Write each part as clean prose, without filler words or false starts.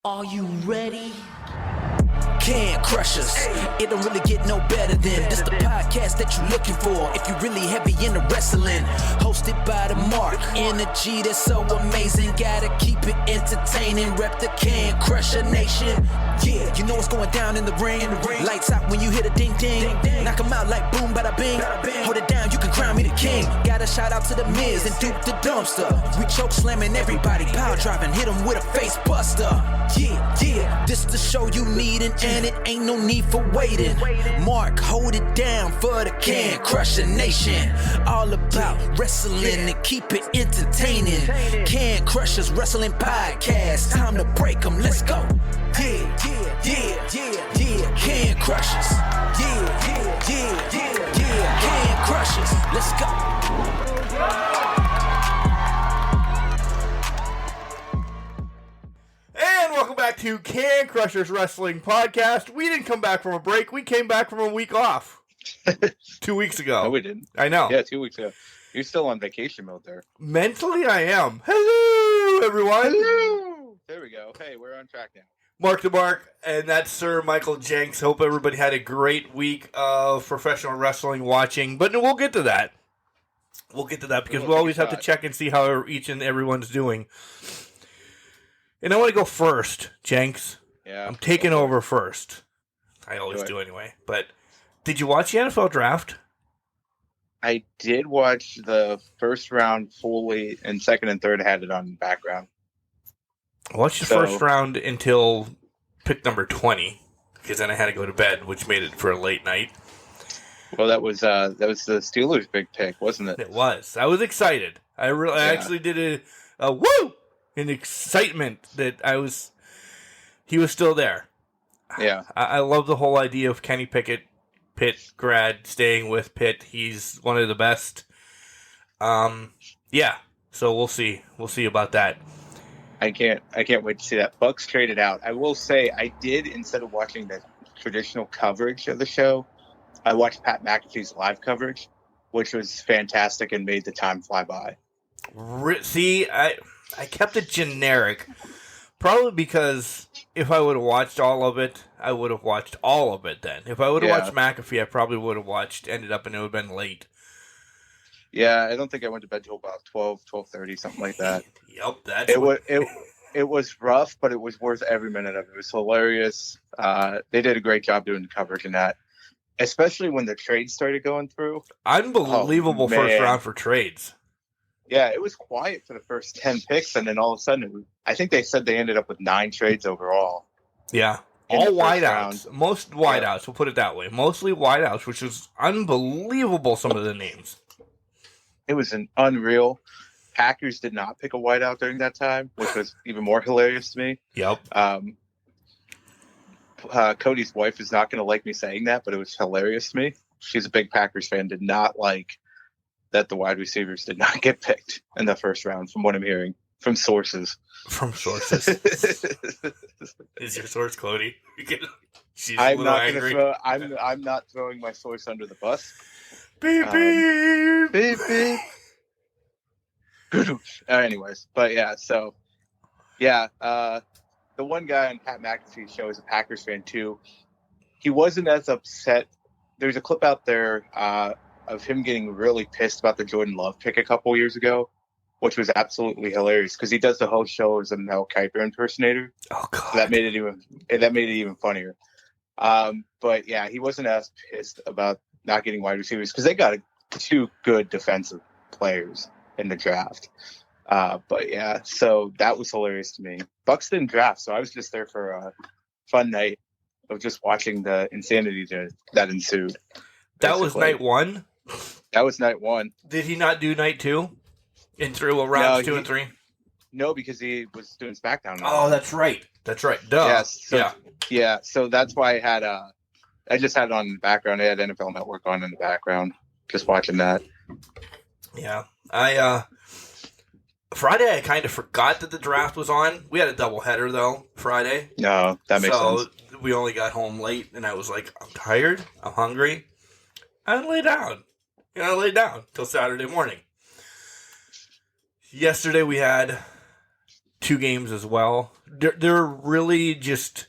Are you ready? Can't crush us. It don't really get no better than this the podcast that you're looking for. If you're really heavy into wrestling, hosted by the Mark. Energy that's so amazing. Gotta keep it entertaining. Rep the Can Crusher Nation. Yeah, you know what's going down in the ring. Lights out when you hit a ding ding. Knock 'em out like boom, bada bing. Hold it down, you can crown me the king. Gotta shout out to the Miz and Duke the Dumpster. We choke slamming everybody, power driving, hit 'em with a face buster. Yeah, this the show you need, and it ain't no need for waiting. Mark, hold it down for the Can Crusher Nation. All about wrestling and keep it entertaining. Can Crushers Wrestling Podcast. Time to break 'em, let's go. Yeah. Can Crushers. Yeah. Can Crushers, let's go. And welcome back to Can Crushers Wrestling Podcast. We didn't come back from a break. We came back from a week off. 2 weeks ago. No, we didn't. I know. Yeah, 2 weeks ago. You're still on vacation mode there. Mentally, I am. Hello, everyone. Hello. There we go. Hey, we're on track now. Mark the Mark, and that's Sir Michael Jenks. Hope everybody had a great week of professional wrestling watching. But we'll get to that. Because we always have to check and see how each and everyone's doing. And I want to go first, Jenks. Yeah. I'm taking over first. I always do anyway. But did you watch the NFL draft? I did watch the first round fully, and second and third had it on background. I watched the first round until pick number 20, because then I had to go to bed, which made it for a late night. Well, that was the Steelers' big pick, wasn't it? It was. I was excited. I actually did a woo in excitement that he was still there. Yeah. I love the whole idea of Kenny Pickett, Pitt grad, staying with Pitt. He's one of the best. Yeah. So we'll see. We'll see about that. I can't wait to see that. Bucks traded out. I will say I did, instead of watching the traditional coverage of the show, I watched Pat McAfee's live coverage, which was fantastic and made the time fly by. See, I kept it generic, probably because if I would have watched all of it, I would have watched all of it then. If I would have watched McAfee, I probably would have ended up and it would have been late. Yeah, I don't think I went to bed till about 12:30, something like that. Yep, it was rough, but it was worth every minute of it. It was hilarious. They did a great job doing the coverage in that, especially when the trades started going through. Unbelievable first round for trades. Yeah, it was quiet for the first 10 picks, and then all of a sudden, I think they said they ended up with 9 trades overall. Yeah, all wideouts. Most wideouts, we'll put it that way. Mostly wideouts, which was unbelievable, some of the names. It was an unreal. Packers did not pick a wideout during that time, which was even more hilarious to me. Yep. Cody's wife is not going to like me saying that, but it was hilarious to me. She's a big Packers fan, did not like that the wide receivers did not get picked in the first round, from what I'm hearing from sources. From sources. Is your source Cody? She's I'm not going to throw. I'm not throwing my source under the bus. Beep beep beep beep. Anyways, but yeah, so yeah, the one guy on Pat McAfee's show is a Packers fan too. He wasn't as upset. There's a clip out there of him getting really pissed about the Jordan Love pick a couple years ago, which was absolutely hilarious because he does the whole show as a Mel Kiper impersonator. Oh god, so that made it even funnier. But yeah, he wasn't as pissed about not getting wide receivers because they got 2 good defensive players in the draft. But yeah, so that was hilarious to me. Bucks didn't draft, so I was just there for a fun night of just watching the insanity that ensued. That was night 1? That was night 1. Did he not do night 2? In through rounds 2 and 3? No, because he was doing SmackDown. Oh, that's right. Duh. Yes. Yeah. So that's why I just had it on in the background. I had NFL Network on in the background, just watching that. Yeah. Friday, I kind of forgot that the draft was on. We had a doubleheader, though, Friday. No, that makes sense. So we only got home late, and I was like, I'm tired. I'm hungry. I lay down. I lay down till Saturday morning. Yesterday we had 2 games as well. They're really just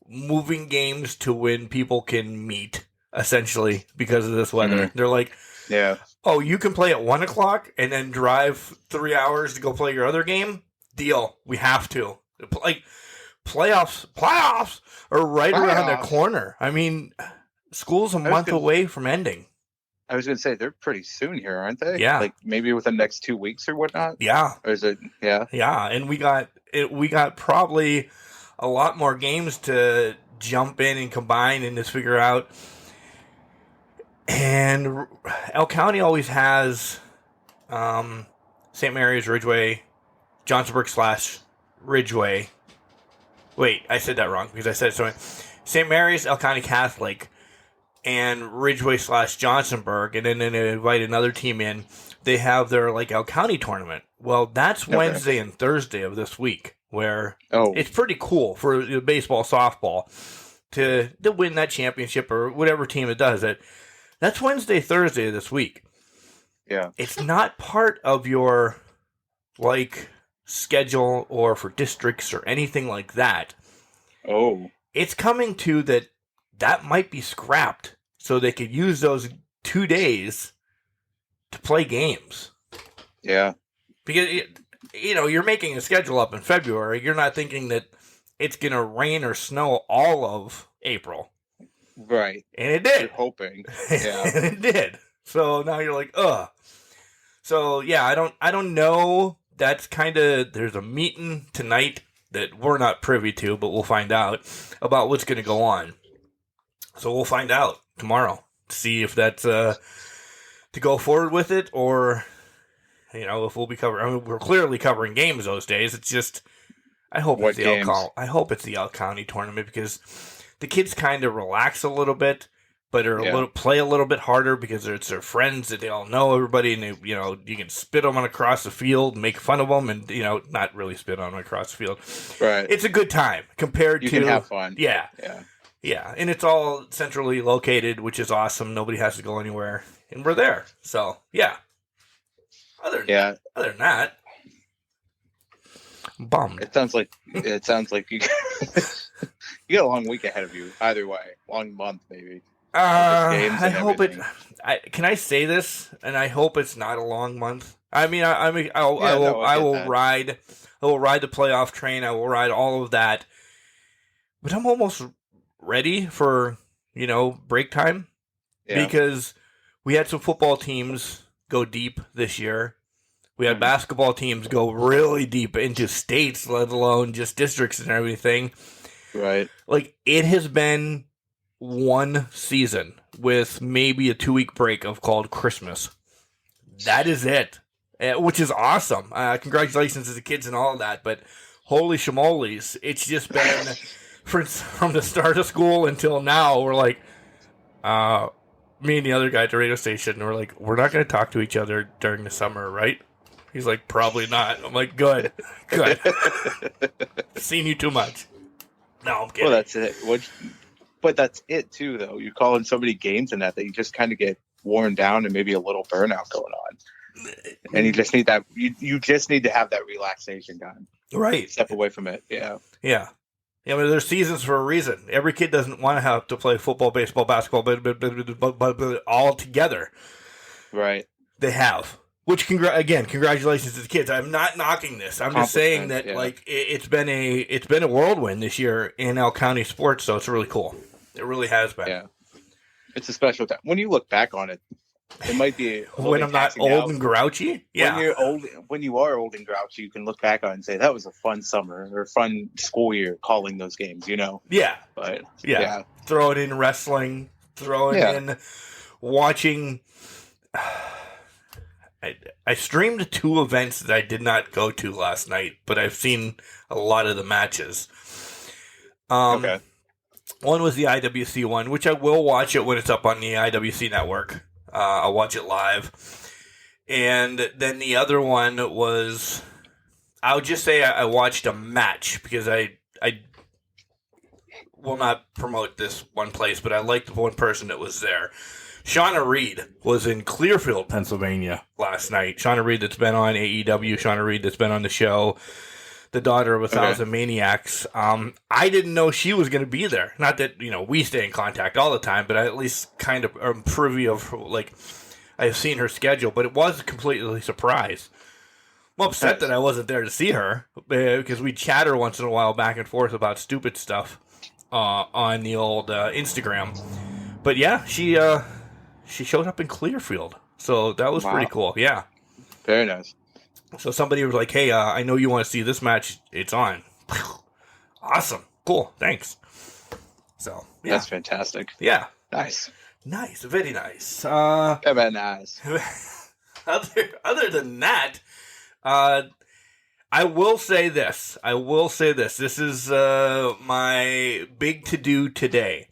moving games to when people can meet, essentially, because of this weather. They're like, Yeah. oh, you can play at 1 o'clock and then drive 3 hours to go play your other game? Deal. We have to. Like, playoffs are right around the corner. I mean, school's a month away from ending. I was going to say, they're pretty soon here, aren't they? Yeah. Like, maybe within the next 2 weeks or whatnot? Yeah. Or is it, yeah? Yeah, and we got probably a lot more games to jump in and combine and just figure out. And El County always has St. Mary's, Ridgeway, Johnsonburg / Ridgeway. Wait, I said that wrong because I said it so. St. Mary's, El County Catholic, and Ridgeway / Johnsonburg, and then they invite another team in. They have their El County tournament. Well, that's Wednesday and Thursday of this week, where it's pretty cool for baseball, softball to win that championship or whatever team it does it. That's Wednesday, Thursday of this week. Yeah. It's not part of your, schedule or for districts or anything like that. Oh. It's coming to that might be scrapped so they could use those 2 days to play games. Yeah. Because, you're making a schedule up in February. You're not thinking that it's going to rain or snow all of April. Right. And it did. You're hoping. Yeah. And it did. So now you're like, ugh. So yeah, I don't know. That's kind of, there's a meeting tonight that we're not privy to, but we'll find out about what's going to go on. So we'll find out tomorrow to see if that's to go forward with it or, if we'll be covering. I mean, we're clearly covering games those days. It's just, I hope it's the El County tournament because the kids kind of relax a little bit, but play a little bit harder because it's their friends that they all know everybody, and you can spit on them across the field, make fun of them, and not really spit on them across the field. Right, it's a good time compared you to can have fun. Yeah, and it's all centrally located, which is awesome. Nobody has to go anywhere, and we're there. So yeah. Other than that, I'm bummed. It sounds like you. You got a long week ahead of you. Either way, long month maybe. I hope it. Can I say this? And I hope it's not a long month. I mean, I will ride. I will ride the playoff train. I will ride all of that. But I'm almost ready for break time because we had some football teams go deep this year. We had basketball teams go really deep into states, let alone just districts and everything. Right. It has been one season with maybe a 2-week break called Christmas. That is it, which is awesome. Congratulations to the kids and all of that, but holy shamoles, it's just been from the start of school until now. We're me and the other guy at the radio station, we're like, we're not going to talk to each other during the summer, right? He's like, probably not. I'm like, good. Seen you too much. No, I'm kidding. Well, that's it. But that's it too, though. You call in so many games in that you just kind of get worn down and maybe a little burnout going on, and you just need that. You just need to have that relaxation time, right? Step away from it. Yeah. I mean, there's seasons for a reason. Every kid doesn't want to have to play football, baseball, basketball, but all together. Right. They have. Which, congratulations to the kids. I'm not knocking this. I'm just saying that it's been a whirlwind this year in El County sports, so it's really cool. It really has been. Yeah, it's a special time. When you look back on it, it might be when I'm not old and grouchy. Yeah, when you are old and grouchy, you can look back on it and say that was a fun summer or fun school year calling those games. Yeah, but yeah. Throw it in wrestling. Throw it in watching. I streamed 2 events that I did not go to last night, but I've seen a lot of the matches. Okay. One was the IWC one, which I will watch it when it's up on the IWC network. I'll watch it live. And then the other one was, I would just say I watched a match because I will not promote this one place, but I liked the one person that was there. Shauna Reed was in Clearfield, Pennsylvania last night. Shauna Reed that's been on AEW, Shauna Reed that's been on the show, the daughter of 1,000 Maniacs. I didn't know she was going to be there. Not that, we stay in contact all the time, but I at least kind of am privy of, I've seen her schedule, but it was completely a surprise. I'm upset that I wasn't there to see her, because we chatter once in a while back and forth about stupid stuff on the old Instagram. But yeah, she showed up in Clearfield, so that was pretty cool. Yeah. Very nice. So somebody was like, hey, I know you want to see this match. It's on. Awesome. Cool. Thanks. So, yeah. That's fantastic. Yeah. Nice. Nice. Very nice. Very nice. Other than that, I will say this. This is my big to-do today.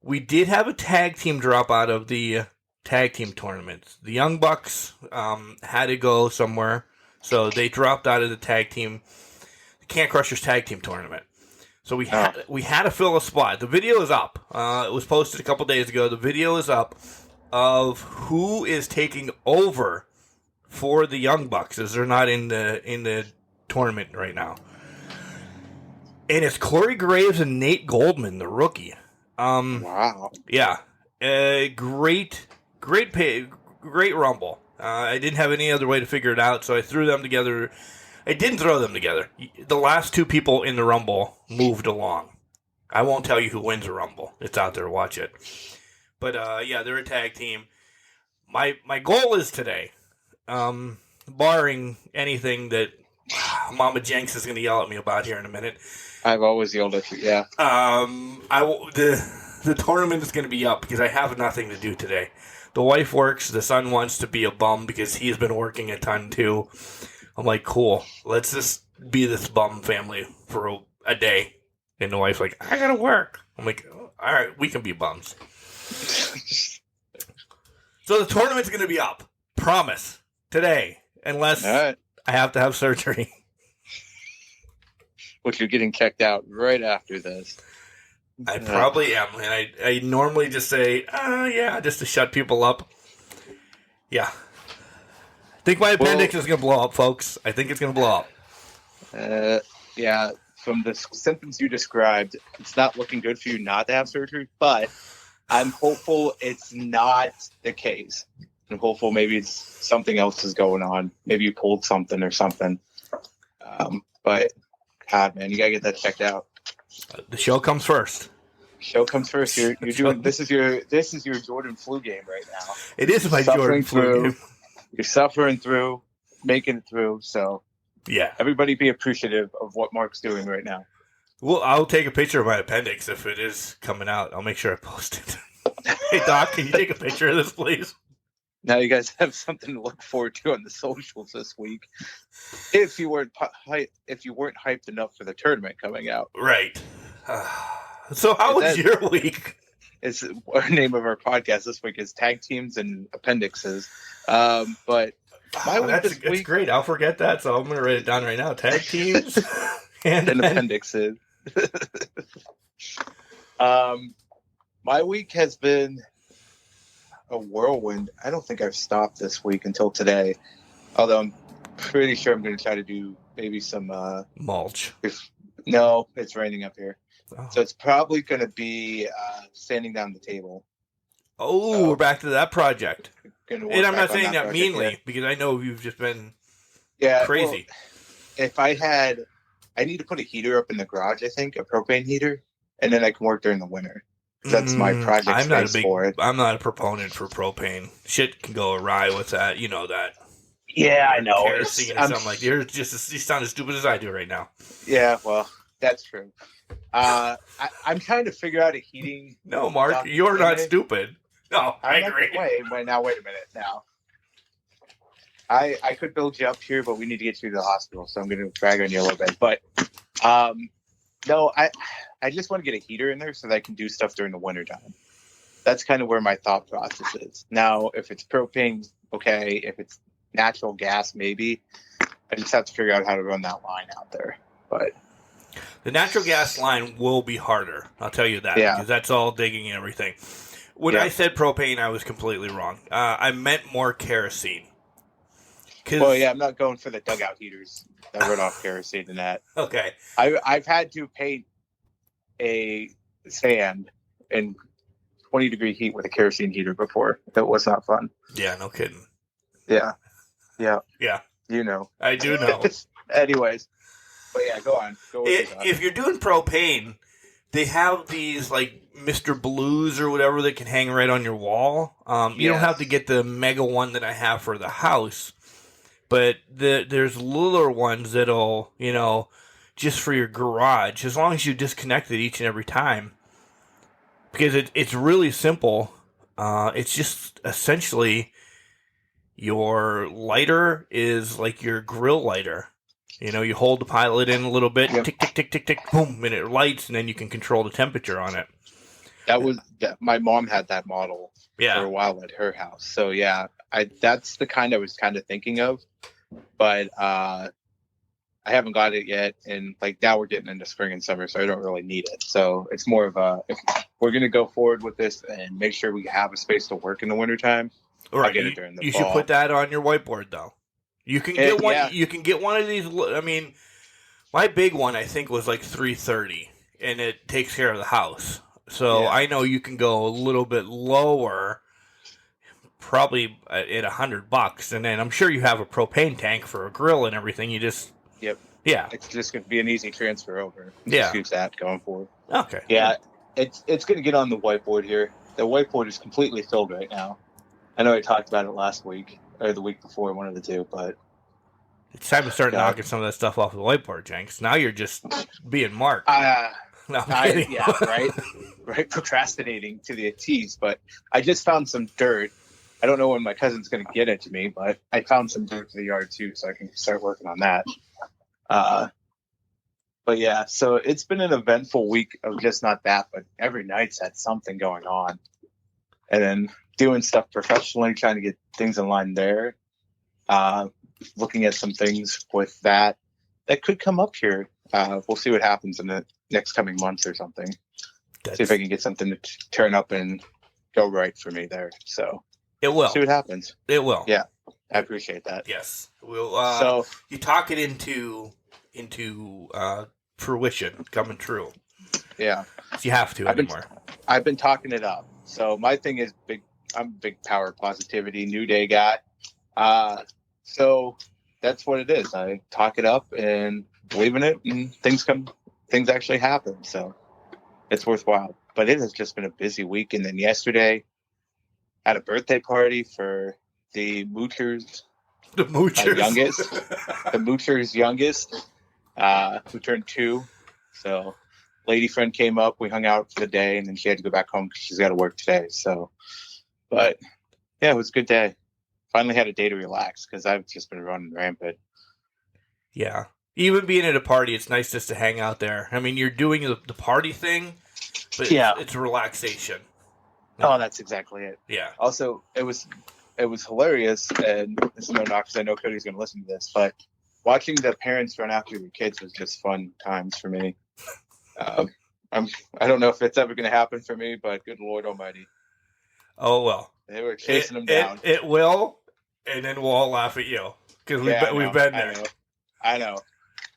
We did have a tag team drop out of the tag team tournaments. The Young Bucks had to go somewhere, so they dropped out of the tag team, the Can't Crushers tag team tournament. So we had to fill a spot. The video is up. It was posted a couple days ago. The video is up of who is taking over for the Young Bucks, as they're not in the tournament right now. And it's Corey Graves and Nate Goldman, the rookie. Wow. Yeah. Great rumble. I didn't have any other way to figure it out, so I threw them together. I didn't throw them together. The last two people in the rumble moved along. I won't tell you who wins a rumble. It's out there. Watch it. But yeah, they're a tag team. My goal is today, barring anything that Mama Jenks is going to yell at me about here in a minute. I've always yelled at you. Yeah. The tournament is going to be up because I have nothing to do today. The wife works. The son wants to be a bum because he's been working a ton too. I'm like, cool. Let's just be this bum family for a day. And the wife's like, I got to work. I'm like, all right, we can be bums. So the tournament's going to be up. Promise. Today. Unless I have to have surgery. Which you're getting checked out right after this. I probably am. And I normally just say, yeah, just to shut people up. Yeah. I think my appendix is going to blow up, folks. I think it's going to blow up. Yeah. From the symptoms you described, it's not looking good for you not to have surgery, but I'm hopeful it's not the case. I'm hopeful maybe it's something else is going on. Maybe you pulled something or something. But God, man, you gotta get that checked out. The show comes first. Show comes first. You're doing this is your Jordan flu game right now. It is my Jordan flu game. You're suffering through, making it through. So yeah, everybody be appreciative of what Mark's doing right now. Well, I'll take a picture of my appendix if it is coming out. I'll make sure I post it. Hey, Doc, can you take a picture of this, please? Now you guys have something to look forward to on the socials this week. If you weren't hyped enough for the tournament coming out, right? So, how was your week? It's our name of our podcast this week is Tag Teams and Appendixes. But my week this week, great. I'll forget that, so I'm going to write it down right now. Tag Teams and Appendixes. My week has been a whirlwind. I don't think I've stopped this week until today. Although I'm pretty sure I'm going to try to do maybe some mulch. No, it's raining up here. Oh. So it's probably going to be sanding down the table. Oh, we're back to that project. And I'm not saying that meanly, because I know you've just been crazy. Well, I need to put a heater up in the garage, I think, a propane heater, and then I can work during the winter. That's my project for it. I'm not a proponent for propane. Shit can go awry with that. You know that. Yeah, I know. Kerosene or something like that. You sound as stupid as I do right now. Yeah, well, that's true. I'm trying to figure out a heating. No, Mark, you're not stupid. No, I agree. Wait a minute now. I could build you up here, but we need to get you to the hospital, so I'm going to drag on you a little bit. But no, I just want to get a heater in there so that I can do stuff during the wintertime. That's kind of where my thought process is. Now, if it's propane, okay. If it's natural gas, maybe. I just have to figure out how to run that line out there. But the natural gas line will be harder. I'll tell you that. Because that's all digging and everything. When I said propane, I was completely wrong. I meant more kerosene. Well, yeah, I'm not going for the dugout heaters that run off kerosene and that. Okay. I've had to paint a sand in 20-degree heat with a kerosene heater before. That was not fun. Yeah, no kidding. Yeah. Yeah. You know. I do know. Anyways. But yeah, go on. Go with If you're doing propane, they have these like Mr. Blues or whatever that can hang right on your wall. You don't have to get the mega one that I have for the house, but there's littler ones that'll, just for your garage, as long as you disconnect it each and every time. Because it's really simple. It's just essentially your lighter is like your grill lighter. You hold the pilot in a little bit, tick, tick, tick, tick, tick, boom, and it lights, and then you can control the temperature on it. My mom had that model for a while at her house. So yeah, that's the kind I was kind of thinking of, but I haven't got it yet. And like now we're getting into spring and summer, so I don't really need it. So it's more of if we're going to go forward with this and make sure we have a space to work in the wintertime. Right. I'll get it during the fall. You should put that on your whiteboard though. You can get one. Yeah. You can get one of these. I mean, my big one I think was like $330, and it takes care of the house. So I know you can go a little bit lower, probably at $100, and then I'm sure you have a propane tank for a grill and everything. You just it's just going to be an easy transfer over. Just use that going forward. Okay. Yeah, it's going to get on the whiteboard here. The whiteboard is completely filled right now. I know I talked about it last week. Or the week before, one of the two, but it's time to start knocking some of that stuff off the whiteboard, Jenks. Now you're just being Mark. No, right. Procrastinating to the T's, but I just found some dirt. I don't know when my cousin's going to get it to me, but I found some dirt for the yard too, so I can start working on that. But yeah, so it's been an eventful week of just not that, but every night's had something going on, and then doing stuff professionally, trying to get things in line there. Looking at some things with that could come up here. We'll see what happens in the next coming months or something. See if I can get something to turn up and go right for me there. So it will. See what happens. It will. Yeah, I appreciate that. Yes, we'll. So you talk it into fruition, coming true. Yeah, you have to anymore. I've been talking it up. So my thing is big. I'm a big power positivity, new day guy. So that's what it is. I talk it up and believe in it, and things actually happen. So it's worthwhile. But it has just been a busy week. And then yesterday, had a birthday party for the Moochers. The Moochers. Youngest. The Moochers' youngest, who turned 2. So lady friend came up. We hung out for the day, and then she had to go back home because she's got to work today. So. But, yeah, it was a good day. Finally had a day to relax because I've just been running rampant. Yeah. Even being at a party, it's nice just to hang out there. I mean, you're doing the party thing, but it's relaxation. Oh, that's exactly it. Yeah. Also, it was hilarious, and this is no knock because I know Cody's going to listen to this, but watching the parents run after their kids was just fun times for me. I don't know if it's ever going to happen for me, but good Lord Almighty. Oh, well. They were chasing them down. It will, and then we'll all laugh at you. Because we've been there. I know,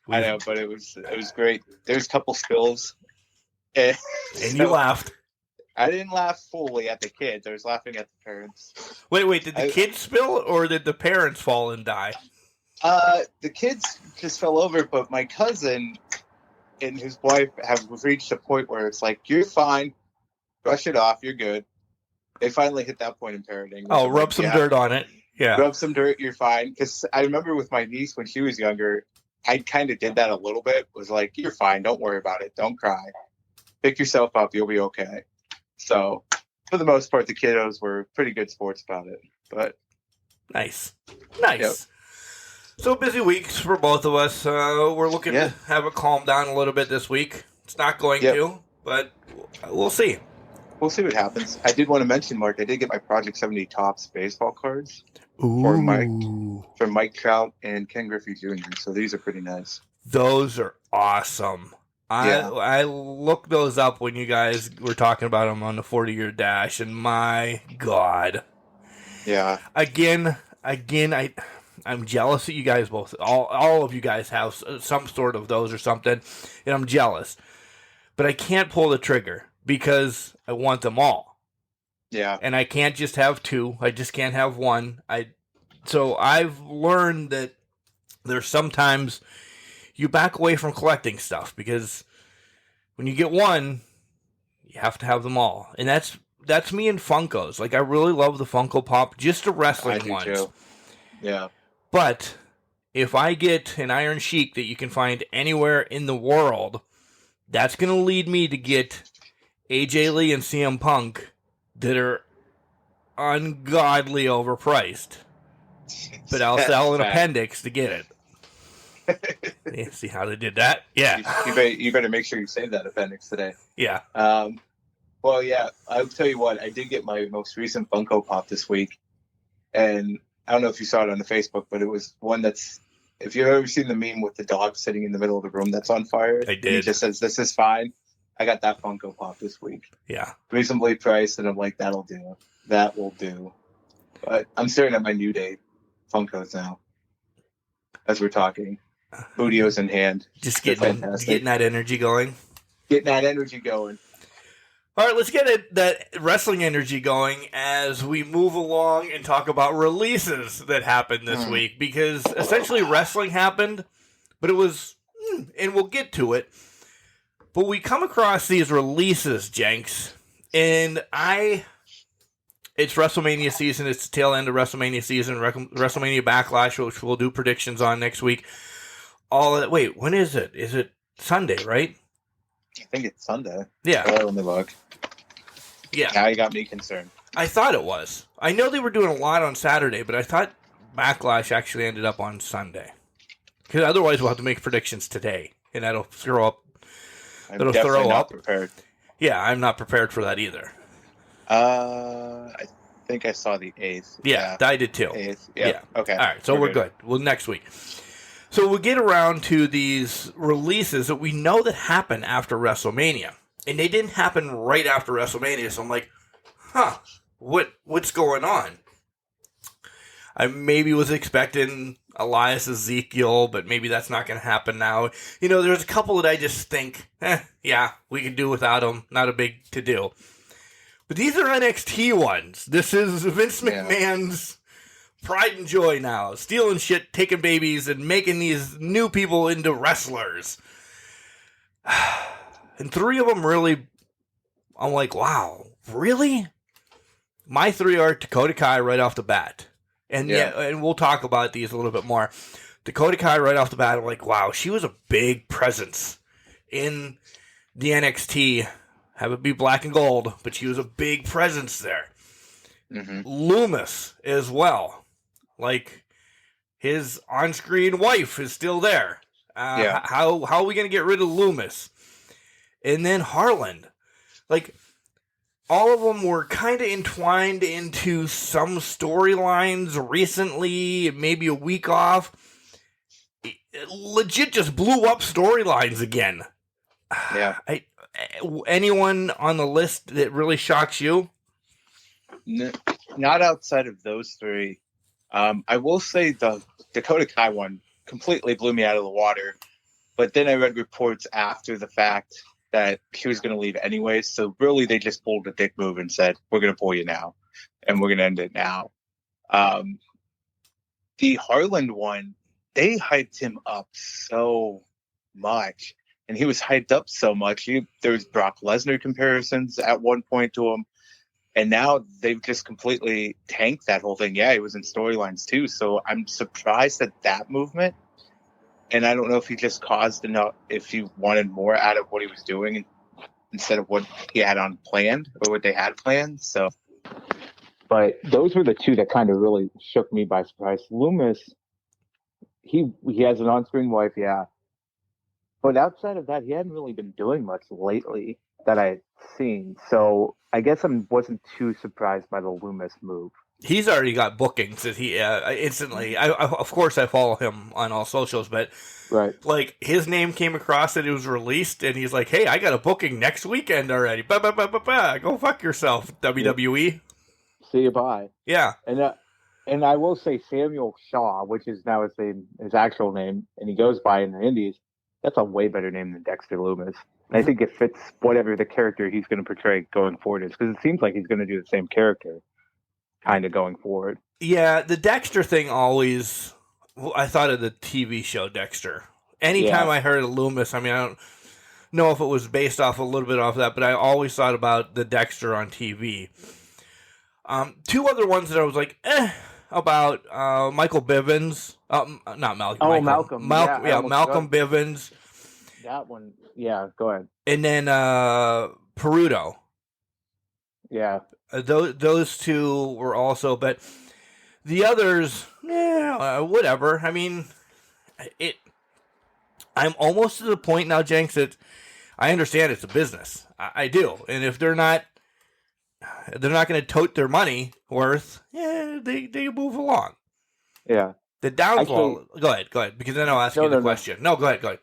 but it was great. There's a couple spills. And you laughed. I didn't laugh fully at the kids. I was laughing at the parents. Wait, did the kids spill, or did the parents fall and die? The kids just fell over, but my cousin and his wife have reached a point where it's like, you're fine. Brush it off. You're good. They finally hit that point in parenting. Oh, rub some dirt on it. Yeah. Rub some dirt, you're fine. Because I remember with my niece when she was younger, I kind of did that a little bit. Was like, you're fine. Don't worry about it. Don't cry. Pick yourself up. You'll be okay. So, for the most part, the kiddos were pretty good sports about it. But Nice. Yep. So, busy weeks for both of us. We're looking to have it calm down a little bit this week. It's not going to, but we'll see. We'll see what happens. I did want to mention, Mark, I did get my Project 70 Topps baseball cards for Mike Trout and Ken Griffey Jr. So these are pretty nice. Those are awesome. I looked those up when you guys were talking about them on the 40-year dash, and my God. Yeah. Again, I'm jealous that you guys both, all of you guys have some sort of those or something, and I'm jealous. But I can't pull the trigger because I want them all. Yeah. And I can't just have two. I just can't have one. So I've learned that there's sometimes you back away from collecting stuff because when you get one, you have to have them all. And that's me and Funkos. Like, I really love the Funko Pop, just the wrestling ones. Too. Yeah. But if I get an Iron Sheik that you can find anywhere in the world, that's going to lead me to get AJ Lee and CM Punk that are ungodly overpriced. But I'll sell an appendix to get it. Yeah, see how they did that? Yeah. You better make sure you save that appendix today. Yeah. Well, yeah, I'll tell you what, I did get my most recent Funko Pop this week. And I don't know if you saw it on the Facebook, but it was one that's, if you've ever seen the meme with the dog sitting in the middle of the room that's on fire, I did. And he just says, "This is fine." I got that Funko Pop this week. Yeah. Reasonably priced, and I'm like, that'll do. That will do. But I'm staring at my New Day Funkos now as we're talking. Bootios in hand. Just getting that energy going. Getting that energy going. All right, let's get that wrestling energy going as we move along and talk about releases that happened this week. Because essentially wrestling happened, but it was, and we'll get to it, but we come across these releases, Jenks, and it's WrestleMania season. It's the tail end of WrestleMania season, WrestleMania Backlash, which we'll do predictions on next week. All of that. Wait, when is it? Is it Sunday, right? I think it's Sunday. Yeah. Let me look. Yeah. Now you got me concerned. I thought it was. I know they were doing a lot on Saturday, but I thought Backlash actually ended up on Sunday. Because otherwise we'll have to make predictions today, and that'll throw up. I'm definitely not prepared. Yeah, I'm not prepared for that either. I think I saw the 8th. Yeah, I did too. 8th. Yeah. Okay. All right, so we're good. Well, next week. So we'll get around to these releases that we know that happen after WrestleMania. And they didn't happen right after WrestleMania, so I'm like, what's going on? I maybe was expecting Elias Ezekiel, but maybe that's not going to happen now. You know, there's a couple that I just think, yeah, we can do without them. Not a big to-do. But these are NXT ones. This is Vince McMahon's pride and joy now. Stealing shit, taking babies, and making these new people into wrestlers. And 3 of them really, I'm like, wow, really? My 3 are Dakota Kai right off the bat. And and we'll talk about these a little bit more. Dakota Kai right off the bat, I'm like, wow, she was a big presence in the NXT. Have it be black and gold, but she was a big presence there. Mm-hmm. Loomis as well. Like, his on-screen wife is still there. How are we going to get rid of Loomis? And then Harland. Like, all of them were kind of entwined into some storylines recently, maybe a week off. It legit just blew up storylines again. Yeah. Anyone on the list that really shocks you? Not outside of those 3. I will say the Dakota Kai one completely blew me out of the water. But then I read reports after the fact that she was going to leave anyways. So really, they just pulled a dick move and said, "We're going to pull you now, and we're going to end it now." The Harland one, they hyped him up so much, and he was hyped up so much. There was Brock Lesnar comparisons at one point to him, and now they've just completely tanked that whole thing. Yeah, he was in storylines too, so I'm surprised at that movement. And I don't know if he just caused enough, if he wanted more out of what he was doing instead of what he had on planned or what they had planned. So, but those were the 2 that kind of really shook me by surprise. Loomis, he has an on-screen wife, yeah. But outside of that, he hadn't really been doing much lately that I had seen. So I guess I wasn't too surprised by the Loomis move. He's already got bookings that he instantly. Of course, I follow him on all socials, but like his name came across that it was released, and he's like, "Hey, I got a booking next weekend already. Go fuck yourself, WWE. See you bye." Yeah, and And I will say Samuel Shaw, which is now his actual name, and he goes by in the Indies. That's a way better name than Dexter Loomis. And I think it fits whatever the character he's going to portray going forward is, because it seems like he's going to do the same character kind of going forward. Yeah, the Dexter thing always. I thought of the TV show Dexter. Anytime I heard of Loomis, I mean, I don't know if it was based off a little bit off that, but I always thought about the Dexter on TV. Two other ones that I was like, about Michael Bivins. Not Malcolm. Oh, Malcolm. Malcolm. Malcolm Bivins. That one. Yeah, go ahead. And then Peruto. Yeah. Those two were also, but the others, whatever. I mean, I'm almost to the point now, Jenks, that I understand it's a business. I do, and if they're not going to tote their money worth, they move along. Yeah. The downfall. Go ahead, because then I'll ask you the question. No, go ahead.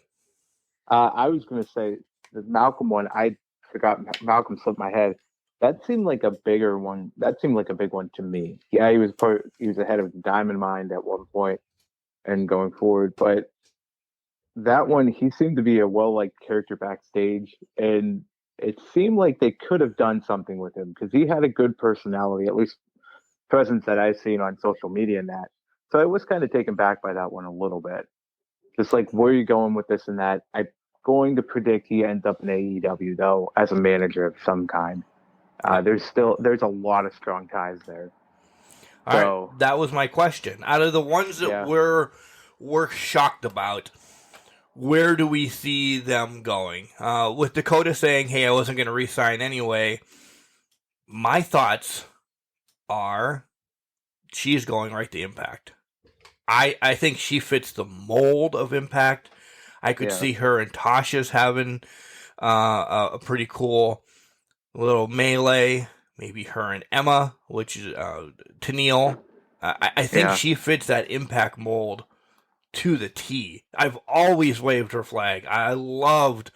I was going to say the Malcolm one. I forgot Malcolm slipped my head. That seemed like a bigger one. That seemed like a big one to me. Yeah, he was ahead of Diamond Mine at one point and going forward, but that one, he seemed to be a well-liked character backstage, and it seemed like they could have done something with him because he had a good personality, at least presence that I've seen on social media and that. So I was kind of taken back by that one a little bit. Just like, where are you going with this and that? I'm going to predict he ends up in AEW, though, as a manager of some kind. There's a lot of strong ties there. All right, that was my question. Out of the ones that we're shocked about, where do we see them going? With Dakota saying, hey, I wasn't going to re-sign anyway, my thoughts are she's going right to Impact. I think she fits the mold of Impact. I could see her and Tasha's having a pretty cool little melee. Maybe her and Emma, which is Tennille. I think she fits that Impact mold to the T. I've always waved her flag. I loved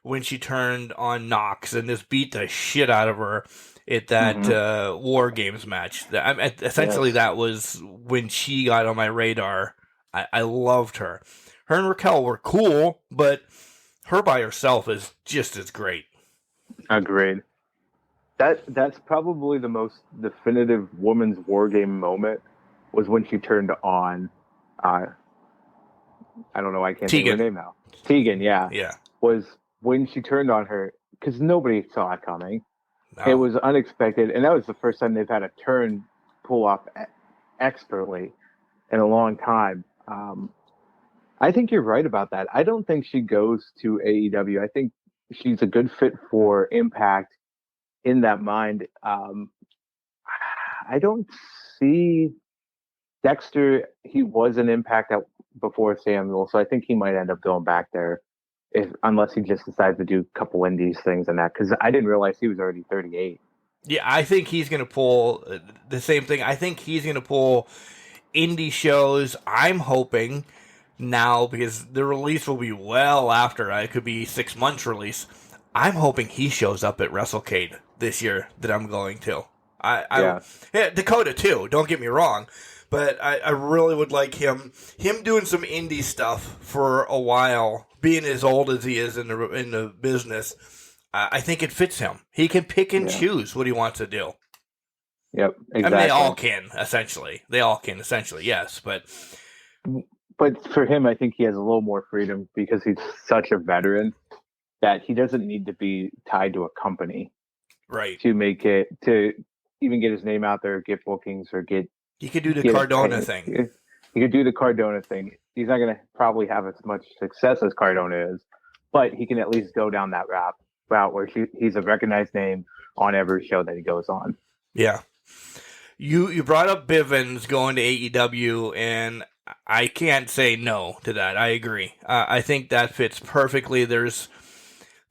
when she turned on Nox and just beat the shit out of her at that War Games match. Essentially, that was when she got on my radar. I loved her. Her and Raquel were cool, but her by herself is just as great. Agreed. That's probably the most definitive women's War Game moment was when she turned on. I don't know. I can't think of her name now. Tegan, yeah. Was when she turned on her, because nobody saw it coming. No. It was unexpected, and that was the first time they've had a turn pull off expertly in a long time. I think you're right about that. I don't think she goes to AEW. I think she's a good fit for Impact in that mind. I don't see Dexter. He was an Impact before Samuel, so I think he might end up going back there, unless he just decides to do a couple indies things and that. Because I didn't realize he was already 38. Yeah, I think he's going to pull the same thing. I think he's going to pull indie shows. I'm hoping now, because the release will be well after. It could be 6 months release. I'm hoping he shows up at WrestleCade this year that I'm going to. Yeah, Dakota too. Don't get me wrong. But I really would like him doing some indie stuff for a while, being as old as he is in the business. I think it fits him. He can pick and choose what he wants to do. Yep, exactly. I mean, they all can, essentially. Yes, but for him, I think he has a little more freedom because he's such a veteran that he doesn't need to be tied to a company, right? To even get his name out there, get bookings, or get. He could do the Cardona thing. He could do the Cardona thing. He's not going to probably have as much success as Cardona is, but he can at least go down that route where he's a recognized name on every show that he goes on. Yeah. You brought up Bivens going to AEW, and I can't say no to that. I agree. I think that fits perfectly. There's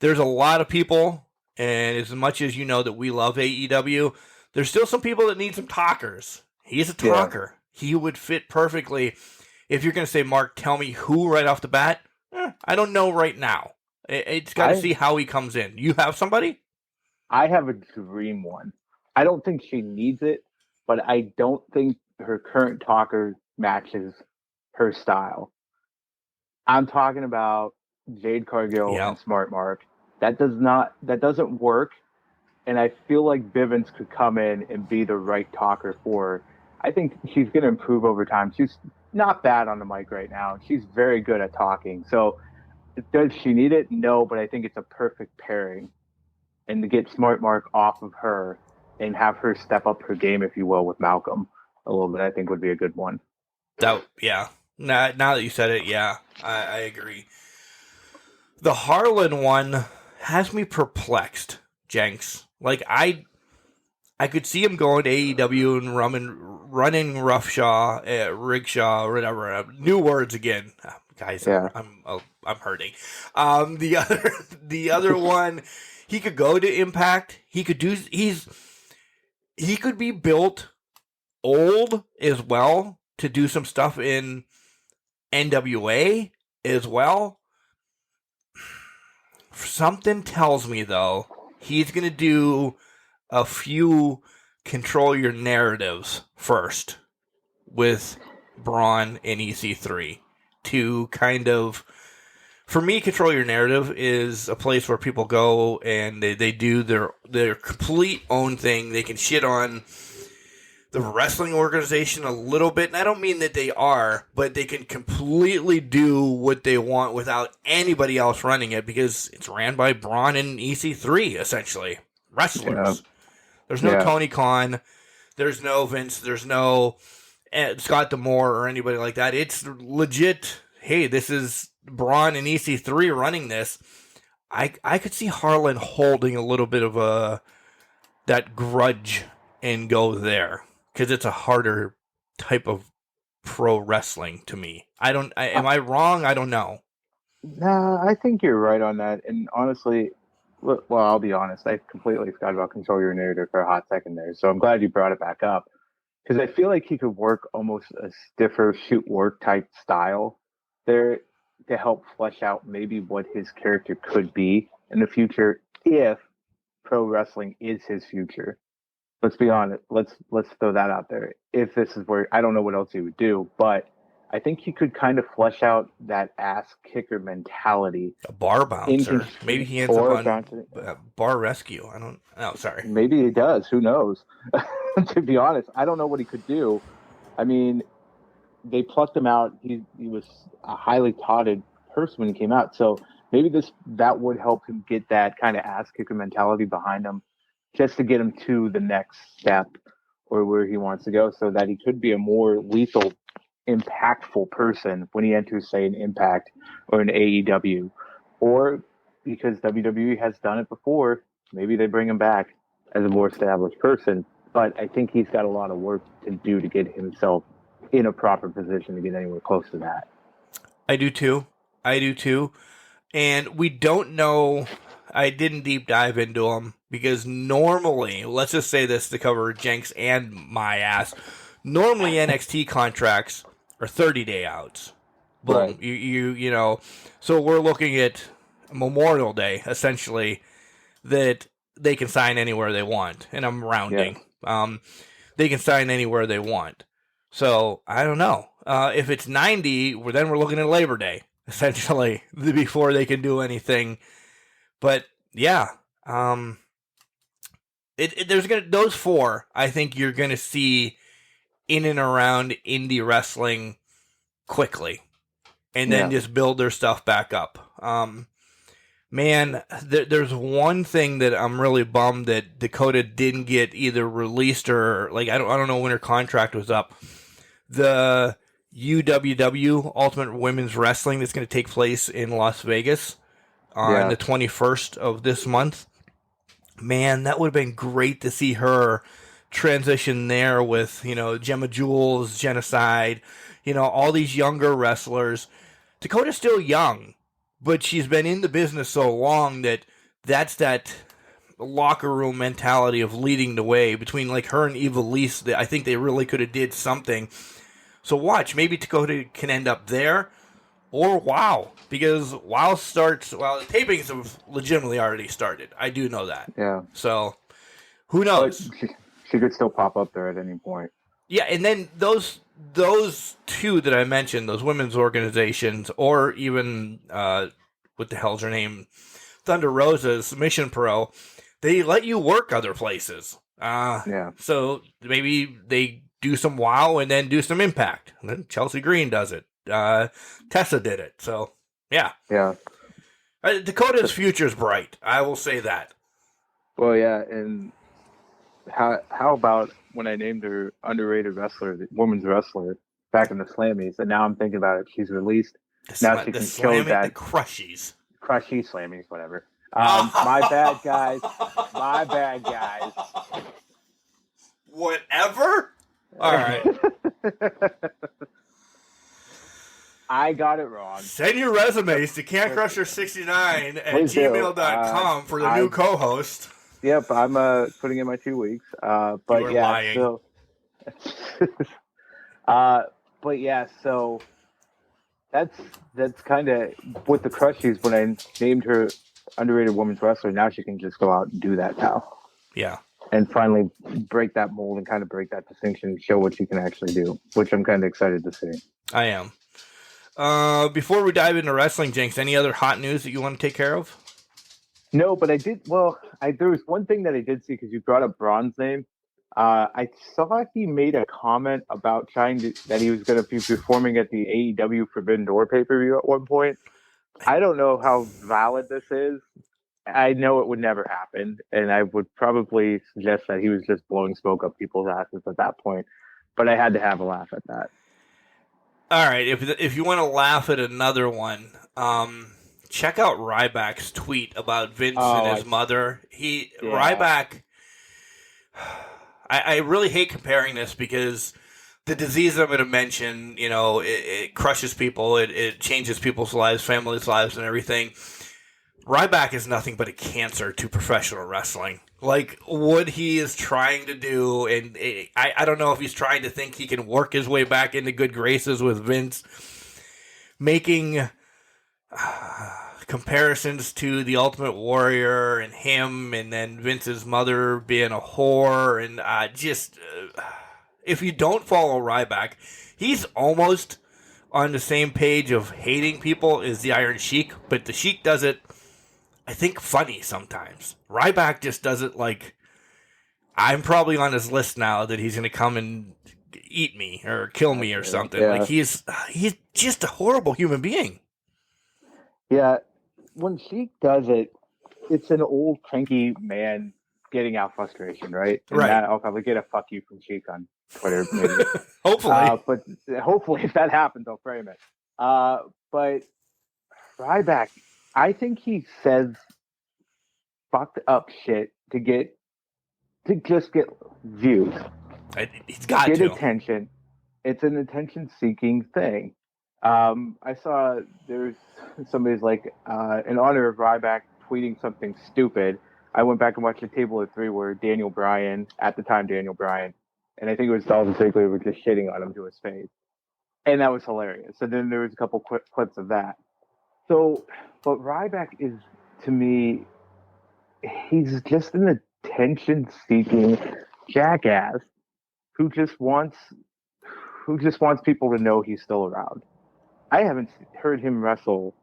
a lot of people, and as much as you know that we love AEW, there's still some people that need some talkers. He's a talker. Yeah. He would fit perfectly. If you're going to say, Mark, tell me who right off the bat, I don't know right now. It's got to see how he comes in. You have somebody? I have a dream one. I don't think she needs it, but I don't think her current talker matches her style. I'm talking about Jade Cargill and Smart Mark. That doesn't work. And I feel like Bivens could come in and be the right talker for her. I think she's going to improve over time. She's not bad on the mic right now. She's very good at talking. So does she need it? No, but I think it's a perfect pairing. And to get Smart Mark off of her and have her step up her game, if you will, with Malcolm a little bit, I think would be a good one. Yeah. Now that you said it, yeah, I agree. The Harlan one has me perplexed, Jenks. Like, I could see him going to AEW and running Roughshaw, Rigshaw, whatever. New words again, guys. Yeah. I'm hurting. The other one, he could go to Impact. He could be built old as well to do some stuff in NWA as well. Something tells me, though, he's going to do a few control your narratives first with Braun and EC3 to kind of, for me, control your narrative is a place where people go and they do their complete own thing. They can shit on the wrestling organization a little bit, and I don't mean that they are, but they can completely do what they want without anybody else running it because it's ran by Braun and EC3, essentially. Wrestlers. Yeah. There's no Tony Khan. There's no Vince. There's no Scott D'Amore or anybody like that. It's legit, hey, this is Braun and EC3 running this. I could see Harlan holding a little bit of that grudge and go there. Because it's a harder type of pro wrestling to me. Am I wrong? I don't know. Nah, I think you're right on that. And honestly, well, I'll be honest. I completely forgot about control your narrative for a hot second there. So I'm glad you brought it back up. Because I feel like he could work almost a stiffer shoot work type style there to help flesh out maybe what his character could be in the future if pro wrestling is his future. Let's be honest. Let's throw that out there. If this is where, I don't know what else he would do, but I think he could kind of flesh out that ass kicker mentality. A bar bouncer. Maybe he ends up on bar rescue. Sorry. Maybe he does. Who knows? To be honest, I don't know what he could do. I mean, they plucked him out. He was a highly touted person when he came out. So maybe that would help him get that kind of ass kicker mentality behind him, just to get him to the next step or where he wants to go so that he could be a more lethal, impactful person when he enters, say, an Impact or an AEW. Or because WWE has done it before, maybe they bring him back as a more established person. But I think he's got a lot of work to do to get himself in a proper position to get anywhere close to that. I do too. And we don't know. I didn't deep dive into them because normally, let's just say this to cover Jenks and my ass, normally NXT contracts are 30-day outs. Boom. Right. You know, so we're looking at Memorial Day, essentially, that they can sign anywhere they want. And I'm rounding. Yeah. They can sign anywhere they want. So, I don't know. If it's 90, then we're looking at Labor Day, essentially, before they can do anything. But yeah, those four, I think you're gonna see in and around indie wrestling quickly, and then just build their stuff back up. Man, there's one thing that I'm really bummed that Dakota didn't get either released or I don't know when her contract was up. The UWW Ultimate Women's Wrestling that's going to take place in Las Vegas on the 21st of this month. Man, that would have been great to see her transition there with, Gemma Jules, Genocide, all these younger wrestlers. Dakota's still young, but she's been in the business so long that's that locker room mentality of leading the way between her and Ivelisse. I think they really could have did something. So watch, maybe Dakota can end up there. Or WoW, because WoW the tapings have legitimately already started. I do know that. Yeah. So, who knows? She could still pop up there at any point. Yeah, and then those two that I mentioned, those women's organizations, or even what the hell's her name, Thunder Rosa's Mission Pro, they let you work other places. Yeah. So maybe they do some WoW and then do some Impact. And then Chelsea Green does it. Tessa did it. So yeah. Yeah. Dakota's future's bright. I will say that. Well, yeah, and how about when I named her underrated wrestler, the women's wrestler, back in the Slammies, and now I'm thinking about it, she's released. Now she can show that the Crushies, Slammies, whatever. My bad, guys. My bad, guys. Whatever. All right. I got it wrong. Send your resumes to CanCrusher69 at Please do. gmail.com for the new co-host. Yep, I'm putting in my 2 weeks. But You are yeah, lying. so but yeah, so that's kind of with the Crushies. When I named her underrated women's wrestler, now she can just go out and do that now. Yeah. And finally break that mold and kind of break that distinction and show what she can actually do, which I'm kind of excited to see. I am. Before we dive into wrestling, Jenks, any other hot news that you want to take care of? No, but I did. Well, there was one thing that I did see because you brought up Braun's name. I saw he made a comment about that he was going to be performing at the AEW Forbidden Door pay-per-view at one point. I don't know how valid this is. I know it would never happen, and I would probably suggest that he was just blowing smoke up people's asses at that point. But I had to have a laugh at that. All right, if you want to laugh at another one, check out Ryback's tweet about Vince and his mother. Ryback. I really hate comparing this because the disease I'm going to mention, it crushes people. It changes people's lives, families' lives, and everything. Ryback is nothing but a cancer to professional wrestling. Like, what he is trying to do, and I don't know if he's trying to think he can work his way back into good graces with Vince, making comparisons to the Ultimate Warrior and him, and then Vince's mother being a whore, and if you don't follow Ryback, he's almost on the same page of hating people as the Iron Sheik, but the Sheik does it, I think, funny sometimes. Ryback just does it like, I'm probably on his list now that he's going to come and eat me or kill me or something. Yeah. Like, he's just a horrible human being. Yeah, when Sheik does it, it's an old cranky man getting out frustration, right? And Right. I'll probably get a fuck you from Sheik on Twitter, maybe. Hopefully. But hopefully, if that happens, I'll frame it. But Ryback, I think he says fucked up shit to just get views. He's got Get to. attention. It's an attention-seeking thing. I saw there's somebody's like, in honor of Ryback tweeting something stupid. I went back and watched the Table of Three where Daniel Bryan, and I think it was Dolph Ziggler, were just shitting on him to his face. And that was hilarious. And then there was a couple clips of that. So, but Ryback is, to me, he's just an attention-seeking jackass who just wants people to know he's still around. I haven't heard him wrestle.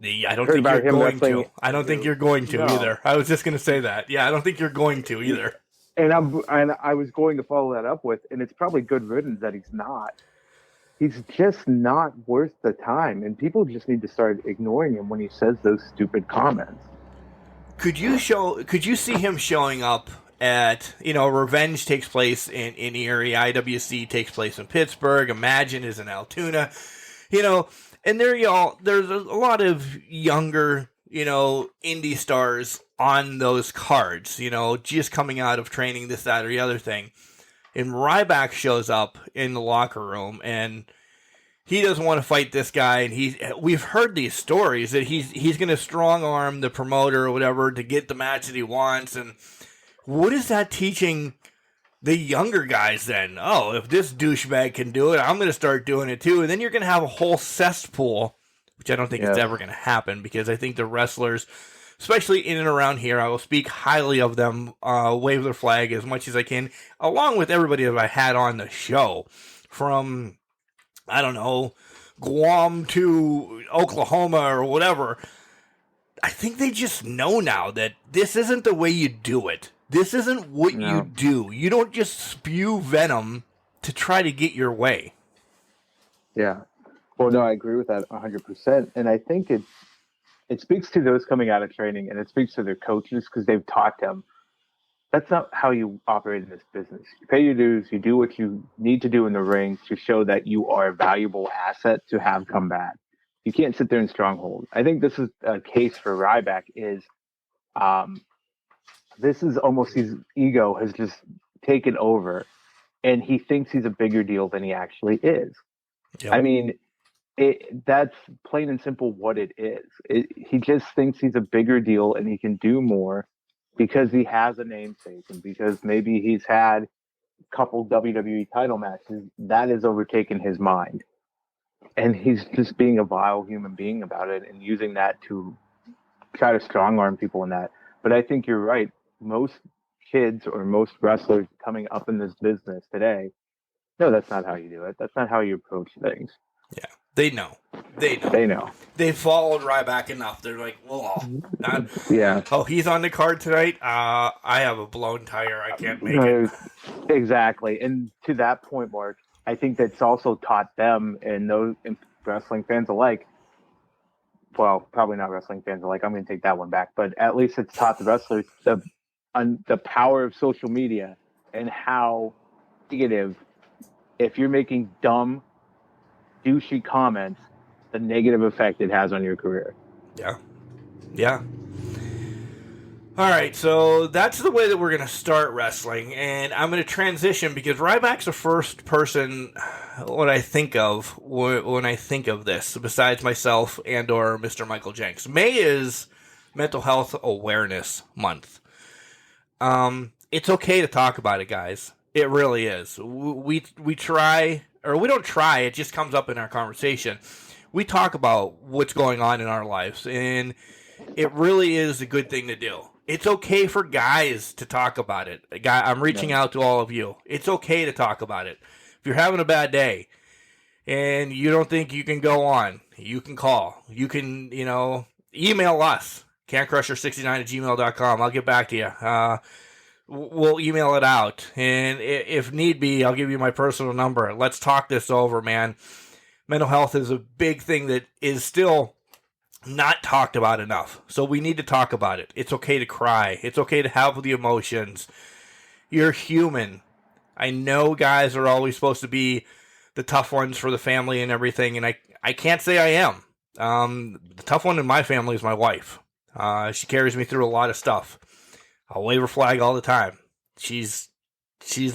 I don't think you're going to. I don't think you're going to either. I was just going to say that. Yeah, I don't think you're going to either. And I was going to follow that up with, and it's probably good riddance that he's not. He's just not worth the time, and people just need to start ignoring him when he says those stupid comments. Could you see him showing up at, Revenge takes place in Erie, IWC takes place in Pittsburgh, Imagine is in Altoona, and there's a lot of younger, indie stars on those cards, just coming out of training, this, that, or the other thing. And Ryback shows up in the locker room, and he doesn't want to fight this guy. And we've heard these stories that he's going to strong arm the promoter or whatever to get the match that he wants. And what is that teaching the younger guys then? Oh, if this douchebag can do it, I'm going to start doing it too. And then you're going to have a whole cesspool, which I don't think it's ever going to happen, because I think the wrestlers especially in and around here. I will speak highly of them, wave their flag as much as I can, along with everybody that I had on the show. From, I don't know, Guam to Oklahoma or whatever. I think they just know now that this isn't the way you do it. This isn't what you do. You don't just spew venom to try to get your way. Yeah. Well, no, I agree with that 100%. And I think it speaks to those coming out of training, and it speaks to their coaches because they've taught them that's not how you operate in this business. You pay your dues, you do what you need to do in the ring to show that you are a valuable asset to have come back. You can't sit there in stronghold. I think this is a case for Ryback is this is almost his ego has just taken over, and he thinks he's a bigger deal than he actually is. Yep. I mean, that's plain and simple what it is. He just thinks he's a bigger deal and he can do more because he has a namesake and because maybe he's had a couple WWE title matches. That has overtaken his mind. And he's just being a vile human being about it and using that to try to strong arm people in that. But I think you're right. Most kids or most wrestlers coming up in this business today, no, that's not how you do it. That's not how you approach things. Yeah, they know. They know. They followed Ryback enough. They're like, well, not. Yeah. Oh, he's on the card tonight. I have a blown tire. I can't make it. Exactly. And to that point, Mark, I think that's also taught them and those wrestling fans alike. Well, probably not wrestling fans alike. I'm going to take that one back. But at least it's taught the wrestlers the power of social media and how negative, if you're making dumb, douchey comments, the negative effect it has on your career. Yeah. All right, so that's the way that we're going to start wrestling, and I'm going to transition because Ryback's the first person what I think of when I think of this, besides myself and or Mr. Michael Jenks. May is Mental Health Awareness Month. It's okay to talk about it, guys. It really is. We try, or we don't try, it just comes up in our conversation. We talk about what's going on in our lives, and it really is a good thing to do. It's okay for guys to talk about it. I'm reaching out to all of you. It's okay to talk about it. If you're having a bad day and you don't think you can go on, you can call. You can, email us, cancrusher69@gmail.com. I'll get back to you. We'll email it out. And if need be, I'll give you my personal number. Let's talk this over, man. Mental health is a big thing that is still not talked about enough. So we need to talk about it. It's okay to cry. It's okay to have the emotions. You're human. I know guys are always supposed to be the tough ones for the family and everything, and I can't say I am. The tough one in my family is my wife. She carries me through a lot of stuff. I'll wave her flag all the time. She's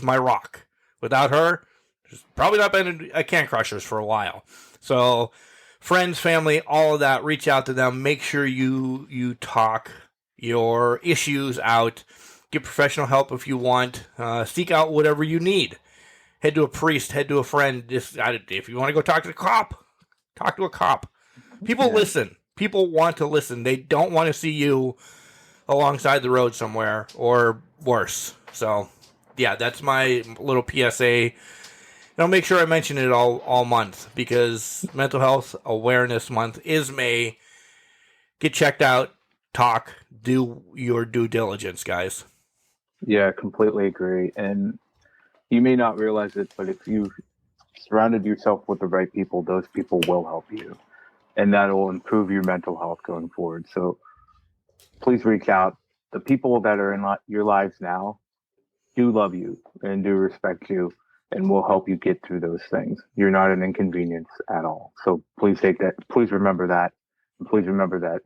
my rock. Without her, there's probably not been a Can Crushers for a while. So friends, family, all of that, reach out to them. Make sure you talk your issues out. Get professional help if you want. Seek out whatever you need. Head to a priest. Head to a friend. If you want to go talk to a cop, talk to a cop. People listen. People want to listen. They don't want to see you alongside the road somewhere or worse. So, yeah, that's my little PSA. And I'll make sure I mention it all month because Mental Health Awareness Month is May. Get checked out, talk, do your due diligence, guys. Yeah, completely agree. And you may not realize it, but if you surrounded yourself with the right people, those people will help you. And that will improve your mental health going forward. So please reach out. The people that are in your lives now do love you and do respect you, and will help you get through those things. You're not an inconvenience at all. So please please remember that. And please remember that.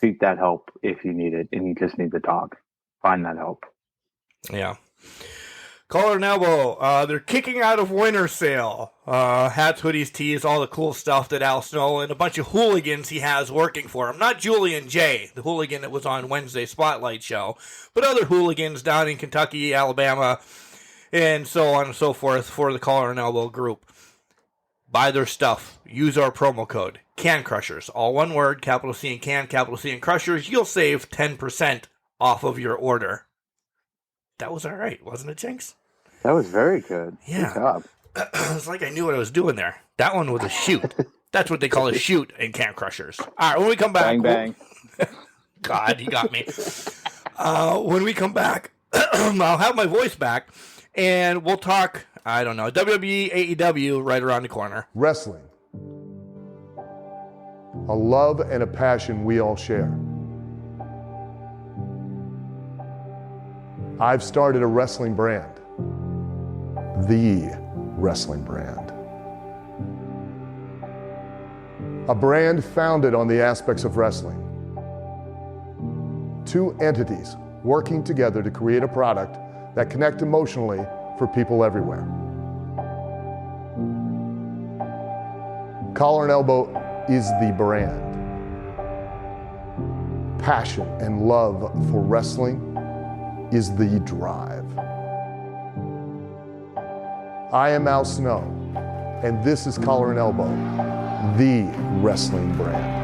Seek that help if you need it, and you just need to talk. Find that help. Yeah. Collar and Elbow, they're kicking out of winter sale. Hats, hoodies, tees, all the cool stuff that Al Snow and a bunch of hooligans he has working for him. Not Julian J., the hooligan that was on Wednesday's Spotlight show, but other hooligans down in Kentucky, Alabama, and so on and so forth for the Collar and Elbow group. buy their stuff. Use our promo code Can Crushers, all one word, capital C and Can, capital C and Crushers. You'll save 10% off of your order. That was all right, wasn't it, Jenks? That was very good. Yeah. Good job. It's like I knew what I was doing there. That one was a shoot. That's what they call a shoot in Can Crushers. All right, when we come back, Bang, bang. God, you got me. When we come back, I'll have my voice back, and we'll talk, I don't know, WWE, AEW right around the corner. Wrestling. A love and a passion we all share. I've started a wrestling brand. The wrestling brand. A brand founded on the aspects of wrestling. Two entities working together to create a product that connect emotionally for people everywhere. Collar and Elbow is the brand. Passion and love for wrestling is the drive. I am Al Snow, and this is Collar and Elbow, the wrestling brand.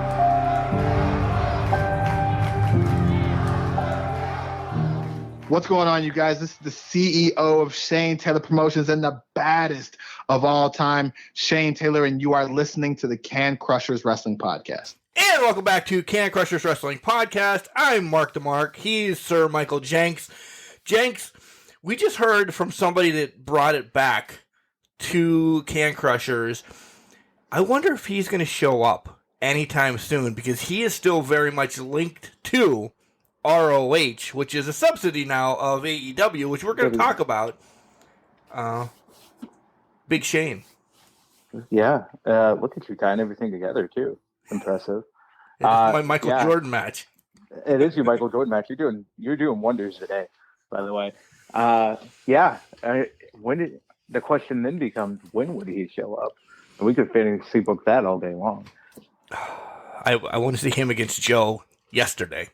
What's going on, you guys? This is the CEO of Shane Taylor Promotions and the baddest of all time, Shane Taylor, and you are listening to the Can Crushers Wrestling Podcast. And welcome back to Can Crushers Wrestling Podcast. I'm Mark the Mark. He's Sir Michael Jenks. Jenks, we just heard from somebody that brought it back to Can Crushers. I wonder if he's going to show up anytime soon, because he is still very much linked to ROH, which is a subsidy now of AEW, which we're going to talk about. Big Shane. Yeah. Look at you tying everything together, too. Impressive. My Michael Jordan match. It is your Michael Jordan match. You're doing wonders today, by the way. The question then becomes, when would he show up? And we could fantasy book that all day long. I want to see him against Joe yesterday,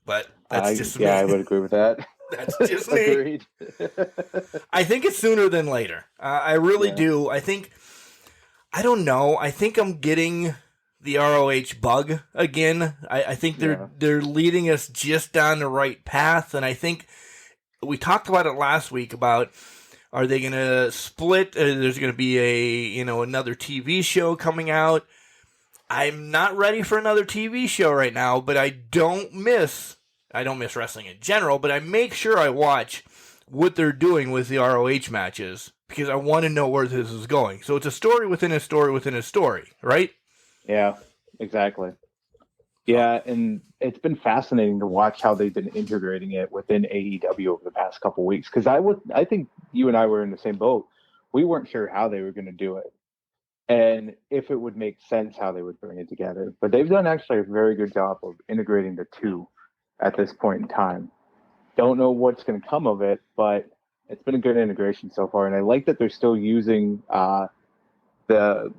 but that's just me. Yeah, I would agree with that. That's just me. Agreed. I think it's sooner than later. I really do. I don't know. I think I'm getting the ROH bug again. I think they're leading us just down the right path, and I think we talked about it last week about, are they going to split? There's going to be another TV show coming out. I'm not ready for another TV show right now, but I don't miss wrestling in general, but I make sure I watch what they're doing with the ROH matches, because I want to know where this is going. So it's a story within a story within a story, right? Yeah, exactly. Yeah, and it's been fascinating to watch how they've been integrating it within AEW over the past couple of weeks, because I think you and I were in the same boat. We weren't sure how they were going to do it and if it would make sense how they would bring it together. But they've done actually a very good job of integrating the two at this point in time. Don't know what's going to come of it, but it's been a good integration so far. And I like that they're still using the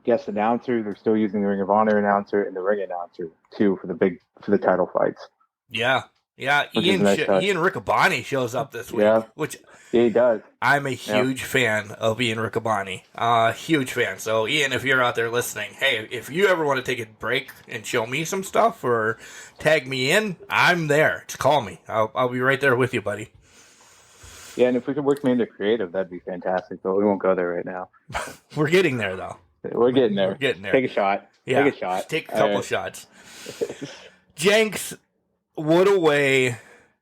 guest announcer. They're still using the Ring of Honor announcer and the ring announcer too for the title fights. Yeah. Ian Riccaboni shows up this week, which he does. I'm a huge fan of Ian Riccaboni. Huge fan. So Ian, if you're out there listening, hey, if you ever want to take a break and show me some stuff or tag me in, I'm there. Just call me. I'll be right there with you, buddy. Yeah, and if we could work me into creative, that'd be fantastic. But we won't go there right now. We're getting there, though. We're getting there. Take a shot. Yeah. Take a shot. Take a couple shots. Jenks, what a way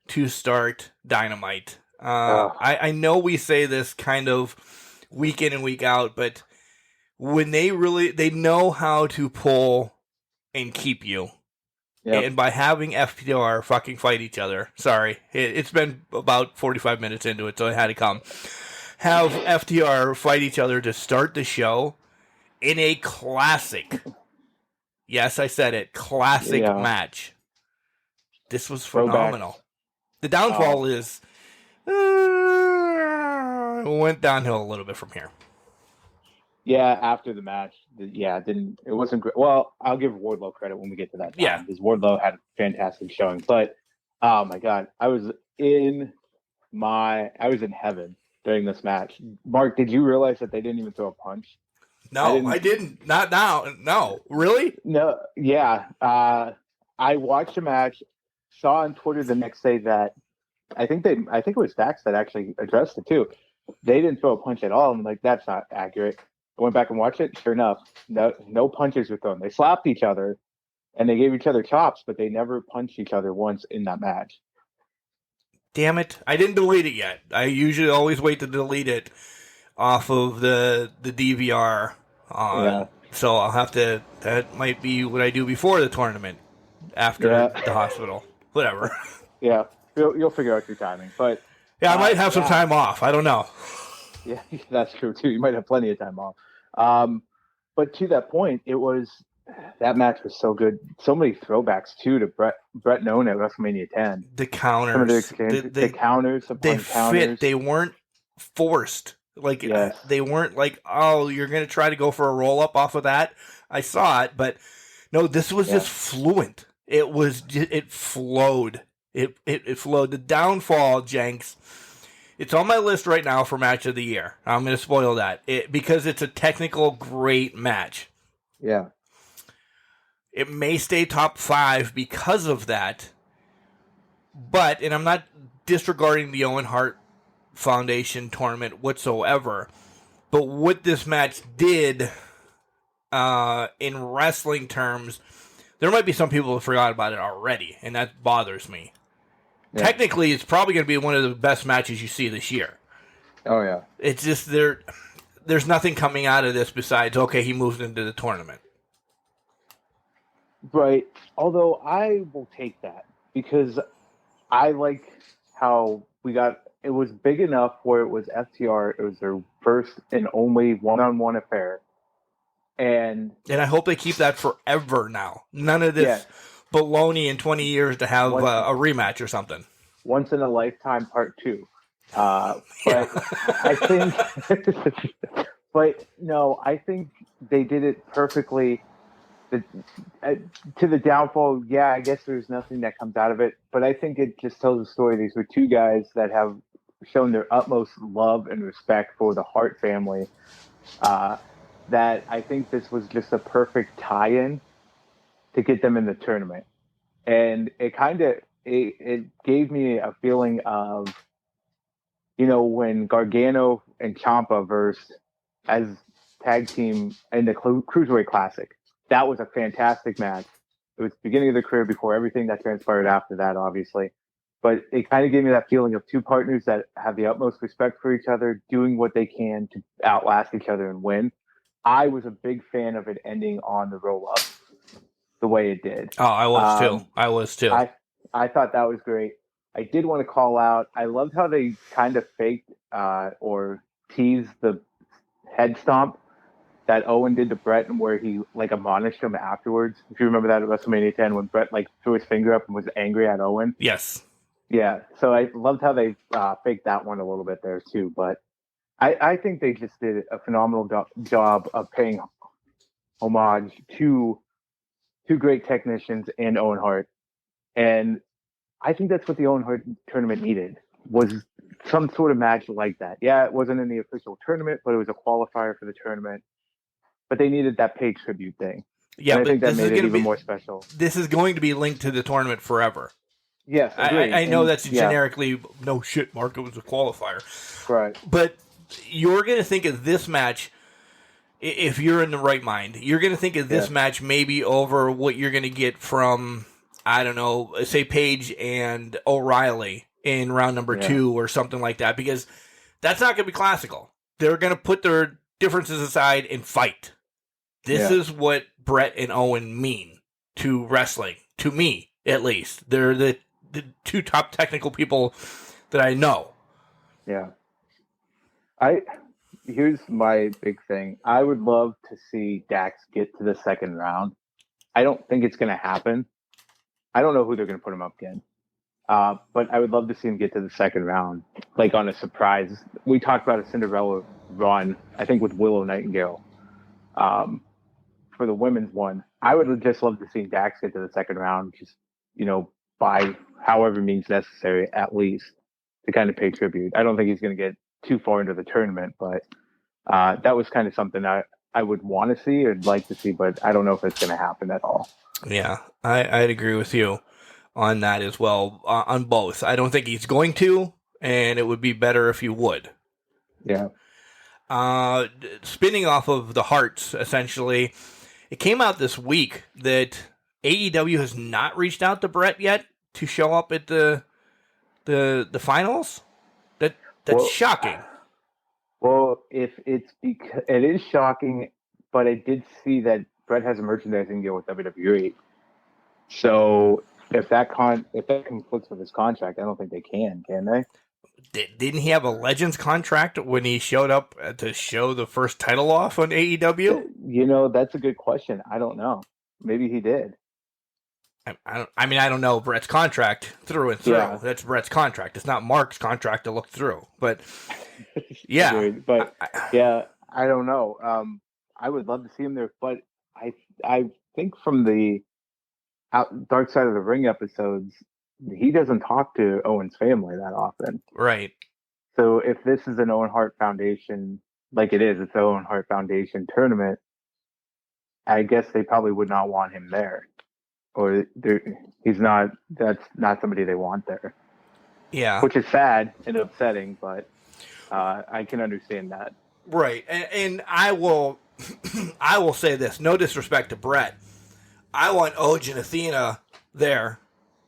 to start Dynamite. I know we say this kind of week in and week out, but when they know how to pull and keep you. Yep. And by having FTR fucking fight each other, sorry, it's been about 45 minutes into it, so I had to come. Have FTR fight each other to start the show in a classic, yes, I said it, classic match. This was phenomenal. The downfall is went downhill a little bit from here. Yeah, after the match, it wasn't great. Well, I'll give Wardlow credit when we get to that time. Yeah, because Wardlow had a fantastic showing. But oh my God, I was in heaven during this match. Mark, did you realize that they didn't even throw a punch? No, I didn't. Not now. No, really? No, yeah. I watched the match. Saw on Twitter the next day that I think it was Dax that actually addressed it too. They didn't throw a punch at all. I'm like, that's not accurate. I went back and watched it. Sure enough, no punches were thrown. They slapped each other and they gave each other chops, but they never punched each other once in that match. Damn it. I didn't delete it yet. I usually always wait to delete it off of the DVR. So I'll have to, that might be what I do before the tournament, after the hospital. Whatever. Yeah, you'll figure out your timing. But yeah, I might have some time off. I don't know. Yeah, that's true too. You might have plenty of time off. But to that point, that match was so good. So many throwbacks too to Brett and Owen at WrestleMania 10. The counters, some of the counters, they fit. They weren't forced. Like they weren't like, oh, you're gonna try to go for a roll up off of that. I saw it, but no, this was just fluent. It flowed. It flowed. The downfall, Jenks. It's on my list right now for match of the year. I'm going to spoil that because it's a technical great match. Yeah. It may stay top 5 because of that. But, and I'm not disregarding the Owen Hart Foundation tournament whatsoever, but what this match did in wrestling terms, there might be some people who forgot about it already, and that bothers me. Yeah. Technically, it's probably going to be one of the best matches you see this year. Oh, yeah. It's just there's nothing coming out of this besides, okay, he moves into the tournament. Right. Although I will take that because I like how it was big enough where it was FTR. It was their first and only one-on-one affair. And I hope they keep that forever now. None of this baloney in 20 years to have a rematch or something. Once in a lifetime part 2. But I think, but no, I think they did it perfectly. To the downfall, I guess there's nothing that comes out of it, but I think it just tells a story. These were two guys that have shown their utmost love and respect for the Hart family. That I think this was just a perfect tie-in to get them in the tournament. And it gave me a feeling of, when Gargano and Ciampa versed as tag team in the Cruiserweight Classic. That was a fantastic match. It was the beginning of their career before everything that transpired after that, obviously. But it kind of gave me that feeling of two partners that have the utmost respect for each other, doing what they can to outlast each other and win. I was a big fan of it ending on the roll-up the way it did. Oh, I was too. I thought that was great. I did want to call out, I loved how they kind of faked or teased the head stomp that Owen did to Brett and where he admonished him afterwards. If you remember that at WrestleMania 10 when Brett threw his finger up and was angry at Owen. Yes. Yeah. So I loved how they faked that one a little bit there too. But I think they just did a phenomenal job of paying homage to two great technicians and Owen Hart. And I think that's what the Owen Hart tournament needed, was some sort of match like that. Yeah, it wasn't in the official tournament, but it was a qualifier for the tournament. But they needed that paid tribute thing. Yeah, and I think that made it even more special. This is going to be linked to the tournament forever. Yes, I know that's generically, no shit, Mark, it was a qualifier. Right. But you're going to think of this match, if you're in the right mind, you're going to think of this match maybe over what you're going to get from, I don't know, say Paige and O'Reilly in round number 2 or something like that, because that's not going to be classical. They're going to put their differences aside and fight. This is what Brett and Owen mean to wrestling, to me at least. They're the two top technical people that I know. Yeah. Here's my big thing. I would love to see Dax get to the second round. I don't think it's going to happen. I don't know who they're going to put him up again. But I would love to see him get to the second round, on a surprise. We talked about a Cinderella run, I think, with Willow Nightingale for the women's one. I would just love to see Dax get to the second round, just, by however means necessary, at least, to kind of pay tribute. I don't think he's going to get too far into the tournament, but that was kind of something I I would want to see or like to see, but I don't know if it's going to happen at all. Yeah, I'd agree with you on that as well, on both. I don't think he's going to, and it would be better if he would. Yeah. Spinning off of the Hearts, essentially, it came out this week that AEW has not reached out to Brett yet to show up at the finals. That's shocking. Well, if it's because it is shocking, but I did see that Brett has a merchandising deal with WWE. So if that conflicts with his contract, I don't think they can they? Didn't he have a Legends contract when he showed up to show the first title off on AEW? You know, that's a good question. I don't know. Maybe he did. I don't know Brett's contract through and through. Yeah. That's Brett's contract. It's not Mark's contract to look through. But yeah, Agreed. But I don't know. I would love to see him there, but I think from the Dark Side of the Ring episodes, he doesn't talk to Owen's family that often. Right. So if this is an Owen Hart Foundation, like it is, it's the Owen Hart Foundation tournament, I guess they probably would not want him there. Or that's not somebody they want there. Yeah. Which is sad and upsetting, but I can understand that. Right. And I will I will say this, no disrespect to Brett. I want Oj and Athena there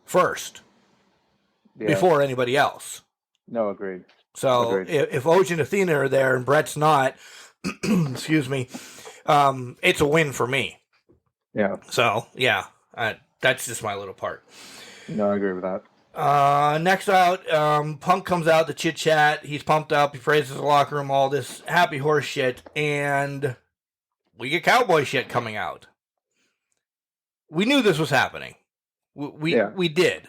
first before anybody else. No, agreed. So if Oj and Athena are there and Brett's not, excuse me, it's a win for me. Yeah. So, yeah, that's just my little part. No, I agree with that. Next out, Punk comes out to chit chat. He's pumped up. He praises the locker room, all this happy horse shit, and we get cowboy shit coming out. We knew this was happening. We did.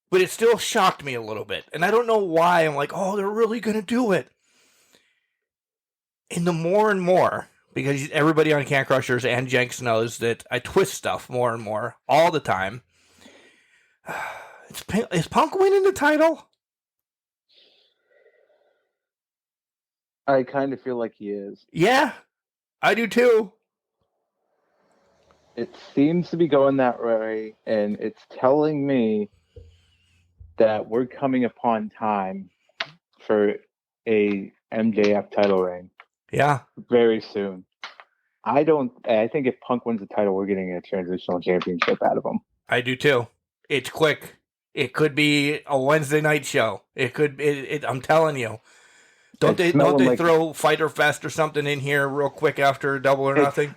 But it still shocked me a little bit. And I don't know why. I'm like, oh, they're really going to do it. And the more and more, because everybody on Can Crushers and Jenks knows that I twist stuff more and more all the time. Is Punk winning the title? I kind of feel like he is. Yeah, I do too. It seems to be going that way, and it's telling me that we're coming upon time for a MJF title reign. Yeah. Very soon. I think if Punk wins the title, we're getting a transitional championship out of him. I do too. It's quick. It could be a Wednesday night show. It could. I'm telling you. Don't they throw Fyter Fest or something in here real quick after Double or Nothing?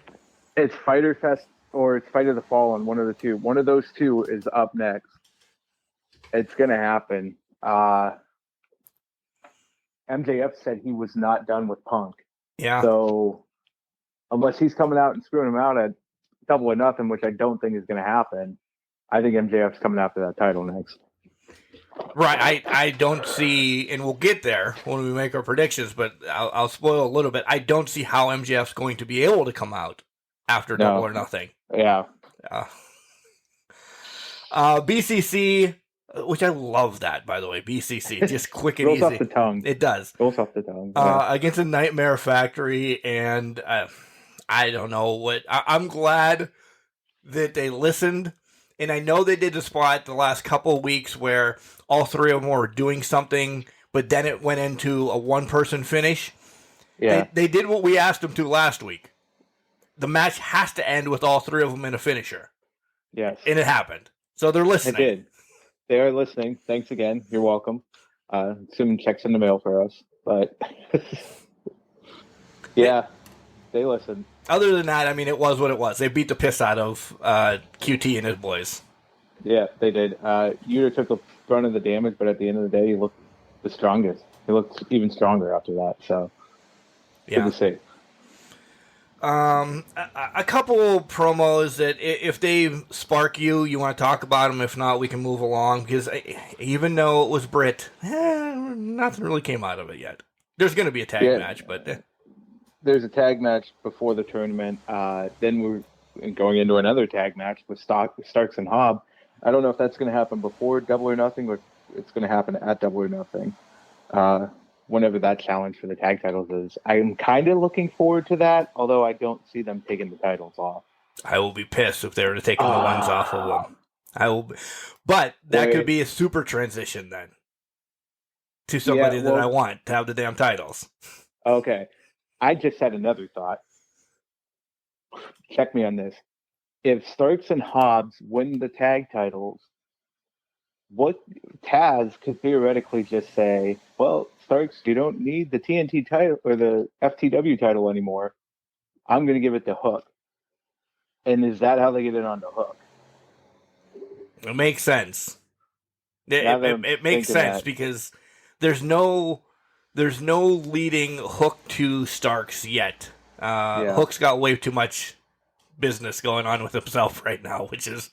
It's Fyter Fest or it's Fight of the Fallen. One of the two. One of those two is up next. It's gonna happen. MJF said he was not done with Punk. Yeah. So unless he's coming out and screwing him out at Double or Nothing, which I don't think is going to happen, I think MJF's coming after that title next. Right. I don't see, and we'll get there when we make our predictions, but I'll spoil a little bit. I don't see how MJF's going to be able to come out after Double or Nothing. Yeah. BCC, which I love that, by the way. BCC, just quick and Rolls easy. off the tongue. It does. Rolls off the tongue. Against the Nightmare Factory, and I don't know what. I'm glad that they listened, and I know they did a spot the last couple of weeks where all three of them were doing something, but then it went into a one-person finish. Yeah. They did what we asked them to last week. The match has to end with all three of them in a finisher. Yes. And it happened. So they're listening. It did. They are listening. Thanks again. You're welcome. Assuming checks in the mail for us. But yeah, they listened. Other than that, I mean, it was what it was. They beat the piss out of QT and his boys. Yeah, they did. Yuta took the brunt of the damage, but at the end of the day, he looked the strongest. He looked even stronger after that. So, yeah. Good to see. A couple promos that if they spark you want to talk about them. If not, we can move along, because even though it was Britt, nothing really came out of it yet. There's going to be a tag match, but there's a tag match before the tournament. Then we're going into another tag match with Starks and Hobb. I don't know if that's going to happen before Double or Nothing, or it's going to happen at Double or Nothing. whenever that challenge for the tag titles is. I'm kind of looking forward to that, although I don't see them taking the titles off. I will be pissed if they were to take the ones off of them. I will, but that Wait. could be a super transition then to somebody that I want to have the damn titles. Okay, I just had another thought. Check me on this. If Starks and Hobbs win the tag titles, what Taz could theoretically just say, well, Starks, you don't need the TNT title or the FTW title anymore. I'm going to give it to Hook. And is that how they get it on the Hook? It makes sense. It makes sense because there's no leading Hook to Starks yet. Hook's got way too much business going on with himself right now, which is,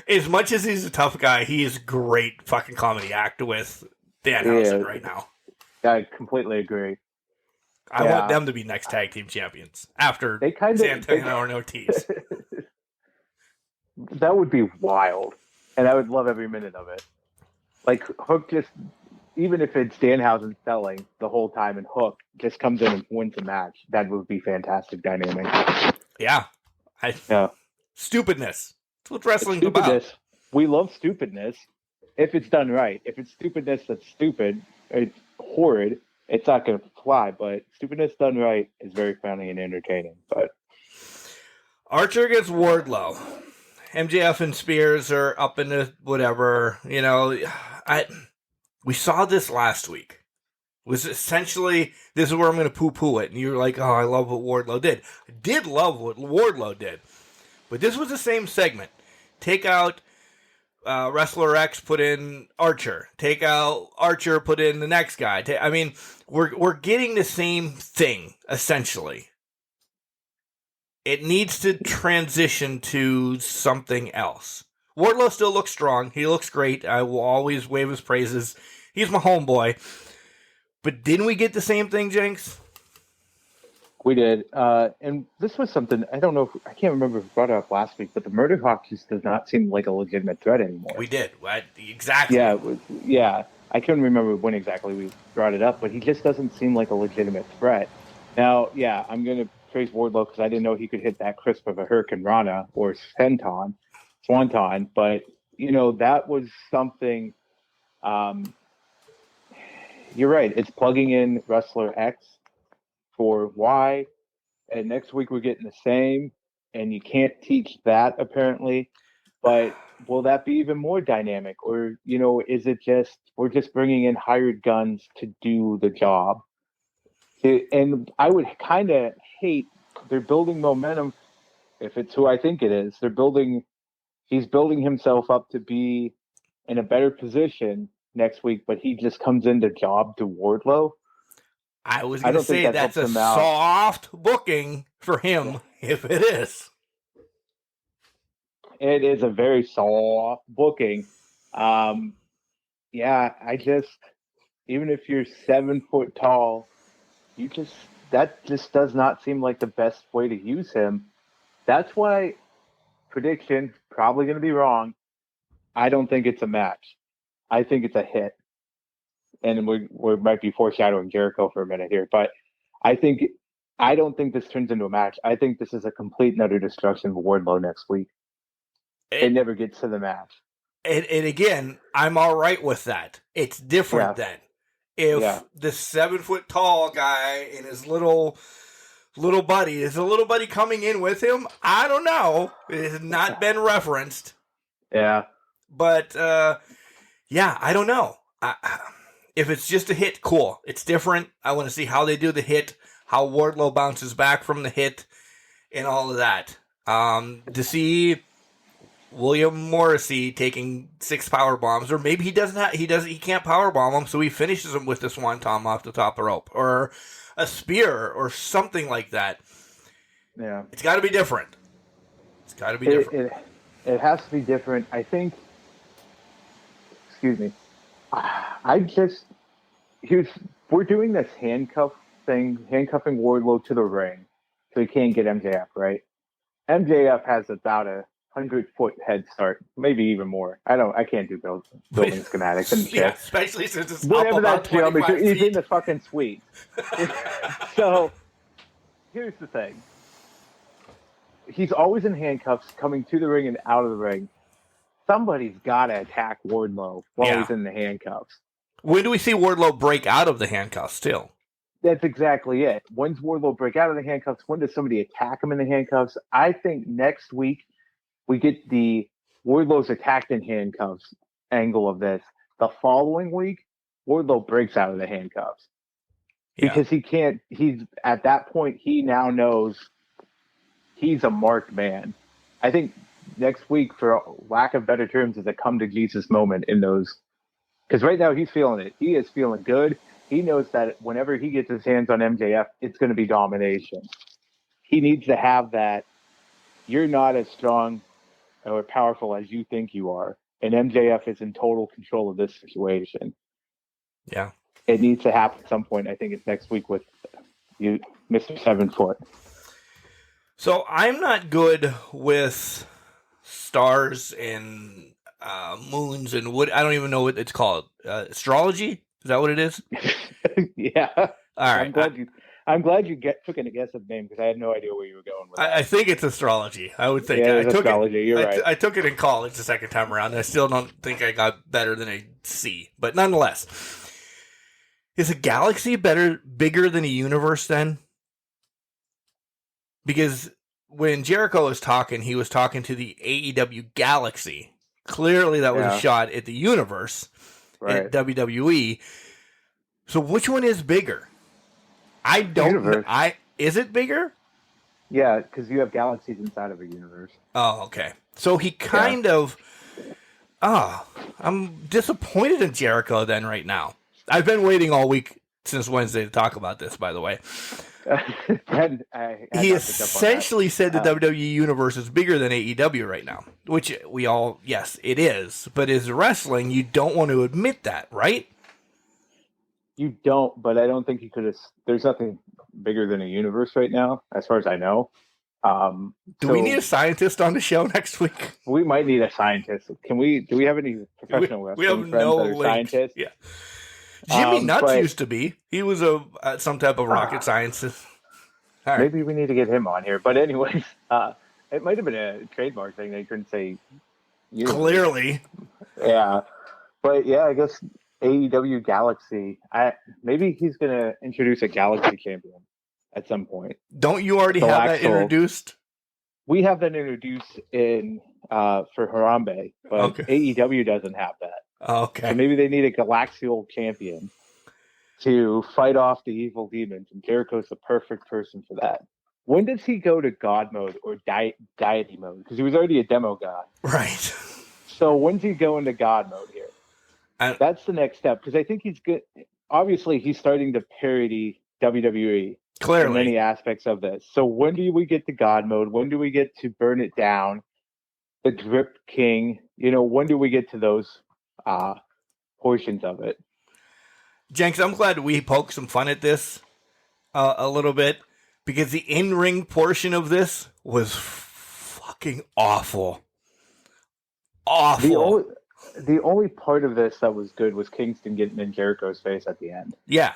as much as he's a tough guy, he is a great fucking comedy act with Danhausen right now. I completely agree. I want them to be next tag team champions after Santana and Ortiz. That would be wild, and I would love every minute of it. Like Hook just, even if it's Danhausen selling the whole time, and Hook just comes in and wins the match, that would be fantastic dynamic. Yeah. Stupidness. That's what wrestling's about. We love stupidness if it's done right. If it's stupidness that's stupid, it's horrid, it's not going to fly. But stupidness done right is very funny and entertaining. But Archer against Wardlow. MJF and Spears are up in the whatever. You know, we saw this last week. It was essentially, this is where I'm going to poo-poo it. And you're like, oh, I love what Wardlow did. I did love what Wardlow did. But this was the same segment. Take out Wrestler X, put in Archer. Take out Archer, put in the next guy. I mean, we're getting the same thing, essentially. It needs to transition to something else. Wardlow still looks strong. He looks great. I will always wave his praises. He's my homeboy. But didn't we get the same thing, Jenks? We did. And this was something, I don't know, I can't remember if we brought it up last week, but the Murder Hawk just does not seem like a legitimate threat anymore. We did. Exactly. Yeah. I couldn't remember when exactly we brought it up, but he just doesn't seem like a legitimate threat. Now, I'm going to praise Wardlow because I didn't know he could hit that crisp of a Hurricane Rana or Swanton, but, that was something... You're right. It's plugging in Wrestler X for Y, and next week we're getting the same, and you can't teach that apparently. But will that be even more dynamic, or is it just we're just bringing in hired guns to do the job? And I would kind of hate they're building momentum. If it's who I think it is, he's building himself up to be in a better position next week, but he just comes into job to Wardlow. I was going to say that's a soft booking for him, if it is. It is a very soft booking. Even if you're 7 foot tall, that just does not seem like the best way to use him. That's why, prediction, probably going to be wrong, I don't think it's a match. I think it's a hit. And we might be foreshadowing Jericho for a minute here, but I don't think this turns into a match. I think this is a complete and utter destruction of Wardlow next week. It never gets to the match. And again, I'm all right with that. It's different then. If the 7 foot tall guy and his little buddy, is a little buddy coming in with him? I don't know. It has not been referenced. Yeah. But, I don't know. If it's just a hit, cool. It's different. I want to see how they do the hit, how Wardlow bounces back from the hit, and all of that. To see William Morrissey taking 6 power bombs, or maybe he can't power bomb them, so he finishes them with the swanton off the top of the rope, or a spear, or something like that. Yeah, it's got to be different. It has to be different. I think. Excuse me. We're doing this handcuff thing, handcuffing Wardlow to the ring so he can't get MJF, right? MJF has about a 100-foot head start, maybe even more. I can't do building schematics and shit. Yeah, especially since it's Whatever up about that's geometry, 25 he's feet. in the fucking suite. So here's the thing. He's always in handcuffs, coming to the ring and out of the ring. Somebody's got to attack Wardlow while he's in the handcuffs. When do we see Wardlow break out of the handcuffs still? That's exactly it. When's Wardlow break out of the handcuffs? When does somebody attack him in the handcuffs? I think next week we get the Wardlow's attacked in handcuffs angle of this. The following week, Wardlow breaks out of the handcuffs. Because he's at that point, he now knows he's a marked man. I think next week, for lack of better terms, is a come to Jesus moment in those. Because right now he's feeling it. He is feeling good. He knows that whenever he gets his hands on MJF, it's going to be domination. He needs to have that. You're not as strong or powerful as you think you are. And MJF is in total control of this situation. Yeah. It needs to happen at some point. I think it's next week with you, Mr. 7 Foot. So I'm not good with stars and moons and what I don't even know what it's called. Astrology? Is that what it is? Yeah. All right. I'm glad you took a guess of the name because I had no idea where you were going with that. I think it's astrology. I would think. Yeah, I took astrology. It, You're right. I took it in college the second time around. And I still don't think I got better than a C. But nonetheless, is a galaxy bigger than a universe then? Because when Jericho was talking, he was talking to the AEW Galaxy. Clearly, that was a shot at the universe at WWE. So, which one is bigger? I don't know. Is it bigger? Yeah, because you have galaxies inside of a universe. Oh, okay. So he kind of. I'm disappointed in Jericho then right now. I've been waiting all week since Wednesday to talk about this, by the way. He essentially said the WWE Universe is bigger than AEW right now, which yes, it is. But as wrestling, you don't want to admit that, right? You don't, but I don't think you could have. There's nothing bigger than a universe right now, as far as I know. Do we need a scientist on the show next week? We might need a scientist. Do we have any professional wrestling friends that are scientists? Yeah. Jimmy Nuts used to be. He was some type of rocket scientist. All right. Maybe we need to get him on here. But anyways, it might have been a trademark thing. They couldn't say universe. Clearly. Yeah. But yeah, I guess AEW Galaxy. Maybe he's going to introduce a Galaxy champion at some point. Don't you already have that introduced? We have that introduced in for Harambe, but AEW doesn't have that. Okay. So maybe they need a Galaxial champion to fight off the evil demons, and Jericho's the perfect person for that. When does he go to God mode or deity mode? Because he was already a demo god. Right. So when's he go into God mode here? That's the next step, because I think he's good. Obviously, he's starting to parody WWE. Clearly. In many aspects of this. So when do we get to God mode? When do we get to Burn It Down? The Drip King? When do we get to those portions of it? Jenks, I'm glad we poked some fun at this a little bit, because the in-ring portion of this was fucking awful. Awful. The only part of this that was good was Kingston getting in Jericho's face at the end. Yeah.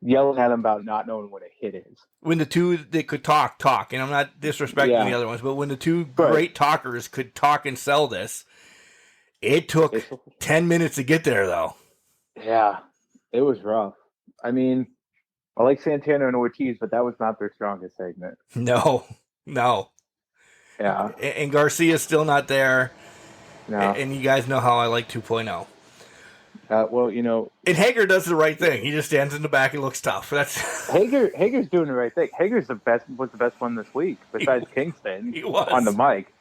Yelling at him about not knowing what a hit is. When the two that could talk, and I'm not disrespecting the other ones, but when the two great talkers could talk and sell this, it took 10 minutes to get there, though. Yeah, it was rough. I mean, I like Santana and Ortiz, but that was not their strongest segment. No. Yeah. And Garcia's still not there. No. And you guys know how I like 2.0. And Hager does the right thing. He just stands in the back and looks tough. That's Hager's doing the right thing. Hager's was the best one this week, besides Kingston. He was on the mic.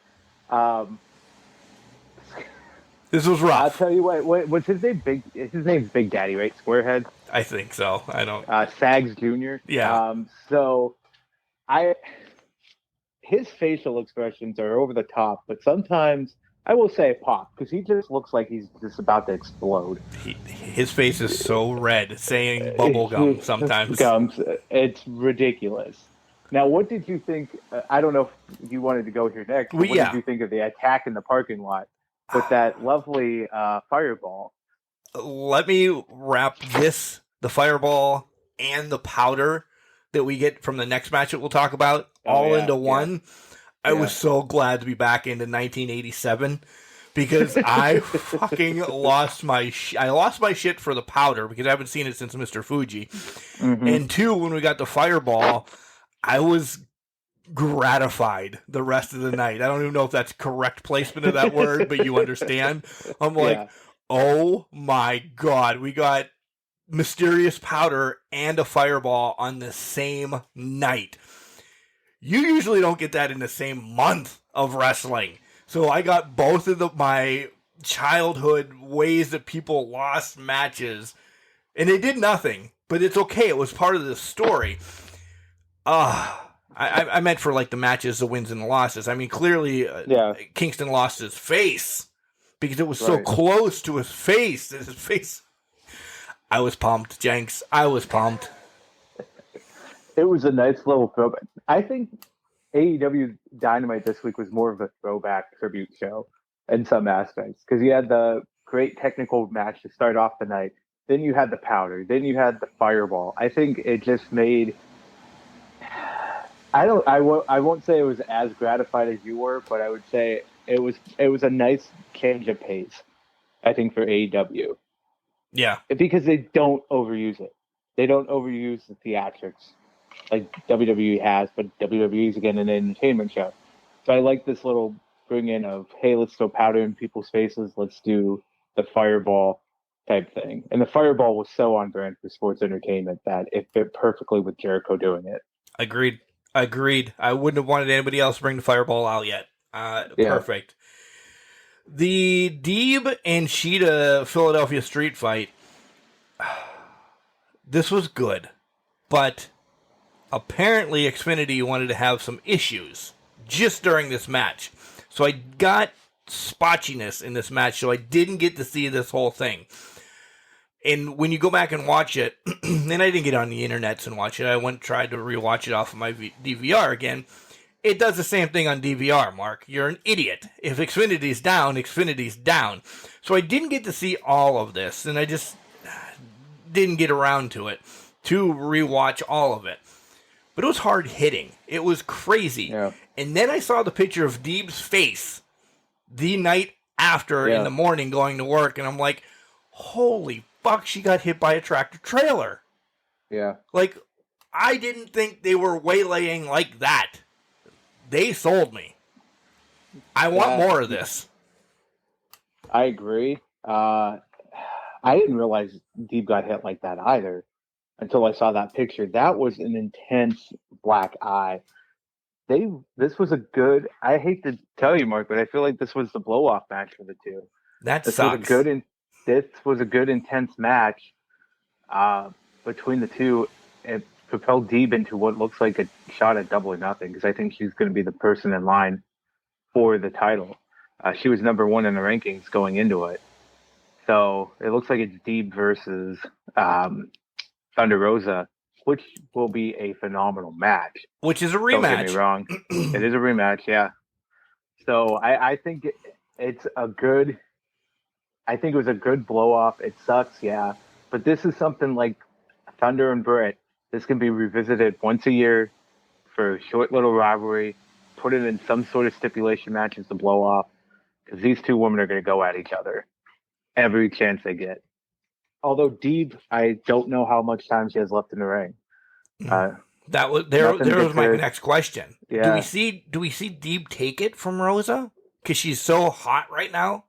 This was rough. I'll tell you what. What's his name? His name's Big Daddy, right? Squarehead. I think so. I don't. Sags Jr. Yeah. His facial expressions are over the top, but sometimes. I will say pop, because he just looks like he's just about to explode. His face is so red, saying bubble gum sometimes. It's ridiculous. Now, what did you think? I don't know if you wanted to go here next, but what did you think of the attack in the parking lot with that lovely fireball? Let me wrap the fireball and the powder that we get from the next match that we'll talk about into one. I was so glad to be back into 1987 because I fucking lost my shit for the powder because I haven't seen it since Mr. Fuji. Mm-hmm. And two, when we got the fireball, I was gratified the rest of the night. I don't even know if that's correct placement of that word, but you understand. I'm like, oh my God, we got mysterious powder and a fireball on the same night. You usually don't get that in the same month of wrestling. So I got both of my childhood ways that people lost matches, and it did nothing, but it's okay. It was part of the story. I meant for like the matches, the wins and the losses. I mean, clearly Kingston lost his face because it was so close to his face. His face. I was pumped, Jenks. I was pumped. It was a nice little throwback. I think AEW Dynamite this week was more of a throwback tribute show in some aspects because you had the great technical match to start off the night. Then you had the powder. Then you had the fireball. I think it just made. I won't say it was as gratified as you were, but I would say it was a nice change of pace. I think for AEW. Yeah, because they don't overuse it. They don't overuse the theatrics like WWE has, but WWE is again an entertainment show. So I like this little bring in of, hey, let's throw powder in people's faces. Let's do the fireball type thing. And the fireball was so on brand for sports entertainment that it fit perfectly with Jericho doing it. Agreed. I wouldn't have wanted anybody else to bring the fireball out yet. Perfect. The Deeb and Sheeta Philadelphia street fight. This was good, but apparently Xfinity wanted to have some issues just during this match. So I got spotchiness in this match, so I didn't get to see this whole thing. And when you go back and watch it, and I didn't get on the internets and watch it, I tried to rewatch it off of my DVR again. It does the same thing on DVR, Mark. You're an idiot. If Xfinity's down, Xfinity's down. So I didn't get to see all of this, and I just didn't get around to it to rewatch all of it. But it was hard hitting. It was crazy. Yeah. And then I saw the picture of Deeb's face the night after in the morning going to work, and I'm like, holy fuck, she got hit by a tractor trailer. Yeah. Like, I didn't think they were waylaying like that. They sold me. I want more of this. I agree. I didn't realize Deeb got hit like that either until I saw that picture. That was an intense black eye. This was a good. I hate to tell you, Mark, but I feel like this was the blow-off match for the two. This sucks. This was a good, intense match between the two. It propelled Deeb into what looks like a shot at Double or Nothing because I think she's going to be the person in line for the title. She was number one in the rankings going into it. So it looks like it's Deeb versus Thunder Rosa, which will be a phenomenal match. Which is a rematch. Don't get me wrong. It is a rematch, yeah. So I think it's a good... I think it was a good blow-off. It sucks, yeah. But this is something like Thunder and Britt. This can be revisited once a year for a short little rivalry. Put it in some sort of stipulation match as the blow-off. Because these two women are going to go at each other every chance they get. Although Deeb, I don't know how much time she has left in the ring. There was my next question. Yeah. Do we see Deeb take it from Rosa? Because she's so hot right now.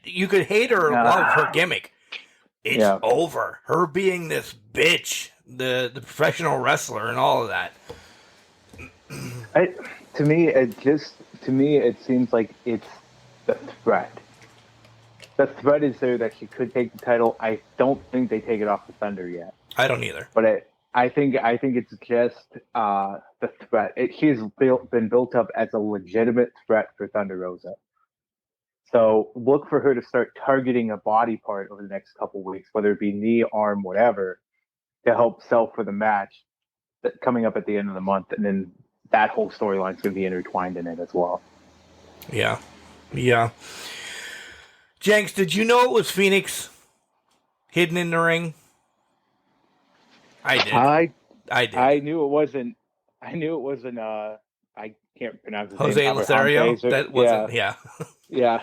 You could hate her or love her gimmick. It's over. Her being this bitch, the professional wrestler, and all of that. To me, it seems like it's the threat. The threat is there that she could take the title. I don't think they take it off the Thunder yet. I don't either. But I think it's just the threat. She's been built up as a legitimate threat for Thunder Rosa. So look for her to start targeting a body part over the next couple weeks, whether it be knee, arm, whatever, to help sell for the match. coming up at the end of the month, and then that whole storyline is going to be intertwined in it as well. Yeah. Jenks, did you know it was Phoenix hidden in the ring? I did. I did. I knew it wasn't. I can't pronounce his Jose name. Lothario? That wasn't. Yeah.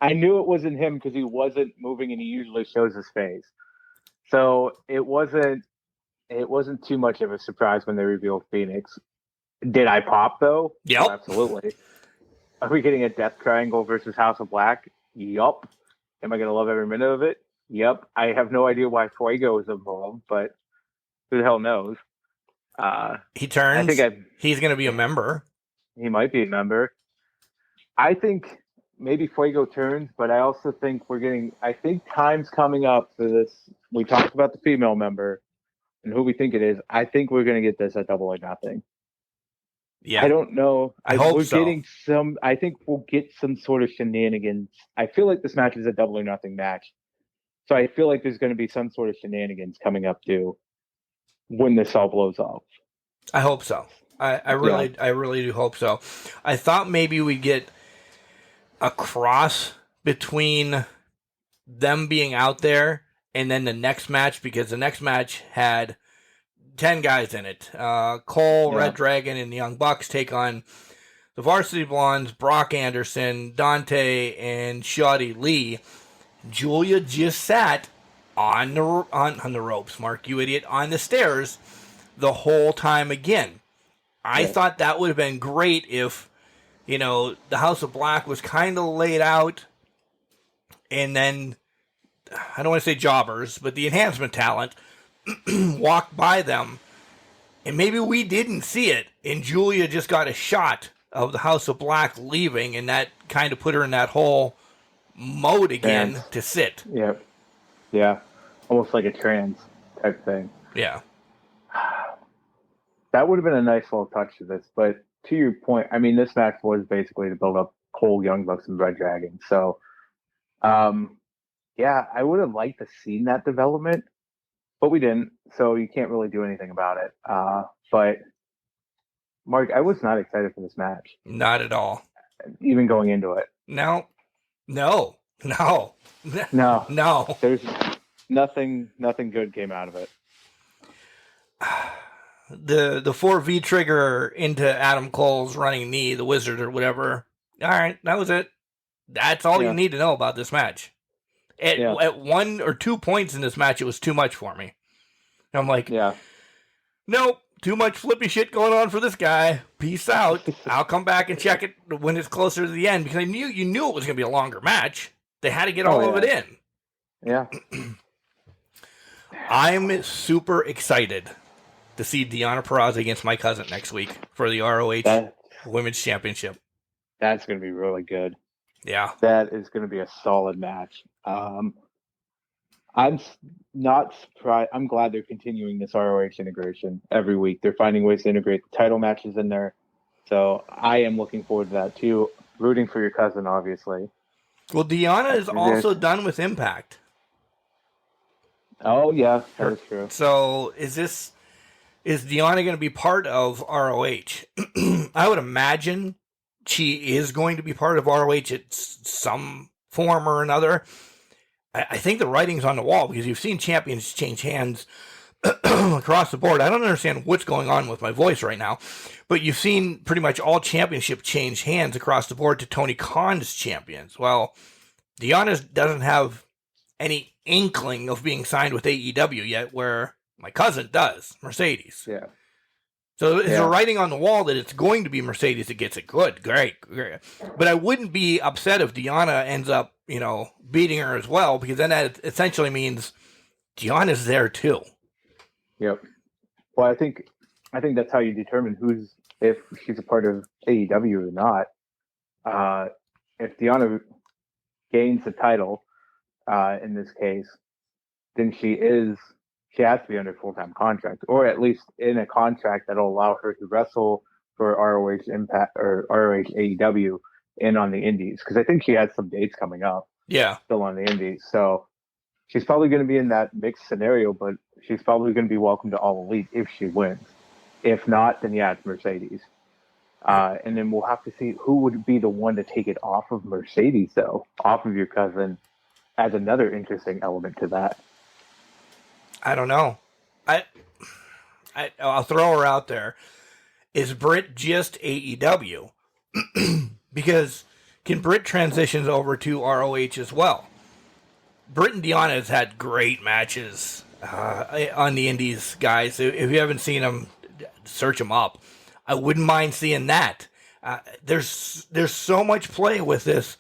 I knew it wasn't him because he wasn't moving, and he usually shows his face. So it wasn't too much of a surprise when they revealed Phoenix. Did I pop though? Yep. Oh, absolutely. Are we getting a Death Triangle versus House of Black? Yup. Am I going to love every minute of it? Yep. I have no idea why Fuego is involved, but who the hell knows? He turns. He's going to be a member. He might be a member. I think maybe Fuego turns, but I also think I think time's coming up for this. We talked about the female member and who we think it is. I think we're going to get this at Double or Nothing. Yeah. I don't know. I hope so. I think we'll get some sort of shenanigans. I feel like this match is a Double or Nothing match. So I feel like there's going to be some sort of shenanigans coming up too when this all blows off. I hope so. I really do hope so. I thought maybe we'd get a cross between them being out there and then the next match, because the next match had 10 guys in it. Cole, Red Dragon, and the Young Bucks take on the Varsity Blondes, Brock Anderson, Dante, and Shoddy Lee. Julia just sat on the ropes, Mark, you idiot, on the stairs the whole time again. I thought that would have been great if, the House of Black was kind of laid out, and then, I don't want to say jobbers, but the enhancement talent walked by them, and maybe we didn't see it, and Julia just got a shot of the House of Black leaving, and that kind of put her in that whole mode again to sit. Yep. Yeah. Almost like a trance type thing. Yeah. That would have been a nice little touch to this, but to your point, I mean, this match was basically to build up Cole, Young Bucks, and Red Dragon. So, I would have liked to seen that development, but we didn't. So you can't really do anything about it. But Mark, I was not excited for this match. Not at all. Even going into it. No. There's nothing good came out of it. The 4V trigger into Adam Cole's running knee, the Wizard or whatever. All right, that was it. That's all you need to know about this match. At 1 or 2 points in this match, it was too much for me. I'm like, nope, too much flippy shit going on for this guy. Peace out. I'll come back and check it when it's closer to the end, because you knew it was going to be a longer match. They had to get all of it in. Yeah. I'm super excited to see Deonna Purrazzo against my cousin next week for the ROH Women's Championship. That's going to be really good. Yeah. That is going to be a solid match. I'm not surprised. I'm glad they're continuing this ROH integration every week. They're finding ways to integrate the title matches in there. So I am looking forward to that too. Rooting for your cousin, obviously. Well, Deonna is also done with Impact. Oh, yeah, that is true. So is Deonna going to be part of ROH? I would imagine she is going to be part of ROH at some form or another. I think the writing's on the wall, because you've seen champions change hands across the board. I don't understand what's going on with my voice right now, but you've seen pretty much all championship change hands across the board to Tony Khan's champions. Well, Deonna doesn't have any inkling of being signed with AEW yet, where my cousin does, Mercedes. Yeah. So is the writing on the wall that it's going to be Mercedes that gets it? Good, great. But I wouldn't be upset if Deonna ends up, beating her as well, because then that essentially means Deonna's there too. Yep. Well, I think that's how you determine if she's a part of AEW or not. If Deonna gains the title, in this case, then she has to be under full-time contract, or at least in a contract that'll allow her to wrestle for ROH Impact or ROH AEW and on the Indies, because I think she has some dates coming up. Yeah, still on the Indies, so she's probably going to be in that mixed scenario. But she's probably going to be welcome to All Elite if she wins. If not, then yeah, it's Mercedes. And then we'll have to see who would be the one to take it off of Mercedes, though, off of your cousin, adds another interesting element to that. I don't know. I'll throw her out there. Is Britt just AEW? Because can Britt transitions over to ROH as well? Britt and Deanna has had great matches on the Indies, guys. If you haven't seen them, search them up. I wouldn't mind seeing that. There's so much play with this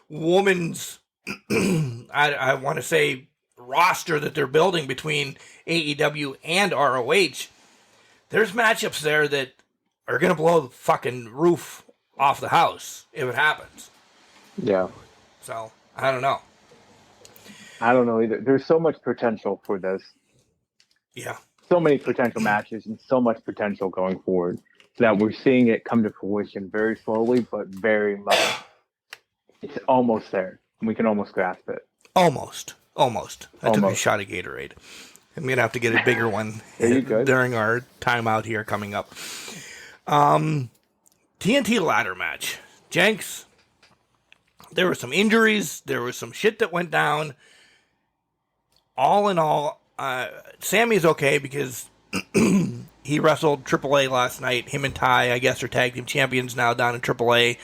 woman's, I want to say, roster that they're building between AEW and ROH. There's matchups there that are going to blow the fucking roof off the house if it happens. Yeah. So, I don't know. I don't know either. There's so much potential for this. Yeah. So many potential matches and so much potential going forward that we're seeing it come to fruition very slowly, but very much. It's almost there. We can almost grasp it. Almost. I took a shot of Gatorade. I'm going to have to get a bigger one during our timeout here coming up. TNT ladder match. Jenks, there were some injuries. There was some shit that went down. All in all, Sammy's okay because he wrestled AAA last night. Him and Ty, I guess, are tag team champions now down in AAA.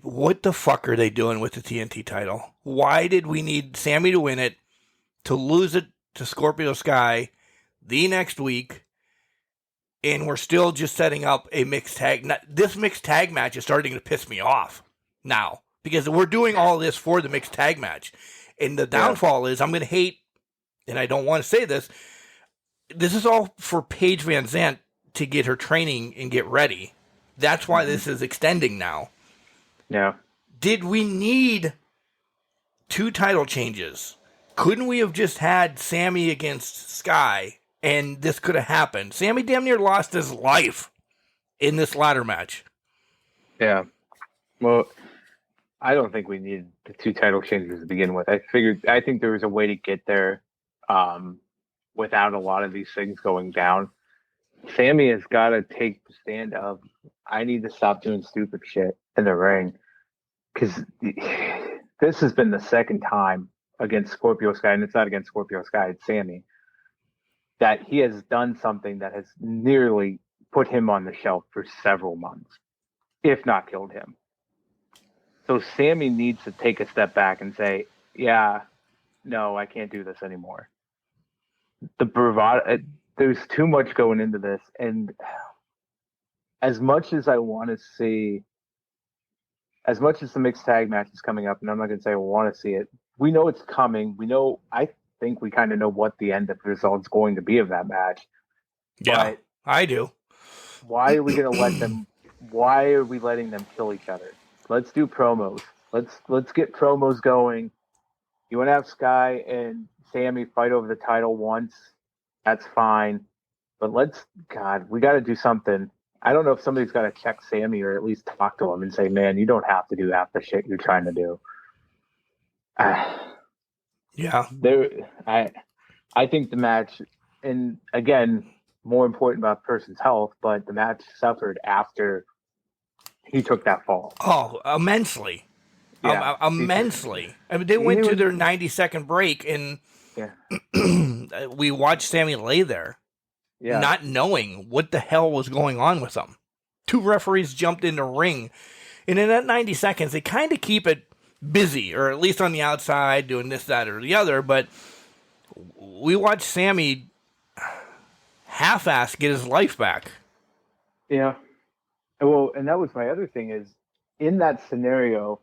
What the fuck are they doing with the TNT title? Why did we need Sammy to win it, to lose it to Scorpio Sky the next week, and we're still just setting up a mixed tag? This mixed tag match is starting to piss me off now, because we're doing all this for the mixed tag match. And the downfall is, I'm going to hate, and I don't want to say this is all for Paige Van Zandt to get her training and get ready. That's why this is extending now. Yeah. Did we need 2 title changes? Couldn't we have just had Sammy against Sky and this could have happened? Sammy damn near lost his life in this ladder match. Yeah. Well, I don't think we needed the 2 title changes to begin with. I think there was a way to get there without a lot of these things going down. Sammy has got to take the stand of, I need to stop doing stupid shit in the ring, because this has been the second time against Scorpio Sky, and it's not against Scorpio Sky, it's Sammy, that he has done something that has nearly put him on the shelf for several months, if not killed him. So Sammy needs to take a step back and say, yeah, no, I can't do this anymore. The bravado, there's too much going into this, and as much as I want to see, as much as the mixed tag match is coming up, and I'm not going to say I want to see it, we know it's coming. We know, I think we kind of know what the end result is going to be of that match. Yeah, but I do. Why are we going to let them, why are we letting them kill each other? Let's do promos. Let's get promos going. You want to have Sky and Sammy fight over the title once, that's fine. But we got to do something. I don't know if somebody's got to check Sammy or at least talk to him and say, man, you don't have to do half the shit you're trying to do. Yeah. I think the match, and again, more important about the person's health, but the match suffered after he took that fall. Oh, immensely. Yeah, immensely. I mean, they went to their 90-second break, and we watched Sammy lay there. Yeah. Not knowing what the hell was going on with them. 2 referees jumped in the ring. And in that 90 seconds, they kind of keep it busy, or at least on the outside, doing this, that, or the other. But we watched Sammy half-ass get his life back. Yeah. Well, and that was my other thing is, in that scenario,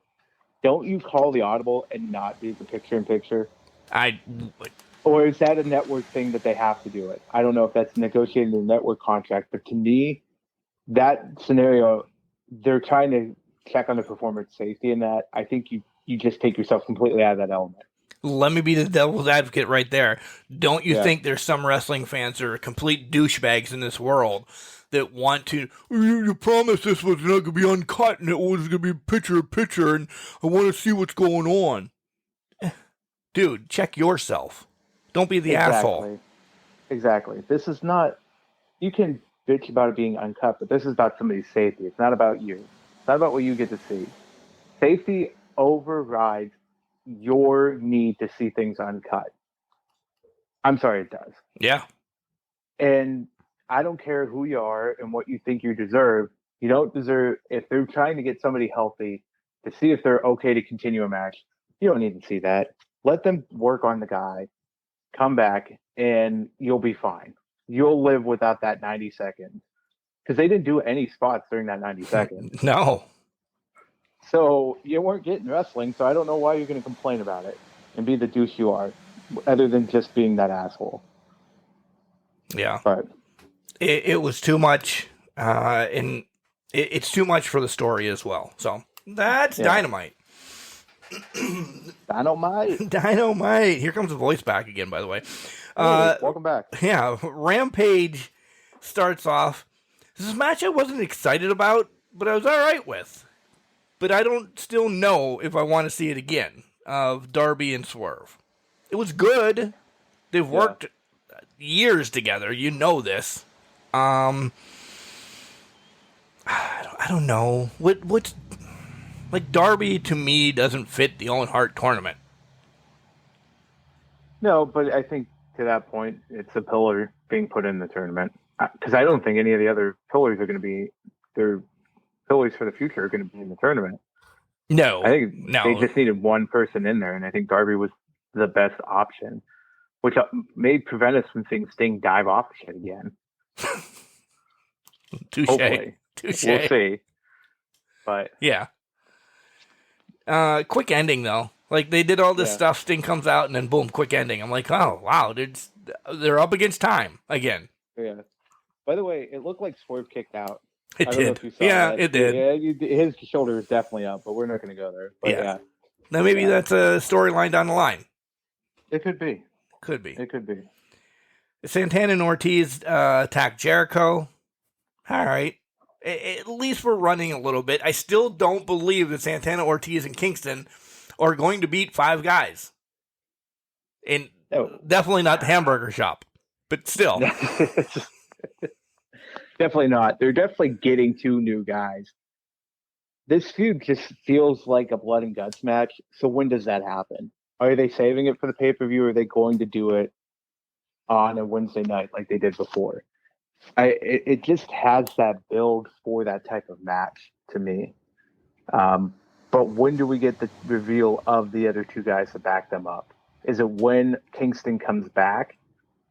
don't you call the audible and not do the picture-in-picture? Or is that a network thing that they have to do it? I don't know if that's negotiated in the network contract, but to me, that scenario, they're trying to check on the performer's safety in that. I think you just take yourself completely out of that element. Let me be the devil's advocate right there. Don't you think there's some wrestling fans that are complete douchebags in this world that want to, you promised this was not going to be uncut and it was going to be picture-in-picture and I want to see what's going on. dude, check yourself. Don't be the asshole. Exactly. This is not, you can bitch about it being uncut, but this is about somebody's safety. It's not about you. It's not about what you get to see. Safety overrides your need to see things uncut. I'm sorry, it does. Yeah. And I don't care who you are and what you think you deserve. You don't deserve, if they're trying to get somebody healthy to see if they're okay to continue a match, you don't need to see that. Let them work on the guy, come back, and you'll be fine. You'll live without that 90 seconds. Because they didn't do any spots during that 90 seconds. No. So you weren't getting wrestling, so I don't know why you're going to complain about it and be the douche you are, other than just being that asshole. Yeah. But it was too much, and it's too much for the story as well. So that's Dynamite. Dynamite. Dynamite. Here comes the voice back again, by the way. Hey, welcome back. Yeah, Rampage starts off. This is a match I wasn't excited about, but I was all right with. But I don't still know if I want to see it again, of Darby and Swerve. It was good. They've worked years together. You know this. I don't know. What's like, Darby to me doesn't fit the Owen Hart tournament. No, but I think to that point, it's a pillar being put in the tournament. Because I don't think any of the other pillars are going to be, their pillars for the future are going to be in the tournament. No. I think they just needed one person in there, and I think Darby was the best option, which may prevent us from seeing Sting dive off the shit again. Touche. Hopefully. Touche. We'll see. But yeah. Quick ending, though. Like, they did all this stuff, Sting comes out, and then boom, quick ending. I'm like, oh, wow, they're up against time again. Yeah. By the way, it looked like Swerve kicked out. It did. Yeah, it did. Yeah, his shoulder is definitely up, but we're not going to go there. But yeah. Now, maybe that's a storyline down the line. It could be. Could be. It could be. Santana and Ortiz attack Jericho. All right. At least we're running a little bit. I still don't believe that Santana, Ortiz, and Kingston are going to beat 5 guys. And definitely not the Hamburger Shop. But still. Definitely not. They're definitely getting 2 new guys. This feud just feels like a blood and guts match. So when does that happen? Are they saving it for the pay-per-view, or are they going to do it on a Wednesday night like they did before? It just has that build for that type of match to me. But when do we get the reveal of the other 2 guys to back them up? Is it when Kingston comes back?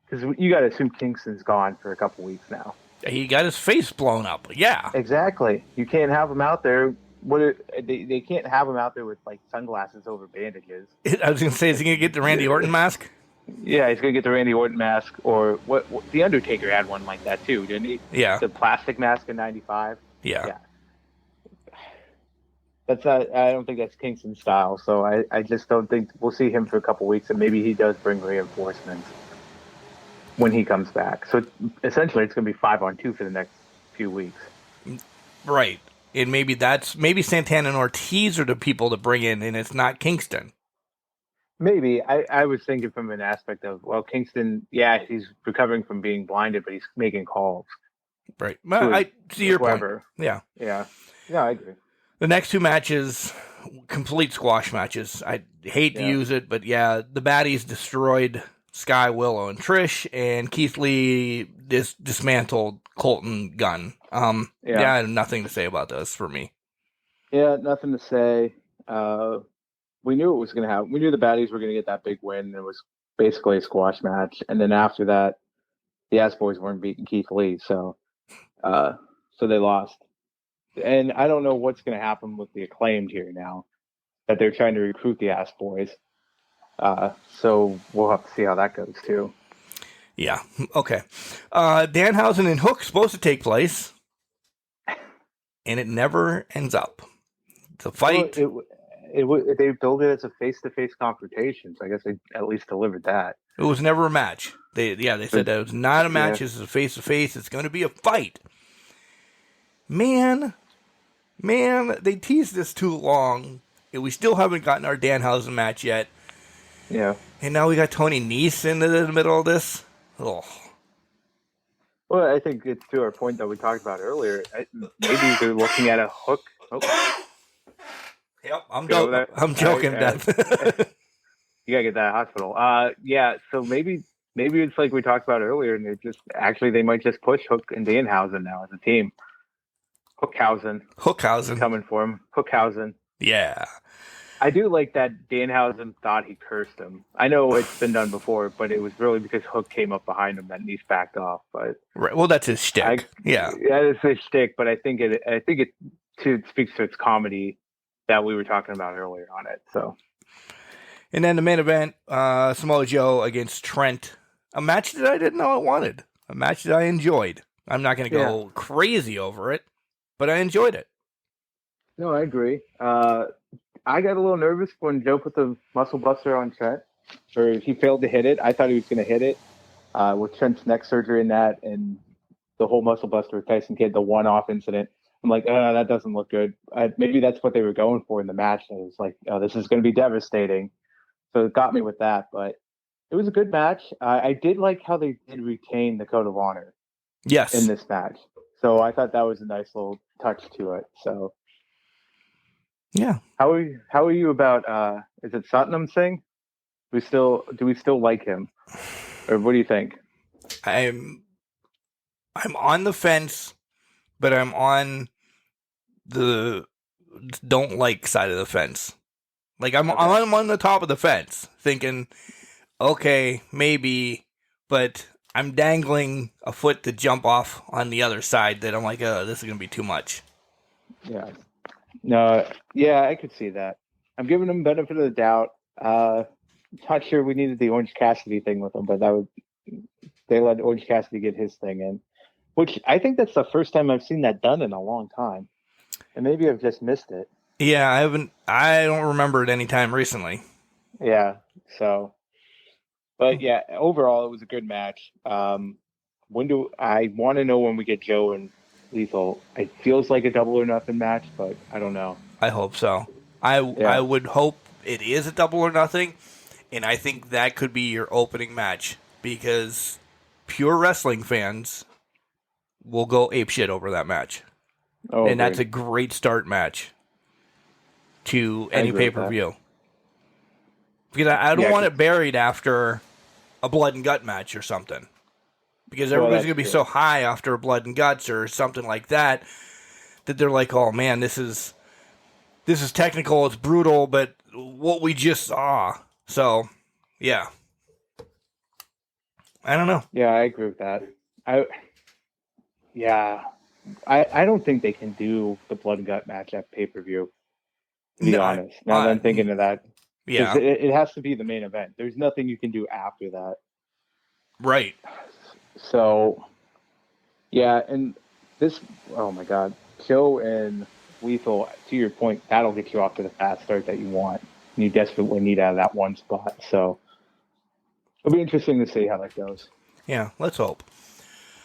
Because you got to assume Kingston's gone for a couple weeks now. He got his face blown up. Yeah. Exactly. You can't have him out there. They can't have him out there with like sunglasses over bandages. I was going to say, is he going to get the Randy Orton mask? Yeah, he's going to get the Randy Orton mask, or what the Undertaker had one like that too, didn't he? Yeah. The plastic mask in '95. Yeah. That's not, I don't think that's Kingston's style, so I just don't think we'll see him for a couple weeks, and maybe he does bring reinforcements when he comes back. So essentially, it's going to be 5-on-2 for the next few weeks. Right. And maybe Santana and Ortiz are the people to bring in, and it's not Kingston. Maybe. I was thinking from an aspect of, well, Kingston, he's recovering from being blinded, but he's making calls. Right. Well, I see your point. Yeah. Yeah. Yeah, I agree. The next 2 matches, complete squash matches. I hate to use it, but the baddies destroyed Sky, Willow, and Trish, and Keith Lee dismantled Colton Gunn. I have nothing to say about this for me. Yeah, nothing to say. We knew it was going to happen. We knew the baddies were going to get that big win. It was basically a squash match. And then after that, the Ass Boys weren't beating Keith Lee, so they lost. And I don't know what's going to happen with the Acclaimed here now, that they're trying to recruit the Ass Boys. So we'll have to see how that goes too. Yeah. Okay. Danhausen and Hook supposed to take place, and it never ends up. The fight. Well, they build it as a face-to-face confrontation, so I guess they at least delivered that. It was never a match. They said that it was not a match. This is a face-to-face. It's going to be a fight. Man, they teased this too long, and we still haven't gotten our Danhausen match yet. Yeah. And now we got Tony Nese in the middle of this. Oh. Well, I think it's to our point that we talked about earlier. Maybe they're looking at a hook. Oh, Yep, I'm joking, Dad. You gotta get that hospital. Yeah. So maybe it's like we talked about earlier, and they might just push Hook and Danhausen now as a team. Hookhausen coming for him. Hookhausen. Yeah. I do like that Danhausen thought he cursed him. I know it's been done before, but it was really because Hook came up behind him that Nese backed off. But right. Well, that's his shtick. Yeah, it's his shtick. But I think it speaks to its comedy that we were talking about earlier on it. So. And then the main event, Samoa Joe against Trent. A match that I didn't know I wanted. A match that I enjoyed. I'm not going to go crazy over it, but I enjoyed it. No, I agree. I got a little nervous when Joe put the muscle buster on Trent, or he failed to hit it. I thought he was going to hit it with Trent's neck surgery and that, and the whole muscle buster with Tyson Kidd, the one-off incident. I'm like, that doesn't look good. Maybe that's what they were going for in the match. And it was like, this is going to be devastating. So it got me with that, but it was a good match. I did like how they did retain the code of honor. Yes. In this match. So I thought that was a nice little touch to it. So yeah. How are you about is it Satnam Singh? Do we still like him? Or what do you think? I'm on the fence, but I'm on the don't like side of the fence. Like I'm on the top of the fence thinking, okay, maybe, but I'm dangling a foot to jump off on the other side that I'm like, this is going to be too much. Yeah. No, yeah, I could see that. I'm giving him benefit of the doubt. Not sure we needed the Orange Cassidy thing with him, but they let Orange Cassidy get his thing in, which I think that's the first time I've seen that done in a long time. And maybe I've just missed it. Yeah, I don't remember it any time recently. Yeah, so. But yeah, overall, it was a good match. I want to know when we get Joe and Lethal. It feels like a double or nothing match, but I don't know. I hope so. I would hope it is a double or nothing, and I think that could be your opening match because pure wrestling fans will go apeshit over that match. Oh, and that's a great start match to any pay-per-view. Because I don't want it buried after a blood and gut match or something. Because everybody's going to be so high after a blood and guts or something like that they're like, oh man, this is technical, it's brutal, but what we just saw. So, yeah. I don't know. Yeah, I agree with that. I don't think they can do the blood and gut match at pay-per-view, to be honest. Now that I'm thinking of that. Yeah. It has to be the main event. There's nothing you can do after that. Right. So, yeah, and this, oh my God, Joe and Lethal, to your point, that'll get you off to the fast start that you want. And you desperately need out of that one spot. So, it'll be interesting to see how that goes. Yeah, let's hope.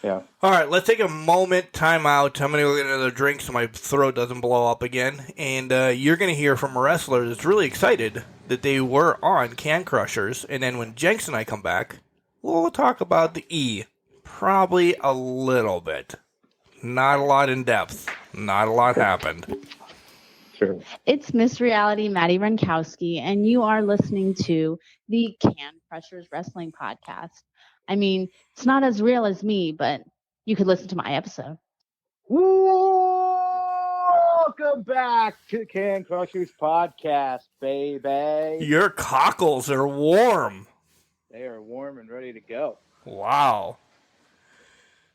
Yeah. All right, let's take a moment, time out. I'm going to go get another drink so my throat doesn't blow up again. And you're going to hear from a wrestler that's really excited that they were on Can Crushers. And then when Jenks and I come back, we'll talk about the E. Probably a little bit. Not a lot in depth. Not a lot happened. Sure. It's Miss Reality, Maddie Renkowski, and you are listening to the Can Crushers Wrestling Podcast. I mean, it's not as real as me, but you could listen to my episode. Welcome back to Can Crushers Podcast, baby. Your cockles are warm. They are warm and ready to go. Wow.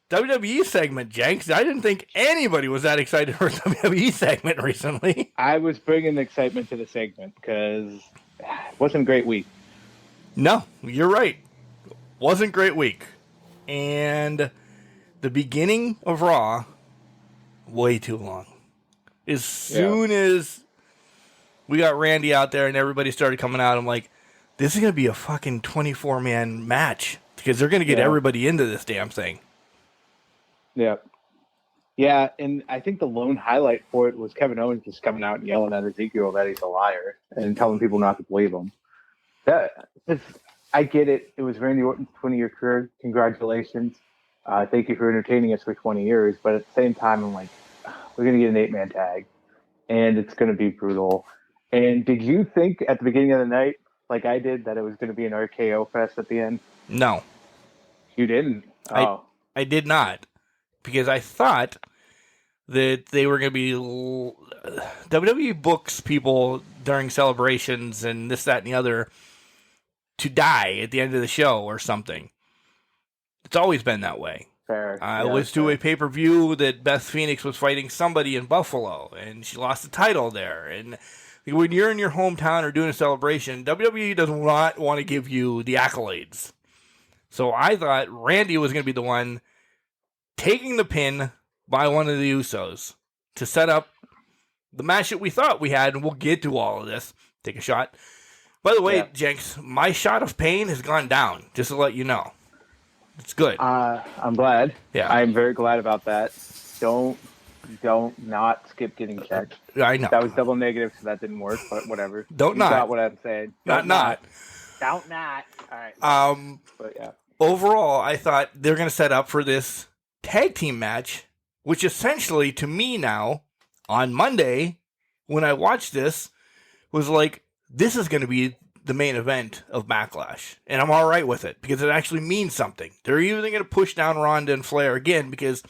WWE segment, Jenks. I didn't think anybody was that excited for a WWE segment recently. I was bringing excitement to the segment because it wasn't a great week. No, you're right. Wasn't a great week. And the beginning of Raw, way too long. As soon as we got Randy out there and everybody started coming out, I'm like, this is going to be a fucking 24-man match because they're going to get everybody into this damn thing. Yeah. Yeah, and I think the lone highlight for it was Kevin Owens just coming out and yelling at Ezekiel that he's a liar and telling people not to believe him. I get it. It was Randy Orton's 20-year career. Congratulations. Thank you for entertaining us for 20 years. But at the same time, I'm like, we're going to get an 8-man tag, and it's going to be brutal. And did you think at the beginning of the night, like I did, that it was going to be an RKO fest at the end? No. You didn't? Oh. I did not. Because I thought that they were going to be... WWE books people during celebrations and this, that, and the other to die at the end of the show or something. It's always been that way. Fair. I was to a pay-per-view that Beth Phoenix was fighting somebody in Buffalo, and she lost the title there. And when you're in your hometown or doing a celebration, WWE does not want to give you the accolades. So I thought Randy was going to be the one taking the pin by one of the Usos to set up the match that we thought we had, and we'll get to all of this. Take a shot. By the way, Jenks, my shot of pain has gone down, just to let you know. It's good. I'm glad. Yeah. I'm very glad about that. Don't not skip getting checked. I know. That was double negative, so that didn't work, but whatever. Don't you not. got what I'm saying. Not. Don't not. All right. But yeah. Overall, I thought they're going to set up for this tag team match, which essentially, to me now, on Monday, when I watched this, was like, this is going to be the main event of Backlash. And I'm all right with it, because it actually means something. They're even going to push down Ronda and Flair again, because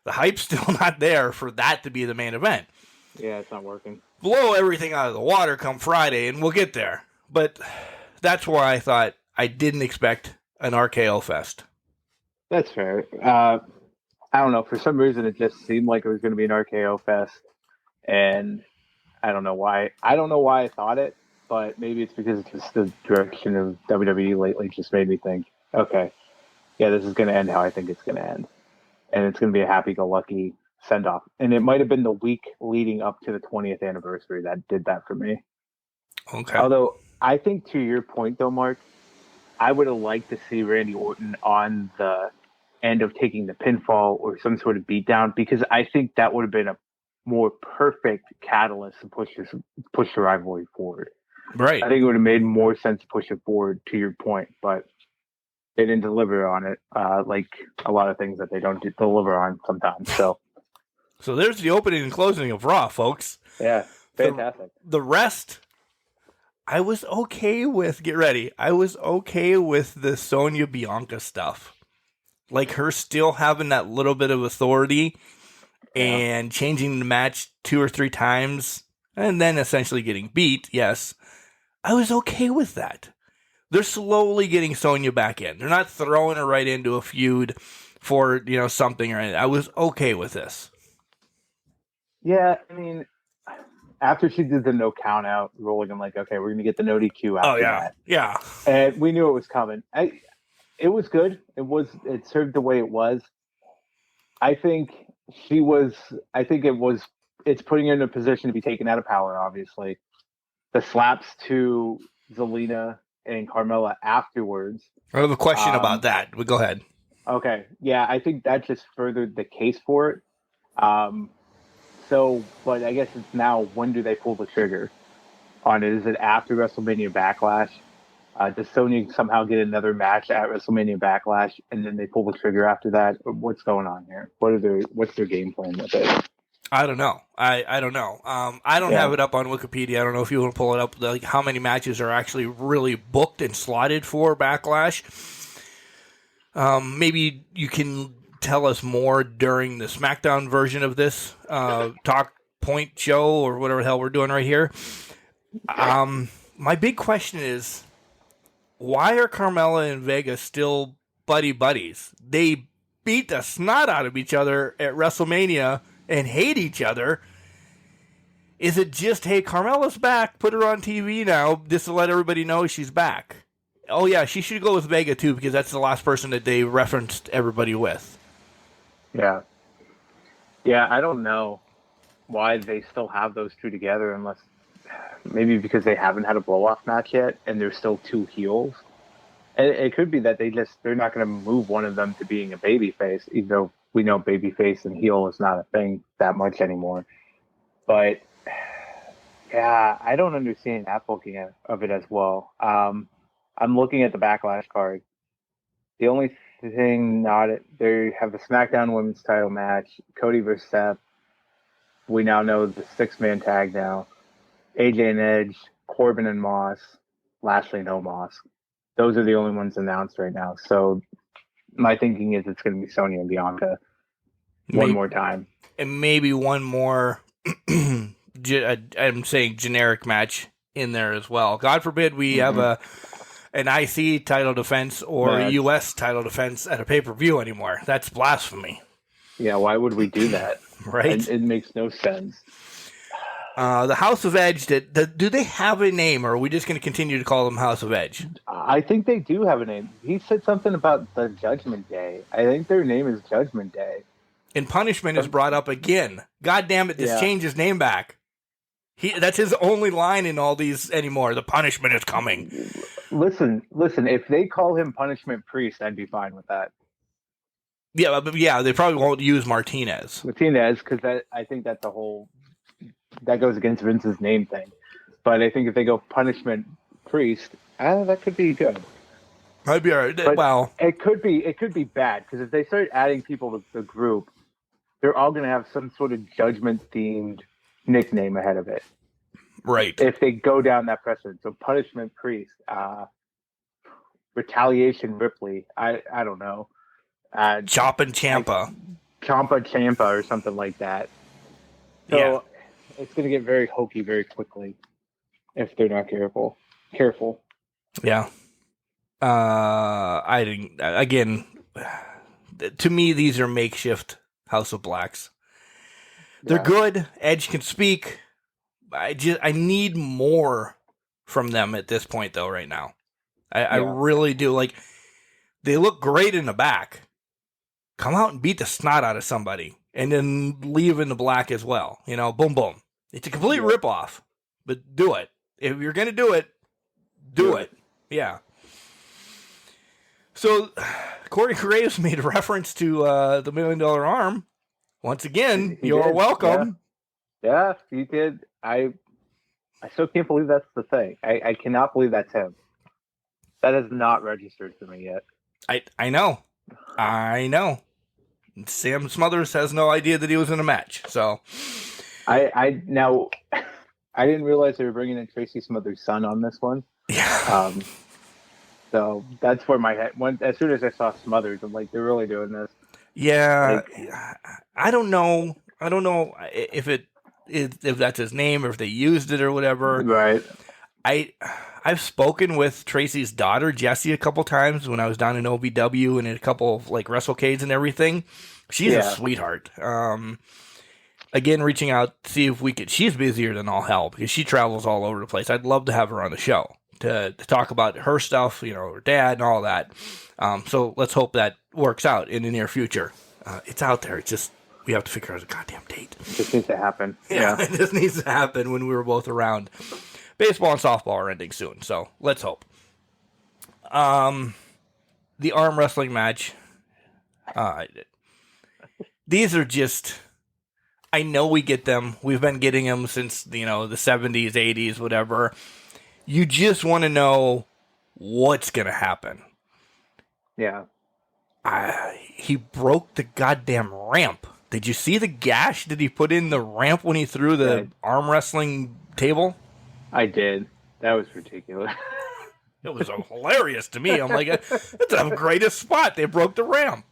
the hype's still not there for that to be the main event. Yeah, it's not working. Blow everything out of the water come Friday, and we'll get there. But that's why I thought I didn't expect an RKO fest. That's fair. I don't know. For some reason, it just seemed like it was going to be an RKO fest, and I don't know why. I don't know why I thought it, but maybe it's because it's just the direction of WWE lately just made me think, okay, yeah, this is going to end how I think it's going to end, and it's going to be a happy-go-lucky send-off. And it might have been the week leading up to the 20th anniversary that did that for me. Okay. Although, I think to your point, though, Mark, I would have liked to see Randy Orton on the end of taking the pinfall or some sort of beatdown, because I think that would have been a more perfect catalyst to push the rivalry forward. Right. I think it would have made more sense to push it forward, to your point, but they didn't deliver on it, like a lot of things that they don't deliver on sometimes. So there's the opening and closing of Raw, folks. Yeah, fantastic. The rest, I was okay with. Get ready. I was okay with the Sonya Bianca stuff. Like her still having that little bit of authority and changing the match 2 or 3 times and then essentially getting beat. Yes. I was okay with that. They're slowly getting Sonya back in. They're not throwing her right into a feud for, something or anything. I was okay with this. Yeah, I mean, after she did the no count out ruling, I'm like, okay, we're going to get the no DQ after that. Yeah. And we knew it was coming. It was good. It served the way it was. I think it's putting her in a position to be taken out of power, obviously. The slaps to Zelina and Carmella afterwards. I have a question about that. But go ahead. Okay. Yeah, I think that just furthered the case for it. But I guess it's now, when do they pull the trigger on it? Is it after WrestleMania Backlash? Does Sonya somehow get another match at WrestleMania Backlash, and then they pull the trigger after that? What's going on here? What's their game plan with it? I don't know. I don't know. I don't have it up on Wikipedia. I don't know if you want to pull it up. Like how many matches are actually really booked and slotted for Backlash. Maybe you can tell us more during the SmackDown version of this Talk Point show or whatever the hell we're doing right here. My big question is, why are Carmella and Vega still buddies? They beat the snot out of each other at WrestleMania and hate each other. Is it just, hey, Carmella's back, put her on TV now, just to let everybody know she's back? Oh, yeah, she should go with Vega, too, because that's the last person that they referenced everybody with. Yeah. Yeah, I don't know why they still have those two together, unless maybe because they haven't had a blow-off match yet, and they're still two heels. And it could be that they're not going to move one of them to being a babyface, even though we know babyface and heel is not a thing that much anymore. But Yeah, I don't understand that booking of it as well. I'm looking at the Backlash card. The only thing they have a SmackDown Women's Title match, Cody versus Seth. We now know the 6-man tag now. AJ and Edge, Corbin and Moss, Lashley and Omos. Those are the only ones announced right now. So my thinking is it's going to be Sonya and Bianca one more time. And maybe one more, I'm saying generic match in there as well. God forbid we have an IC title defense or a US title defense at a pay-per-view anymore. That's blasphemy. Yeah, why would we do that? Right? It makes no sense. The House of Edge, do they have a name, or are we just going to continue to call them House of Edge? I think they do have a name. He said something about the Judgment Day. I think their name is Judgment Day. And Punishment is brought up again. God damn it, just change his name back. That's his only line in all these anymore. The Punishment is coming. Listen. If they call him Punishment Priest, I'd be fine with that. Yeah, but they probably won't use Martinez, because I think that's a whole that goes against Vince's name thing. But I think if they go Punishment Priest, that could be good. I'd be all right. But well, it could be bad because if they start adding people to the group, they're all going to have some sort of Judgment themed nickname ahead of it. Right. If they go down that precedent, so Punishment Priest, Retaliation Ripley, I don't know. Choppin' Champa. Champa Champa or something like that. So it's going to get very hokey very quickly if they're not careful. Yeah. I didn't. Again, to me, these are makeshift House of Blacks. They're good. Edge can speak. I need more from them at this point, though. Right now, I really do. Like, they look great in the back. Come out and beat the snot out of somebody, and then leave in the black as well. You know, boom, boom. It's a complete ripoff, but do it. If you're gonna do it, do it. Yeah. So, Corey Graves made a reference to the $1 Million Arm. Once again, you're welcome. Yeah, he did. I still can't believe that's the thing. I cannot believe that's him. That has not registered to me yet. I know. Sam Smothers has no idea that he was in a match. So, I didn't realize they were bringing in Tracy Smothers' son on this one. Yeah. So that's where my head went. As soon as I saw Smothers, I'm like, they're really doing this. Yeah. I don't know if that's his name or if they used it or whatever. Right. I've spoken with Tracy's daughter, Jessie, a couple times when I was down in OVW and in a couple of like WrestleCades and everything. She's a sweetheart. Again, reaching out to see if we could. She's busier than all hell because she travels all over the place. I'd love to have her on the show to talk about her stuff, her dad and all that. So let's hope that works out in the near future. It's out there. It's just we have to figure out a goddamn date. It just needs to happen. Yeah, it just needs to happen when we were both around. Baseball and softball are ending soon, so let's hope. The arm wrestling match. These are just... I know we get them. We've been getting them since, the 70s, 80s, whatever. You just want to know what's going to happen. Yeah. He broke the goddamn ramp. Did you see the gash? Did he put in the ramp when he threw the arm wrestling table? I did. That was ridiculous. It was hilarious to me. I'm like, that's the greatest spot. They broke the ramp.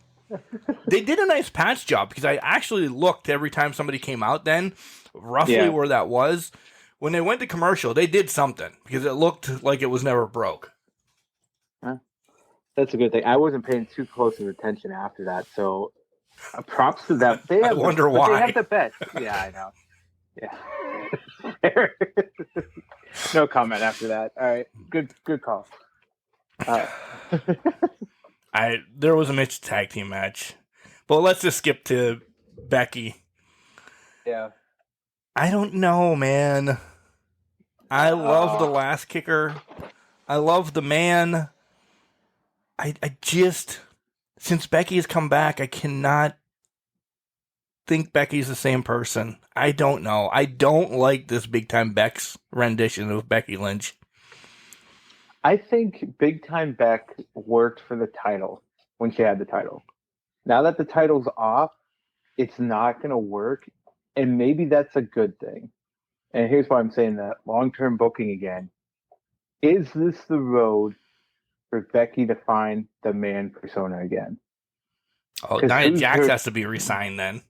They did a nice patch job because I actually looked every time somebody came out then, roughly where that was. When they went to commercial, they did something because it looked like it was never broke. That's a good thing. I wasn't paying too close of attention after that, so props to them. I wonder why. They have the best. Yeah, I know. Yeah. No comment after that. All right. Good call. There was a mixed tag team match, but let's just skip to Becky. Yeah. I don't know, man. I love the last kicker. I love the man. I just, since Becky has come back, I cannot think Becky's the same person. I don't know. I don't like this Big Time Beck's rendition of Becky Lynch. I think Big Time Beck worked for the title when she had the title. Now that the title's off, it's not going to work, and maybe that's a good thing. And here's why I'm saying that. Long-term booking again. Is this the road for Becky to find the man persona again? Oh, Nia Jax has to be re-signed then.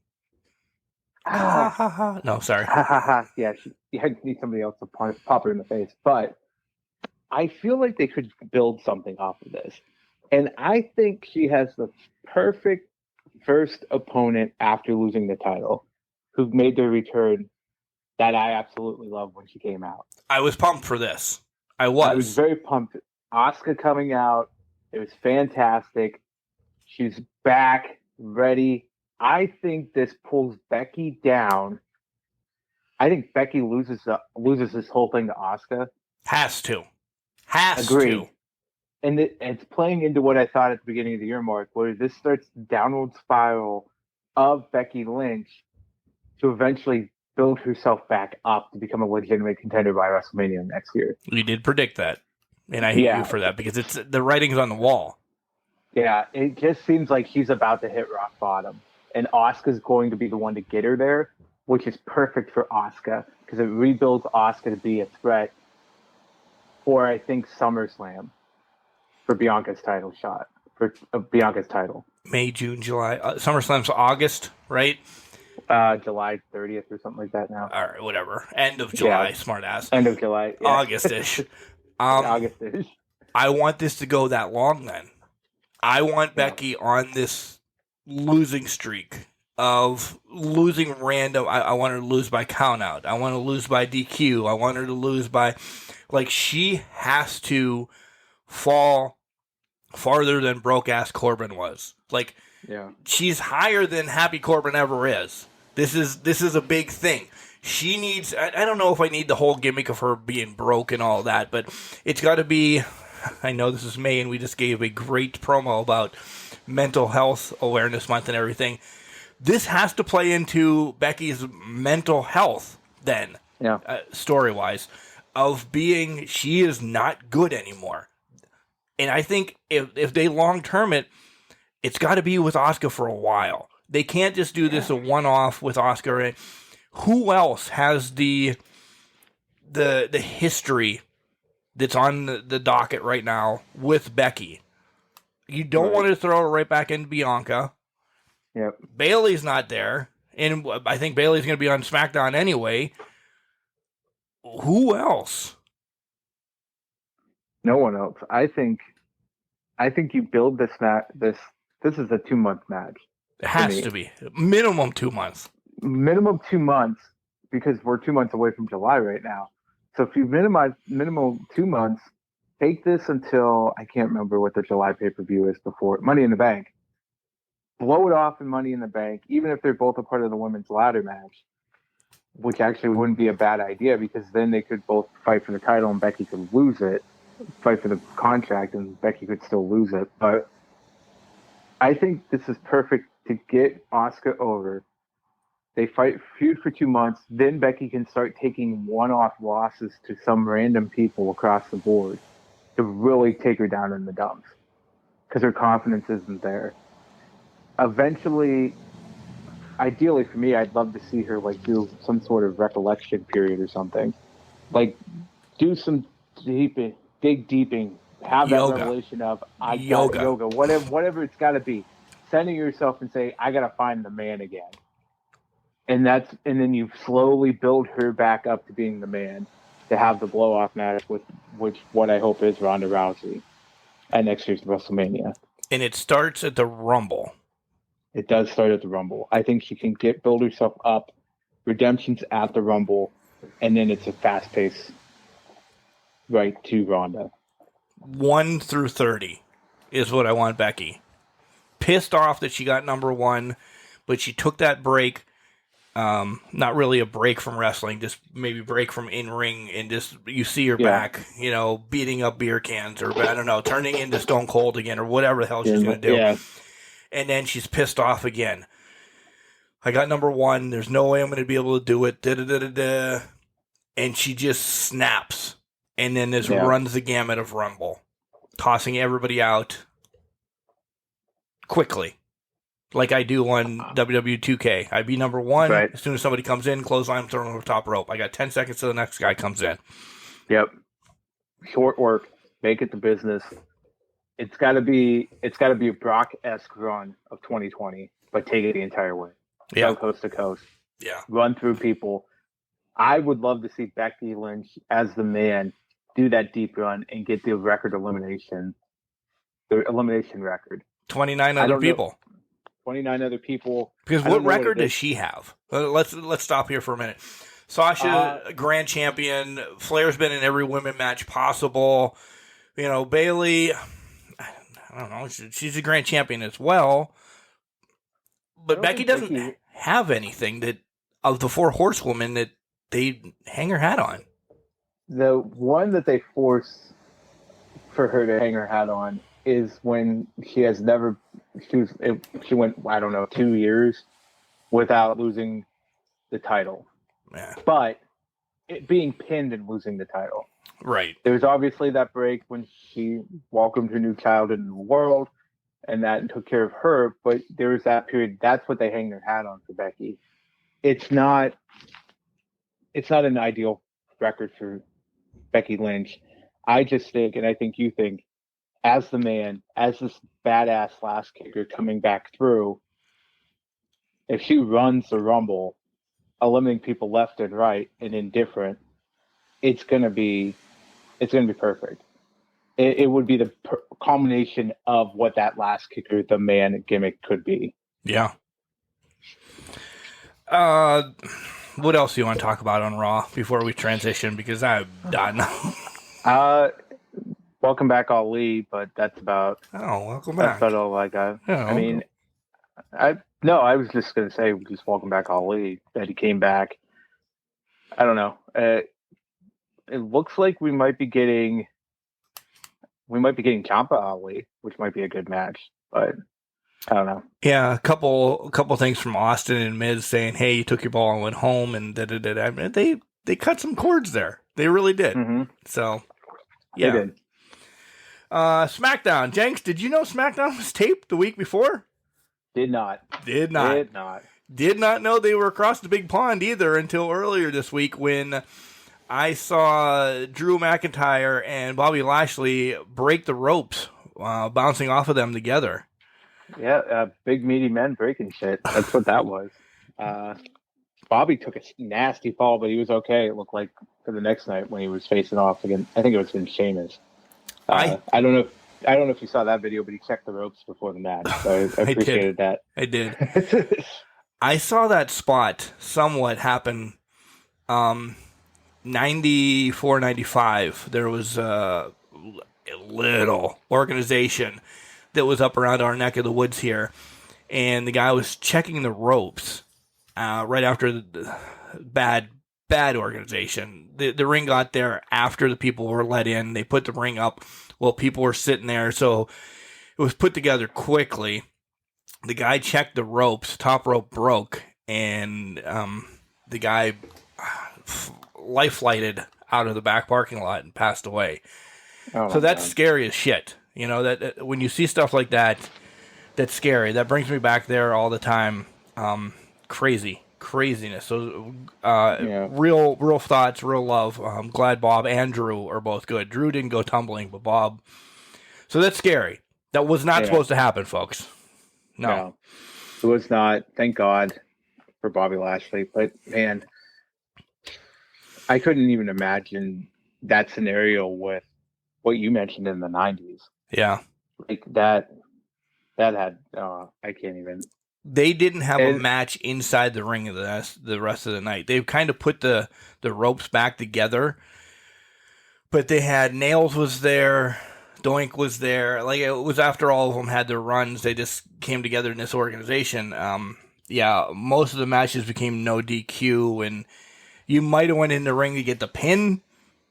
No, sorry. Yeah, I need somebody else to pop her in the face. But I feel like they could build something off of this. And I think she has the perfect first opponent after losing the title who made their return that I absolutely loved when she came out. I was pumped for this. I was very pumped. Asuka coming out. It was fantastic. She's back, ready. I think this pulls Becky down. I think Becky loses this whole thing to Asuka. Has to. Agreed. To. And it's playing into what I thought at the beginning of the year, Mark, where this starts the downward spiral of Becky Lynch to eventually build herself back up to become a legitimate contender by WrestleMania next year. We did predict that. And I hate you for that because it's the writing's on the wall. Yeah, it just seems like she's about to hit rock bottom. And Asuka's going to be the one to get her there, which is perfect for Asuka because it rebuilds Asuka to be a threat for, I think, SummerSlam for Bianca's title shot, for Bianca's title. May, June, July. SummerSlam's August, right? July 30th or something like that now. All right, whatever. End of July, smart ass. End of July. Yeah. August-ish. August-ish. I want this to go that long then. I want Becky on this losing streak of losing random. I want her to lose by countout. I want her to lose by DQ. I want her to lose by... Like, she has to fall farther than broke-ass Corbin was. Like, she's higher than Happy Corbin ever is. This is a big thing. She needs... I don't know if I need the whole gimmick of her being broke and all that, but it's got to be... I know this is May, and we just gave a great promo about Mental Health Awareness Month and everything. This has to play into Becky's mental health then, story-wise, of being she is not good anymore. And I think if they long-term it, it's got to be with Asuka for a while. They can't just do this a one-off with Asuka. Who else has the history that's on the docket right now with Becky? You don't want to throw her right back into Bianca. Yep. Bayley's not there. And I think Bayley's going to be on SmackDown anyway. Who else? No one else. I think you build this match. This is a 2-month match. It has to be. Minimum 2 months. Minimum 2 months because we're 2 months away from July right now. So if you minimum 2 months, take this until, I can't remember what the July pay-per-view is before, Money in the Bank. Blow it off in Money in the Bank, even if they're both a part of the women's ladder match, which actually wouldn't be a bad idea because then they could both fight for the title and Becky could lose it, fight for the contract and Becky could still lose it. But I think this is perfect to get Asuka over. They feud for 2 months, then Becky can start taking one-off losses to some random people across the board to really take her down in the dumps because her confidence isn't there. Eventually, ideally for me, I'd love to see her do some sort of recollection period or something. Like, do some dig deeping, have that revelation of yoga, whatever it's got to be. Centering yourself and say, I got to find the man again. And then you slowly build her back up to being the man to have the blow-off match with what I hope is Ronda Rousey at next year's WrestleMania. And it starts at the Rumble. It does start at the Rumble. I think she can build herself up. Redemption's at the Rumble, and then it's a fast pace right to Ronda. 1 through 30 is what I want Becky. Pissed off that she got number 1, but she took that break. Not really a break from wrestling, just maybe break from in-ring, and just you see her back, beating up beer cans or, I don't know, turning into Stone Cold again or whatever the hell she's going to do. Yeah. And then she's pissed off again. I got number 1. There's no way I'm going to be able to do it. Da-da-da-da-da. And she just snaps. And then this runs the gamut of Rumble, tossing everybody out quickly. Like I do on WWE 2K. I be number 1. Right. As soon as somebody comes in, clothesline, throw them over the top rope. I got 10 seconds till the next guy comes in. Yep. Short work. Make it the business. It's got to be a Brock-esque run of 2020, but take it the entire way. Yeah. Go coast to coast. Yeah. Run through people. I would love to see Becky Lynch as the man do that deep run and get the elimination record. 29 other people. 29 other people. Because what record does she have? Let's stop here for a minute. Sasha, grand champion. Flair's been in every women match possible. Bayley, I don't know. She's a grand champion as well. But Becky doesn't have anything that of the 4 horsewomen that they hang her hat on. The one that they force for her to hang her hat on is when she went, I don't know, 2 years without losing the title. Yeah. But it being pinned and losing the title. Right. There's obviously that break when she welcomed her new child into the world, and that took care of her. But there was that period. That's what they hang their hat on for Becky. It's not an ideal record for Becky Lynch. I just think, and I think you think, as the man, as this badass last kicker coming back through, if she runs the Rumble, eliminating people left and right and indifferent, it's gonna be perfect. It would be the culmination of what that last kicker, the man gimmick, could be. Yeah. What else do you want to talk about on Raw before we transition? Because I'm done. Welcome back, Ali, but that's about. Oh, welcome back. That's about all I got. Oh, I mean, I was just gonna say, just welcome back, Ali. That he came back. I don't know. It looks like we might be getting Ciampa Ali, which might be a good match, but I don't know. Yeah, a couple things from Austin and Miz saying, "Hey, you took your ball and went home," and da-da-da-da. I mean, they cut some cords there. They really did. Mm-hmm. So, yeah. They did. SmackDown. Jenks, did you know SmackDown was taped the week before? Did not. Did not know they were across the big pond either until earlier this week when I saw Drew McIntyre and Bobby Lashley break the ropes, bouncing off of them together. Yeah, big meaty men breaking shit. That's what that was. Bobby took a nasty fall, but he was okay. It looked like for the next night when he was facing off again. I think it was against Sheamus. I don't know if you saw that video, but he checked the ropes before the match. So I appreciated that. I did. I saw that spot somewhat happen. 94, 95. There was a little organization that was up around our neck of the woods here, and the guy was checking the ropes right after the bad organization. The ring got there after the people were let in. They put the ring up while people were sitting there, so it was put together quickly. The guy checked the ropes, top rope broke, and the guy life flighted out of the back parking lot and passed away. So that's scary as shit. You know, that when you see stuff like that, that's scary. That brings me back there all the time. Craziness. So, real thoughts, real love. I'm glad Bob and Drew are both good. Drew didn't go tumbling, but Bob. So that's scary. That was not supposed to happen, folks. No, it was not. Thank God for Bobby Lashley. But man, I couldn't even imagine that scenario with what you mentioned in the 90s. Yeah. Like that had, I can't even. They didn't have a match inside the ring the rest of the night. They kind of put the ropes back together, but they had Nails was there, Doink was there. Like it was after all of them had their runs, they just came together in this organization. Most of the matches became no DQ, and you might have went in the ring to get the pin,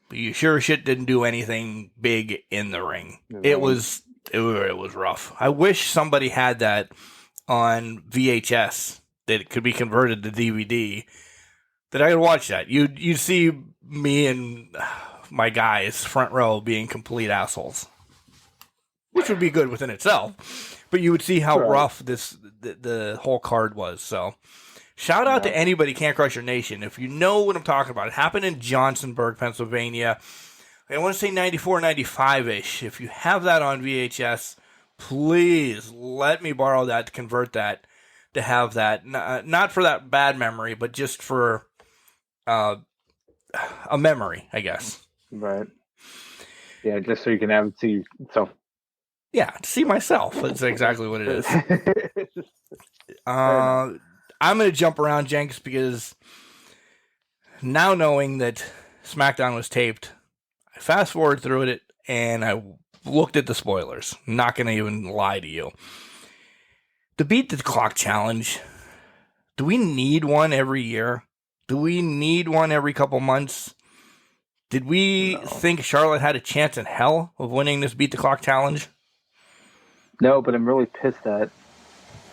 but you sure as shit didn't do anything big in the ring. It was rough. I wish somebody had that on VHS that could be converted to DVD, that I could watch that. You'd see me and my guys front row being complete assholes, which would be good within itself. But you would see how rough the whole card was. So shout out to anybody, Can't Crush Your Nation. If you know what I'm talking about, it happened in Johnsonburg, Pennsylvania. I want to say 94, 95-ish. If you have that on VHS, please let me borrow that to convert that, to have that. Not for that bad memory, but just for a memory, I guess. Right. Yeah, just so you can have it see yourself. Yeah, to see myself. That's exactly what it is. I'm going to jump around, Jenks, because now knowing that SmackDown was taped, I fast forward through it and I looked at the spoilers. I'm not going to even lie to you. The Beat the Clock challenge, do we need one every year? Do we need one every couple months? Did we think Charlotte had a chance in hell of winning this Beat the Clock challenge? No, but I'm really pissed that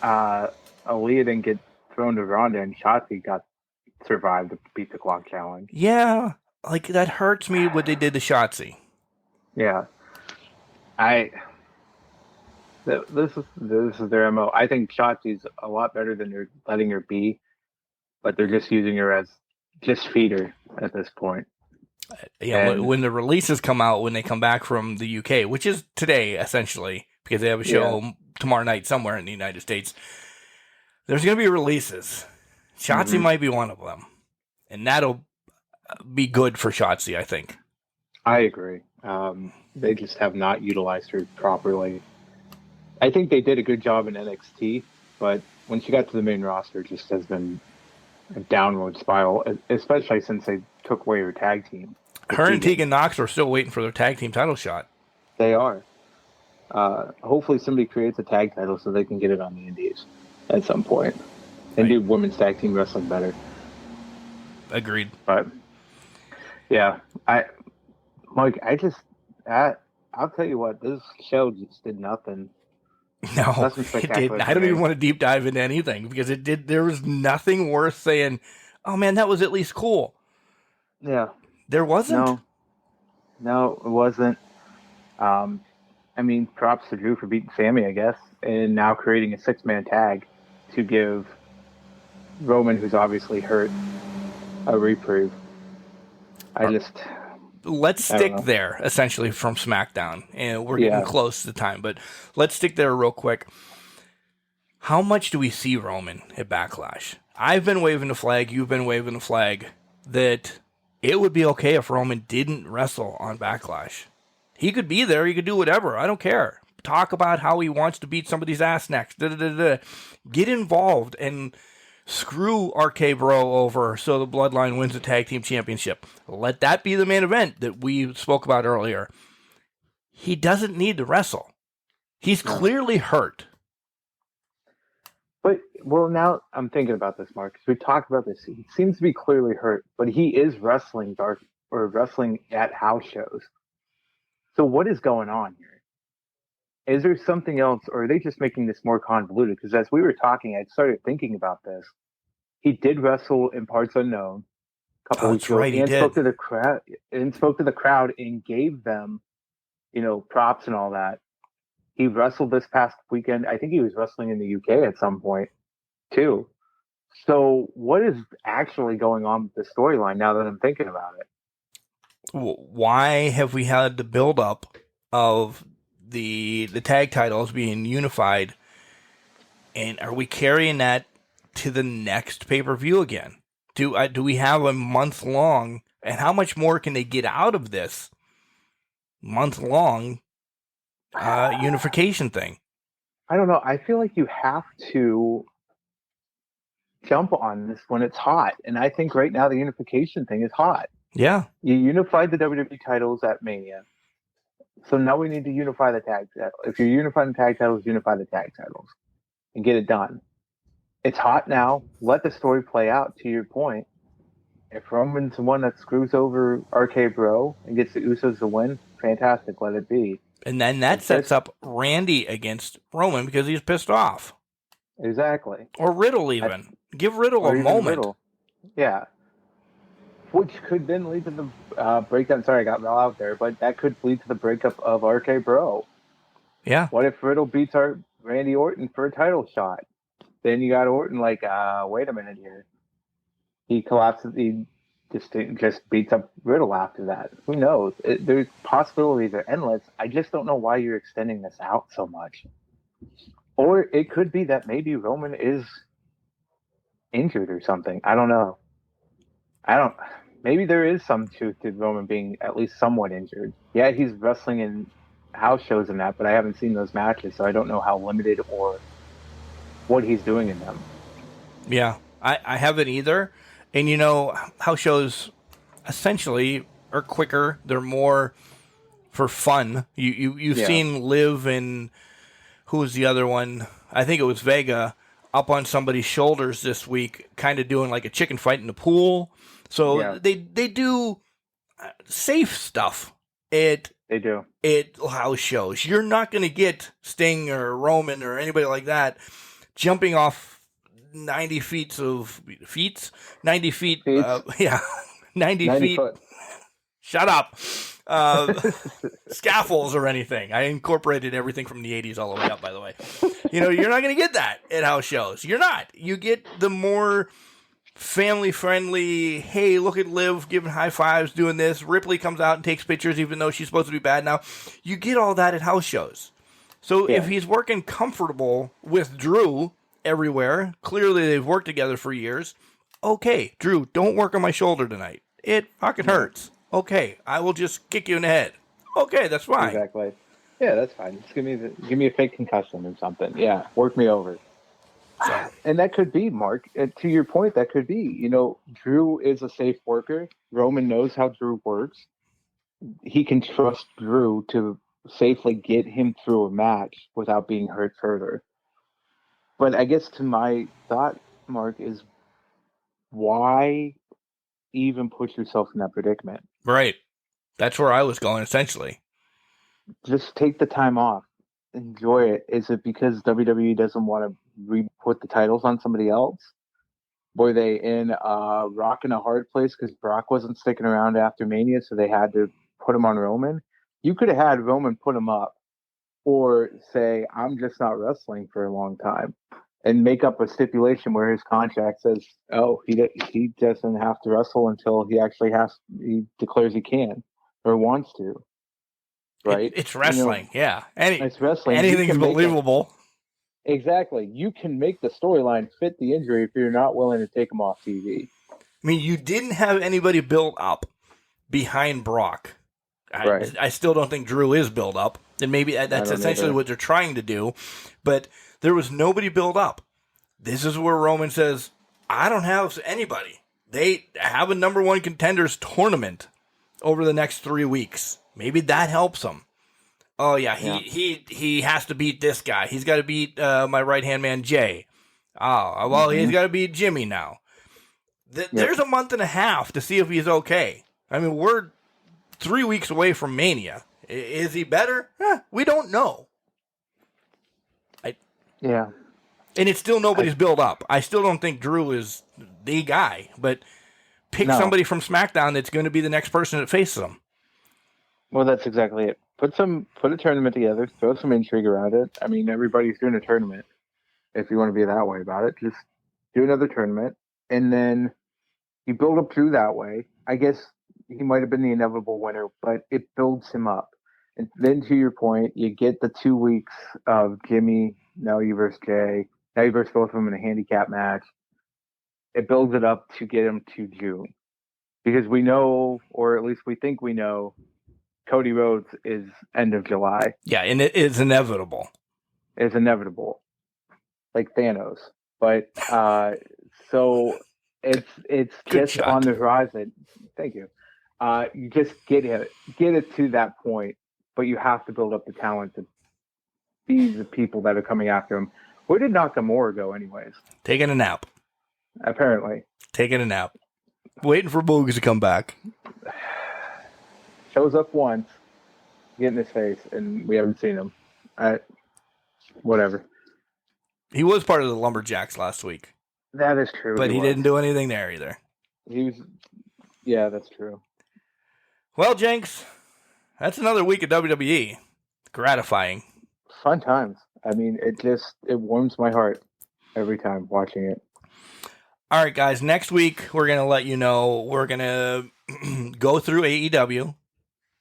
Aaliyah didn't get thrown to Ronda and Shotzi survived the Beat the Clock challenge. Yeah, like that hurts me what they did to Shotzi. Yeah, this is their MO. I think Shotzi's a lot better than they're letting her be, but they're just using her as just feeder at this point. Yeah, when the releases come out, when they come back from the UK, which is today essentially, because they have a show tomorrow night somewhere in the United States, there's going to be releases. Shotzi might be one of them, and that'll be good for Shotzi, I think. I agree. They just have not utilized her properly. I think they did a good job in NXT, but when she got to the main roster, it just has been a downward spiral, especially since they took away her tag team. Her and Tegan Nox are still waiting for their tag team title shot. They are. Hopefully somebody creates a tag title so they can get it on the indies at some point and do women's tag team wrestling better. Agreed. But yeah, Mike, I'll tell you what, this show just did nothing. No, it didn't. I don't even want to deep dive into anything because it did. There was nothing worth saying, oh man, that was at least cool. Yeah. There wasn't? No, it wasn't. I mean, props to Drew for beating Sammy, I guess, and now creating a 6-man tag to give Roman, who's obviously hurt, a reprieve. Let's stick there, essentially, from SmackDown. And we're getting close to the time, but let's stick there real quick. How much do we see Roman at Backlash? I've been waving the flag, you've been waving the flag, that it would be okay if Roman didn't wrestle on Backlash. He could be there, he could do whatever, I don't care. Talk about how he wants to beat somebody's ass next. Get involved and screw RK Bro over so the Bloodline wins the tag team championship. Let that be the main event that we spoke about earlier. He doesn't need to wrestle. He's clearly hurt. But, well, now I'm thinking about this, Mark, because we talked about this. He seems to be clearly hurt, but he is wrestling wrestling at house shows. So what is going on here? Is there something else, or are they just making this more convoluted? Because as we were talking, I started thinking about this. He did wrestle in Parts Unknown a couple weeks ago, and spoke to the crowd, and gave them, props and all that. He wrestled this past weekend. I think he was wrestling in the UK at some point too. So what is actually going on with the storyline now that I'm thinking about it? Why have we had the build-up of the tag titles being unified, and are we carrying that to the next pay-per-view again? Do we have a month-long, and how much more can they get out of this month-long unification thing? I don't know. I feel like you have to jump on this when it's hot, and I think right now the unification thing is hot. Yeah. You unified the WWE titles at Mania. So now we need to unify the tag titles. If you're unifying the tag titles, unify the tag titles and get it done. It's hot now. Let the story play out, to your point. If Roman's the one that screws over RK Bro and gets the Usos to win, fantastic, let it be. And then that sets up Randy against Roman because he's pissed off. Exactly. Or Riddle even. Give Riddle or a even moment. Riddle. Yeah. Which could then lead to the breakdown. Sorry, I got Mel out there, but that could lead to the breakup of RK Bro. Yeah. What if Riddle beats Randy Orton for a title shot? Then you got Orton like, wait a minute here. He collapses. He just beats up Riddle after that. Who knows? There's possibilities are endless. I just don't know why you're extending this out so much. Or it could be that maybe Roman is injured or something. I don't know. Maybe there is some truth to Roman being at least somewhat injured. Yeah, he's wrestling in house shows and that, but I haven't seen those matches, so I don't know how limited or what he's doing in them. Yeah, I haven't either. And house shows essentially are quicker. They're more for fun. You've seen Liv and who was the other one? I think it was Vega up on somebody's shoulders this week, kind of doing like a chicken fight in the pool. So they do safe stuff at house shows. You're not going to get Sting or Roman or anybody like that jumping off 90 feet. 90 feet. 90 feet. Foot. Shut up. Scaffolds or anything. I incorporated everything from the 80s all the way up, by the way. You're not going to get that at house shows. You're not. You get the more family-friendly, hey, look at Liv giving high fives, doing this. Ripley comes out and takes pictures even though she's supposed to be bad now. You get all that at house shows. So if he's working comfortable with Drew everywhere, clearly they've worked together for years. Okay, Drew, don't work on my shoulder tonight. It fucking hurts. Okay, I will just kick you in the head. Okay, that's fine. Exactly. Yeah, that's fine. Just give me a fake concussion or something. Yeah, work me over. So. And that could be, Mark. To your point, that could be. Drew is a safe worker. Roman knows how Drew works. He can trust Drew to safely get him through a match without being hurt further. But I guess to my thought, Mark, is why even put yourself in that predicament? Right. That's where I was going, essentially. Just take the time off. Enjoy it. Is it because WWE doesn't want to put the titles on somebody else? Were they in a rock and a hard place because Brock wasn't sticking around after Mania, so they had to put him on Roman? You could have had Roman put him up, or say, I'm just not wrestling for a long time, and make up a stipulation where his contract says, oh, he doesn't have to wrestle until he declares he can or wants to. Right? It's wrestling, yeah. It's wrestling. Anything's believable. Exactly. You can make the storyline fit the injury if you're not willing to take him off TV. I mean, you didn't have anybody built up behind Brock. I still don't think Drew is built up, and maybe that's essentially what they're trying to do, but there was nobody built up. This is where Roman says, I don't have anybody. They have a number one contenders tournament over the next 3 weeks. Maybe that helps him. Oh, yeah, he has to beat this guy. He's got to beat my right-hand man, Jay. Oh, well, he's got to beat Jimmy now. There's a month and a half to see if he's okay. I mean, we're 3 weeks away from Mania. Is he better? We don't know. Yeah. And it's still nobody's built up. I still don't think Drew is the guy, but pick somebody from SmackDown that's going to be the next person that faces him. Well, that's exactly it. Put a tournament together, throw some intrigue around it. I mean, everybody's doing a tournament. If you want to be that way about it, just do another tournament, and then you build up through that way. I guess he might have been the inevitable winner, but it builds him up. And then to your point, you get the 2 weeks of Jimmy, now you versus Jay, now you versus both of them in a handicap match. It builds it up to get him to June. Because we know, or at least we think we know, Cody Rhodes is end of July. Yeah, and it is inevitable. It's inevitable. Like Thanos. But so it's just shot. on the horizon. Thank you. You just get it to that point, but you have to build up the talent to be the people that are coming after him. Where did Nakamura go anyways? Taking a nap. Apparently. Taking a nap. Waiting for Boogs to come back. Shows up once, get in his face, and we haven't seen him. Whatever. He was part of the Lumberjacks last week. That is true. But he didn't do anything there either. He was. Yeah, that's true. Well, Jenks, that's another week of WWE. Gratifying. Fun times. I mean, it warms my heart every time watching it. All right, guys, next week we're going to let you know we're going to go through AEW,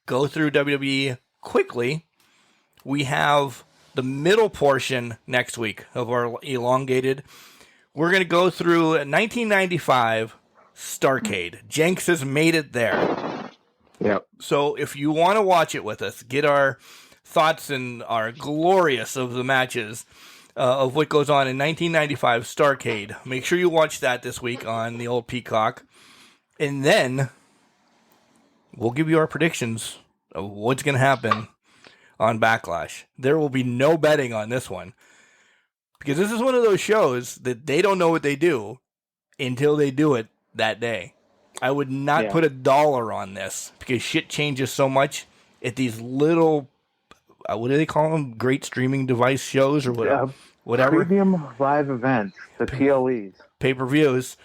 go through WWE quickly. We have the middle portion next week of our elongated. We're going to go through 1995 Starrcade. Jenks has made it there. Yep. So if you want to watch it with us, get our thoughts and our glorious of the matches of what goes on in 1995 Starrcade. Make sure you watch that this week on the old Peacock. And then we'll give you our predictions of what's going to happen on Backlash. There will be no betting on this one. Because this is one of those shows that they don't know what they do until they do it that day. I would not put $1 on this because shit changes so much at these little, what do they call them? Great streaming device shows or whatever. Premium live events, the PLEs. Pay-per-views.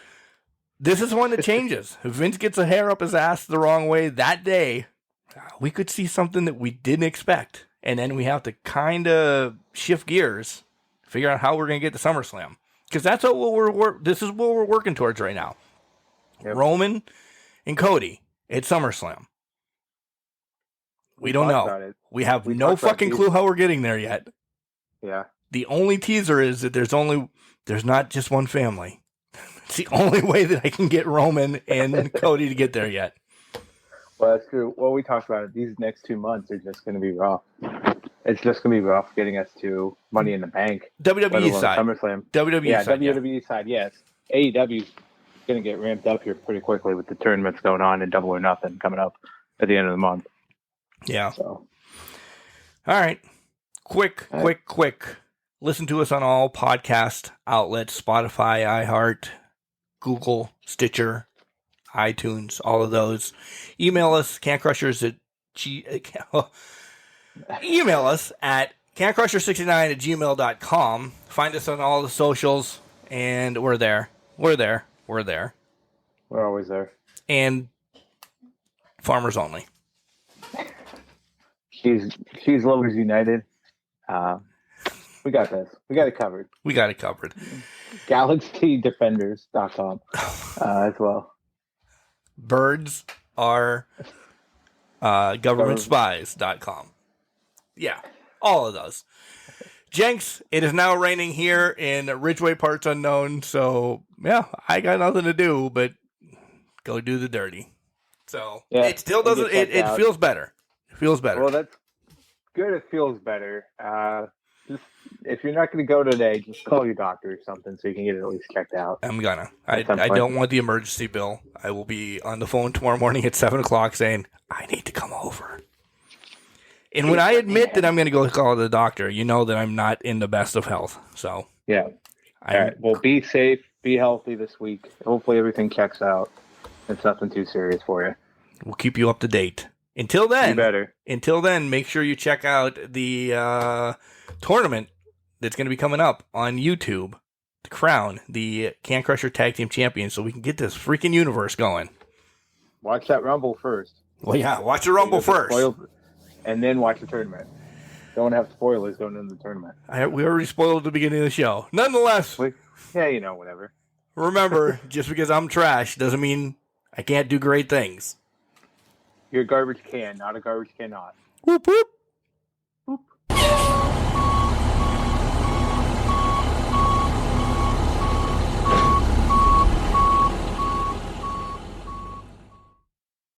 This is one that changes. If Vince gets a hair up his ass the wrong way that day, we could see something that we didn't expect. And then we have to kind of shift gears, figure out how we're going to get to SummerSlam. Because that's what this is what we're working towards right now. Yep. Roman and Cody at SummerSlam. We don't know. We have no fucking clue how we're getting there yet. Yeah. The only teaser is that there's not just one family. It's the only way that I can get Roman and Cody to get there yet. Well, that's true. Well, we talked about it. These next 2 months are just going to be rough. It's just going to be rough getting us to Money in the Bank. WWE side. SummerSlam. WWE side. WWE side, yes. AEW's going to get ramped up here pretty quickly with the tournaments going on and Double or Nothing coming up at the end of the month. Yeah. So. All right. Quick. Listen to us on all podcast outlets, Spotify, iHeart, Google, Stitcher, iTunes, all of those. Email us, email us at cancrusher69@gmail.com. Find us on all the socials, and we're there. We're always there. And Farmers Only. She's Lovers United. We got this. We got it covered. GalaxyDefenders.com as well. Birds are governmentspies.com. Yeah, all of those. Jenks, it is now raining here in Ridgeway Parts Unknown, so yeah, I got nothing to do but go do the dirty. So it still doesn't. It feels better. It feels better. Well, that's good. It feels better. Just if you're not going to go today, just call your doctor or something so you can get it at least checked out. I'm gonna. I don't want the emergency bill. I will be on the phone tomorrow morning at 7:00 saying I need to come over. And when I admit that I'm going to go call the doctor, you know that I'm not in the best of health. So yeah. All right. Well, be safe, be healthy this week. Hopefully everything checks out. It's nothing too serious for you. We'll keep you up to date. Until then, better. Make sure you check out the tournament that's going to be coming up on YouTube to crown the Can Crusher Tag Team Champions so we can get this freaking universe going. Watch that Rumble first. Well, yeah, watch the Rumble first. And then watch the tournament. Don't have spoilers going into the tournament. We already spoiled at the beginning of the show. Nonetheless. Whatever. Remember, just because I'm trash doesn't mean I can't do great things. You're a garbage can, not a garbage cannot. Whoop, whoop. Whoop.